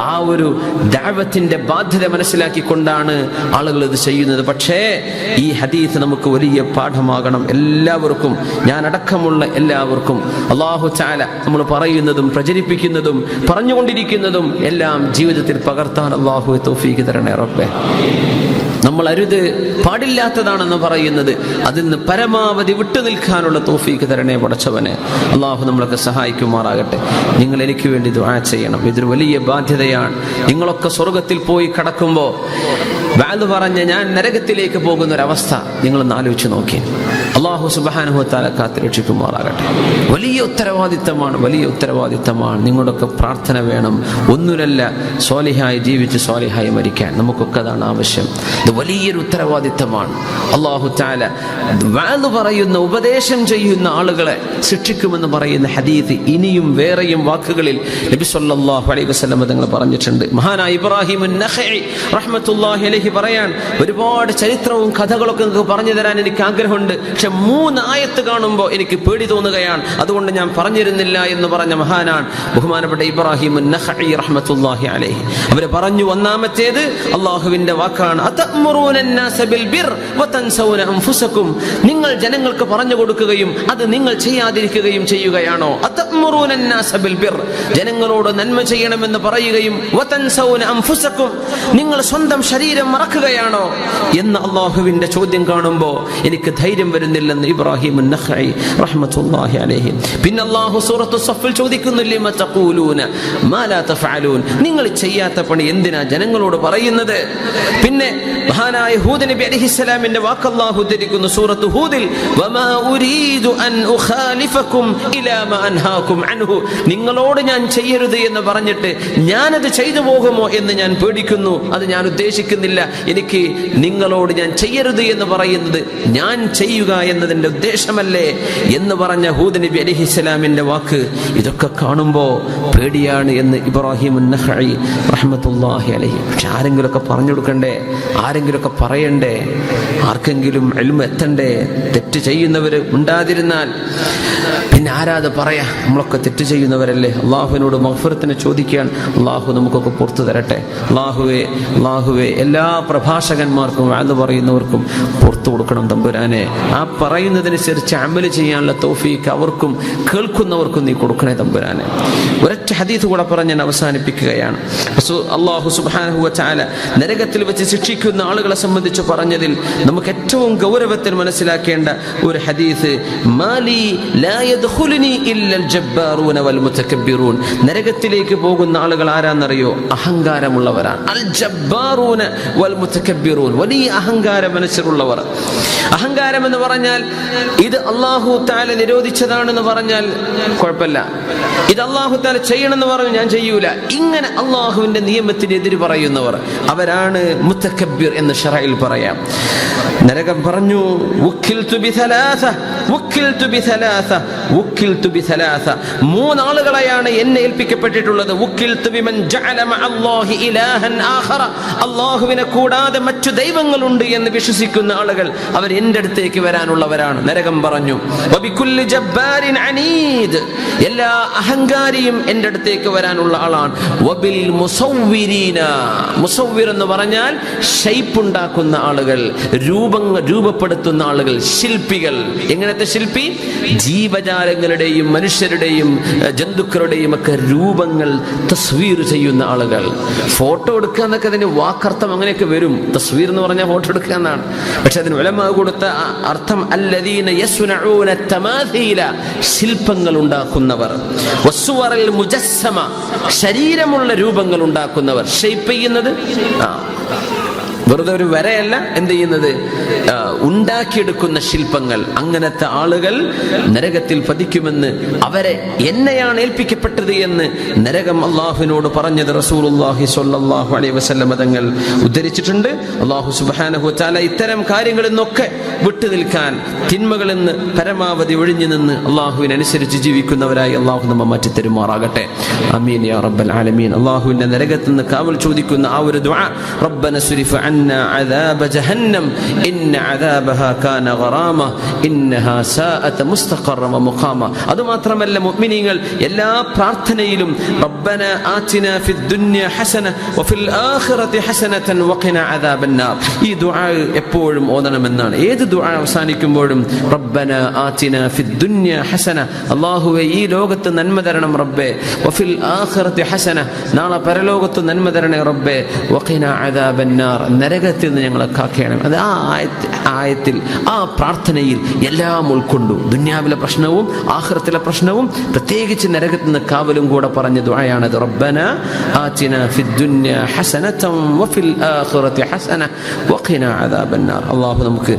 ആ ഒരു ദഅവത്തിന്റെ ബാധ്യത മനസ്സിലാക്കിക്കൊണ്ടാണ് ആളുകൾ ഇത് ചെയ്യുന്നത്. പക്ഷേ ഈ ഹദീസ് നമുക്ക് വലിയ പാഠമാകണം. എല്ലാവർക്കും, ഞാൻ അടക്കമുള്ള എല്ലാവർക്കും അല്ലാഹു തആല നമ്മൾ പറയുന്നതും പ്രചരിപ്പിക്കുന്നതും പറഞ്ഞുകൊണ്ടിരിക്കുന്നതും എല്ലാം ജീവിതത്തിൽ പകർത്താൻ അല്ലാഹു തൗഫീഖ് തരണേ റബ്ബേ. നമ്മൾ അരുത്, പാടില്ലാത്തതാണെന്ന് പറയുന്നത് അതിൽ നിന്ന് പരമാവധി വിട്ടുനിൽക്കാനുള്ള തൗഫീഖ് തരണേ പടച്ചവനെ. അള്ളാഹു നമ്മളൊക്കെ സഹായിക്കുമാറാകട്ടെ. നിങ്ങൾ എനിക്ക് വേണ്ടി ദുആ ചെയ്യണം. ഇതൊരു വലിയ ബാധ്യതയാണ്. നിങ്ങളൊക്കെ സ്വർഗത്തിൽ പോയി കടക്കുമ്പോൾ വഅദ് പറഞ്ഞ ഞാൻ നരകത്തിലേക്ക് പോകുന്ന ഒരവസ്ഥ നിങ്ങളൊന്ന് ആലോചിച്ച് നോക്കി. അല്ലാഹു സുബ്ഹാനഹു വ തആല കാത്തുരക്ഷിക്കുമാറാകട്ടെ. വലിയ ഉത്തരവാദിത്തമാണ്, വലിയ ഉത്തരവാദിത്തമാണ്. നിങ്ങളുടെയൊക്കെ പ്രാർത്ഥന വേണം. ഒന്നുമല്ല, സ്വാലിഹായി ജീവിച്ച് സ്വാലിഹായി മരിക്കാൻ നമുക്കൊക്കെ അതാണ് ആവശ്യം. ഇത് വലിയൊരു ഉത്തരവാദിത്തമാണ്. അല്ലാഹു തആല വഅദ് പറയുന്ന, ഉപദേശം ചെയ്യുന്ന ആളുകളെ ശിക്ഷിക്കുമെന്ന് പറയുന്ന ഹദീസ് ഇനിയും വേറെയും വാക്കുകളിൽ നബി സല്ലല്ലാഹു അലൈഹി വസല്ലം തങ്ങൾ പറഞ്ഞിട്ടുണ്ട്. മഹാനായ ഇബ്രാഹിം അൻ-നഖഈ റഹ്മത്തുള്ളാഹി അലൈഹി പറയാൻ, ഒരുപാട് ചരിത്രവും കഥകളൊക്കെ നിങ്ങൾക്ക് പറഞ്ഞു തരാൻ എനിക്ക് ആഗ്രഹമുണ്ട്. പക്ഷെ 3 ആയത്ത് കാണുമ്പോൾ എനിക്ക് പേടി തോന്നുകയാണ്, അതുകൊണ്ട് ഞാൻ പറഞ്ഞിരുന്നില്ല എന്ന് പറഞ്ഞ മഹാനാണ് ബഹുമാനപ്പെട്ട ഇബ്രാഹിം അൻ-നഖഈ റഹ്മത്തുള്ളാഹി അലൈഹി. അവർ പറഞ്ഞു, ഒന്നാമത്തേത് അല്ലാഹുവിന്റെ വാക്കാണ്, അതഅ്മുറൂന അൻ-നാസ ബിൽ ബിർ വതൻസൗന അൻഫുസകും. നിങ്ങൾ ജനങ്ങൾക്ക് പറഞ്ഞു കൊടുക്കുകയും അത് നിങ്ങൾ ചെയ്യാതിരിക്കുകയും ചെയ്യുകയാണോ? അതഅ്മുറൂന അൻ-നാസ ബിൽ ബിർ, ജനങ്ങളോട് നന്മ ചെയ്യണമെന്ന് പറയുകയും വതൻസൗന അൻഫുസകും, നിങ്ങൾ സ്വന്തം ശരീരം മറക്കുകയാണോ എന്ന് അല്ലാഹുവിന്റെ ചോദ്യം കാണുമ്പോൾ എനിക്ക് ധൈര്യം വരുന്നില്ലെന്ന് ഇബ്രാഹിം അൻ-നഖഈ റഹ്മത്തുള്ളാഹി അലൈഹി. പിന്നെ അല്ലാഹു സൂറത്തു സഫിൽ ചോദിക്കുന്നു, ലിമ തഖൂലൂന മാ ലാ തഫഅലൂൻ, നിങ്ങൾ ചെയ്യാത്ത പണി എന്തിനാ ജനങ്ങളോട് പറയുന്നത്? പിന്നെ മഹാനായ ഹൂദ് നബി അലൈഹിസ്സലാമിന്റെ വാക്ക് അല്ലാഹു ഉദ്ധരിക്കുന്നു സൂറത്തു ഹൂദിൽ, വമാ ഉരീദു അൻ ഉഖാലിഫകും ഇലാ മാ അൻഹാകും അൻഹു, നിങ്ങളോട് ഞാൻ ചെയ്യരുത് എന്ന് പറഞ്ഞിട്ട് ഞാനത് ചെയ്തു പോകുമോ എന്ന് ഞാൻ പേടിക്കുന്നു, അത് ഞാൻ ഉദ്ദേശിക്കുന്നില്ല. എനിക്ക് നിങ്ങളോട് ഞാൻ ചെയ്യരുത് എന്ന് പറയുന്നത് ഞാൻ ചെയ്യുക എന്നതിന്റെ ഉദ്ദേശമല്ലേ എന്ന് പറഞ്ഞ ഹൂദ് നബി അലൈഹിസ്സലാമിന്റെ വാക്ക്. ഇതൊക്കെ കാണുമ്പോൾ പേടിയാണ് എന്ന് ഇബ്രാഹിം അൻ-നഖഈ റഹ്മത്തുള്ളാഹി അലൈഹി. പക്ഷെ ആരെങ്കിലുമൊക്കെ പറഞ്ഞു കൊടുക്കണ്ടേ, ആരെങ്കിലുമൊക്കെ പറയണ്ടേ, ആർക്കെങ്കിലും ഇൽമ് എത്തണ്ടേ? തെറ്റ് ചെയ്യുന്നവർ ഉണ്ടാതിരുന്നാൽ പിന്നെ ആരാത് പറയാ? നമ്മളൊക്കെ തെറ്റ് ചെയ്യുന്നവരല്ലേ. അള്ളാഹുവിനോട് മഗ്ഫിറത്തിനെ ചോദിക്കാൻ അള്ളാഹു നമുക്കൊക്കെ പുറത്തു തരട്ടെ. അള്ളാഹുവേ എല്ലാ പ്രഭാഷകന്മാർക്കും വഅദ് പറയുന്നവർക്കും പുറത്തു കൊടുക്കണം തമ്പുരാനെ. ആ പറയുന്നതനുസരിച്ച് അമല് ചെയ്യാനുള്ള തൗഫീഖ് അവർക്കും കേൾക്കുന്നവർക്കും നീ കൊടുക്കണേ തമ്പുരാനെ. ഒരൊറ്റ ഹദീസ് കൂടെ പറഞ്ഞ് ഞാൻ അവസാനിപ്പിക്കുകയാണ്. അല്ലാഹു സുബ്ഹാനഹു വ തആല നരകത്തിൽ വെച്ച് ശിക്ഷിക്കുന്ന ആളുകളെ സംബന്ധിച്ച് പറഞ്ഞതിൽ നമുക്ക് ഏറ്റവും ഗൗരവത്തിൽ മനസ്സിലാക്കേണ്ട ഒരു ഹദീസ്, മാലി ലാ യദ്ഖുലുനി ഇല്ലൽ ജബ്ബാറൂന വൽ മുതകബ്ബിറൂൻ. നരകത്തിലേക്ക് പോകുന്ന ആളുകൾ ആരാന്നറിയോ? അഹങ്കാരമുള്ളവരാണ്. അൽ ജബ്ബാറൂന വൽ മുതകബ്ബിറൂൻ, വലിയ അഹങ്കാര മനസ്സുള്ളവർ. അഹങ്കാരം എന്ന് പറഞ്ഞാൽ ഇത് അല്ലാഹു തആല നിരോധിച്ചതാണെന്ന് പറഞ്ഞാൽ കുഴപ്പമില്ല, ഇത് അല്ലാഹു തആല ചെയ്യണമെന്ന് പറഞ്ഞു ഞാൻ ചെയ്യൂല, ഇങ്ങനെ അല്ലാഹുവിന്റെ നിയമത്തിന് എതിര് പറയുന്നവർ അവരാണ് മുതകബ്ബിർ എന്ന് ശറഇൽ പറയാം. നരകം പറഞ്ഞു, വക്കിൽതു ബിസലാസ വക്കിൽതു ബിസലാസ വക്കിൽതു ബിസലാസ, 3 ആളുകളെയാണ് എന്നെ ഏൽപ്പിക്കപ്പെട്ടിട്ടുള്ളത്. വക്കിൽതു ബിമൻ ജഅല മഅല്ലാഹി ഇലാഹൻ ആഖറ, അല്ലാഹുവിനെ കൂടാതെ മറ്റു ദൈവങ്ങളുണ്ട് എന്ന് വിശ്വസിക്കുന്ന ആളുകൾ അവർ എൻ്റെ അടുത്തേക്ക് വരാൻ വരാനുള്ളവരാണ്. നരകം പറഞ്ഞു വബികുല്ലി ജബ്ബാരിൻ അനീദ്, എല്ലാ അഹങ്കാരിയും എൻ്റെ അടുത്തേക്ക് വരാനുള്ള ആളാണ്. വബിൽ മുസവ്വിരീന, മുസവ്വിർ എന്ന് പറഞ്ഞാൽ ഷൈപ്പ് ഉണ്ടാക്കുന്ന ആളുകൾ, രൂപപ്പെടുത്തുന്ന ആളുകൾ, ശില്പികൾ. എങ്ങനത്തെ ശില്പി? ജീവജാലങ്ങളുടെയും മനുഷ്യരുടെയും ജന്തുക്കളുടെയും ഒക്കെ രൂപങ്ങൾ തസ്വീർ ചെയ്യുന്ന ആളുകൾ. ഫോട്ടോ എടുക്കുക എന്നൊക്കെ അതിന് വാക്കർത്ഥം അങ്ങനെയൊക്കെ വരും. തസ്വീർ എന്ന് പറഞ്ഞാൽ ഫോട്ടോ എടുക്കുക എന്നാണ്. പക്ഷെ അതിന് ഉലമാ കൊടുത്ത അർത്ഥം അല്ലദീന യസ്നഊന തമാഥീല, ശില്പങ്ങൾ ഉണ്ടാക്കുന്നവർ. വസ്സുവറൽ മുജസ്സമ, ശരീരമുള്ള രൂപങ്ങൾ ഉണ്ടാക്കുന്നവർ. ഷേപ്പ് ചെയ്യുന്നത് വെറുതെ ഒരു വരയല്ല, എന്ത് ചെയ്യുന്നത്? ഉണ്ടാക്കിയെടുക്കുന്ന ശില്പങ്ങൾ. അങ്ങനത്തെ ആളുകൾ നരകത്തിൽ പതിക്കുമെന്ന്, അവരെ എന്നെയാണ് ഏൽപ്പിക്കപ്പെട്ടത് എന്ന് നരകം അള്ളാഹുവിനോട് പറഞ്ഞത് റസൂലുള്ളാഹി സ്വല്ലല്ലാഹു അലൈഹി വസല്ലം തങ്ങൾ ഉദ്ധരിച്ചിട്ടുണ്ട്. അള്ളാഹു സുബ്ഹാനഹു വ തആല ഇത്തരം കാര്യങ്ങളിൽ നിന്നൊക്കെ വിട്ടു നിൽക്കാൻ, തിന്മകളിൽ നിന്ന് പരമാവധി ഒഴിഞ്ഞു നിന്ന് അള്ളാഹുവിനനുസരിച്ച് ജീവിക്കുന്നവരായി അള്ളാഹു നമ്മെ മാറ്റി തരുമാറാകട്ടെ. ആമീൻ യാ റബ്ബൽ ആലമീൻ. അള്ളാഹുവിന്റെ നരകത്തിൽ നിന്ന് കാവൽ ചോദിക്കുന്ന ആ ഒരു ദുആ, റബ്ബന സുരിഫ് അന്നാ അദാബ ജഹന്നം ഇന്ന അദാബഹാ കാന ഗറാമ ഇന്നഹാ സാഅത മുസ്തഖറ വ മുഖാമ. അതുമാത്രമല്ല, മുഅ്മിനീങ്ങൾ എല്ലാ പ്രാർത്ഥനയിലും റബ്ബന ആതിനാ ഫിദ് ദുനിയ ഹസന വഫിൽ ആഖിറതി ഹസനതൻ വഖിനാ അദാബന്നാർ. ഈ ദുആ എപ്പോഴും ഓതണമെന്നാണ്. ഏത് ദുആ അവസാനിക്കുമ്പോഴും റബ്ബന ആതിനാ ഫിദ് ദുനിയ ഹസന, അല്ലാഹുവേ ഈ ലോകത്ത് നന്മ തരണം റബ്ബേ, വഫിൽ ആഖിറതി ഹസന, നാളെ പരലോകത്ത് നന്മ തരണേ റബ്ബേ, വഖിനാ അദാബന്നാർ, നരകത്തിൽ നിന്ന് ഞങ്ങളെ കാക്കണം. അത് ആ ആയത്തിൽ, ആ പ്രാർത്ഥനയിൽ എല്ലാം ഉൾക്കൊണ്ടു. ദുനിയാവിലെ പ്രശ്നവും ആഖിറത്തിലെ പ്രശ്നവും പ്രത്യേകിച്ച് നരകത്തിൽ നിന്ന് കാവലും കൂടെ പറഞ്ഞ ദുആയാണത്. റബ്ബന ആതിനാ ഫിദ് ദുനിയ ഹസനതൻ വഫിൽ ആഖിറതി ഹസന വഖിനാ അദാബന്നാർ. അല്ലാഹു നമുക്ക്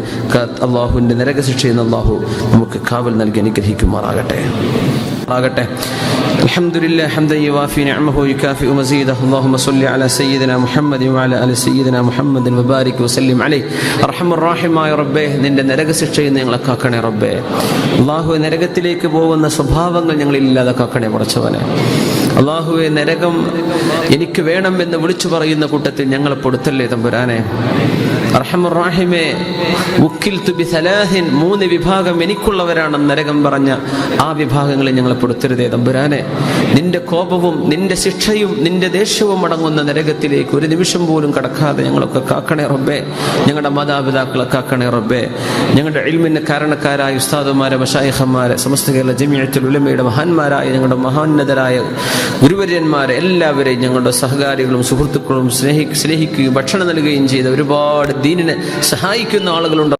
അല്ലാഹുവിന്റെ നരകശിക്ഷയിൽ നിന്ന് അല്ലാഹു നമുക്ക് കാവൽ നൽകി അനുഗ്രഹിക്കുമാറാകട്ടെ. അൽഹംദുലില്ലാഹി ഹംദൻ യുവാഫി നിഅമഹു യുകാഫിഉ മസീദഹു. അല്ലാഹുമ്മ സ്വല്ലി അലാ സയ്യിദിനാ മുഹമ്മദി വഅലാ ആലി സയ്യിദിനാ മുഹമ്മദിൻ വബാരിക് വസല്ലിം അലൈഹി. അർഹമർ റഹീമായ റബ്ബേ, നിന്റെ നരകശിക്ഷയിൽ നിന്ന് ഞങ്ങളെ കാക്കണേ റബ്ബേ. അല്ലാഹുവേ, നരകത്തിലേക്ക് പോകുന്ന സ്വഭാവങ്ങൾ ഞങ്ങളിൽ ഇല്ലാതെ കാക്കണേ പടച്ചവനെ. അല്ലാഹുവേ, നരകം എനിക്ക് വേണം എന്ന് വിളിച്ചു പറയുന്ന കൂട്ടത്തിൽ ഞങ്ങളെ പെടുത്തല്ലേ തമ്പുരാനെ. അർഹമർ റഹീമേ, ഉക്കിൽതു ബിസലാഹിൻ, 3 വിഭാഗം എനിക്കുള്ളവരാണ് നരകം പറഞ്ഞ ആ വിഭാഗങ്ങളിൽ ഞങ്ങളെ പെടുത്തരുതേ തമ്പുരാനെ. നിന്റെ കോപവും നിന്റെ ശിക്ഷയും നിന്റെ ദേഷ്യവും അടങ്ങുന്ന നരകത്തിലേക്ക് ഒരു നിമിഷം പോലും കടക്കാതെ ഞങ്ങളൊക്കെ കാക്കണേ റബ്ബേ. ഞങ്ങളുടെ മാതാപിതാക്കളെ കാക്കണേ റബ്ബേ. ഞങ്ങളുടെ ഇൽമിന് കാരണക്കാരായ ഉസ്താദുമാരെ, മശായിഖന്മാരെ, സമസ്ത കേരള ജമിഅത്തുൽ ഉലമയുടെ മഹാന്മാരായ ഞങ്ങളുടെ മഹോന്നതരായ ഗുരുവര്യന്മാരെ എല്ലാവരെയും, ഞങ്ങളുടെ സഹകാരികളും സുഹൃത്തുക്കളും സ്നേഹിക്കുകയും ഭക്ഷണം നൽകുകയും ചെയ്ത ഒരുപാട് ദീനിനെ സഹായിക്കുന്ന ആളുകളുണ്ട്.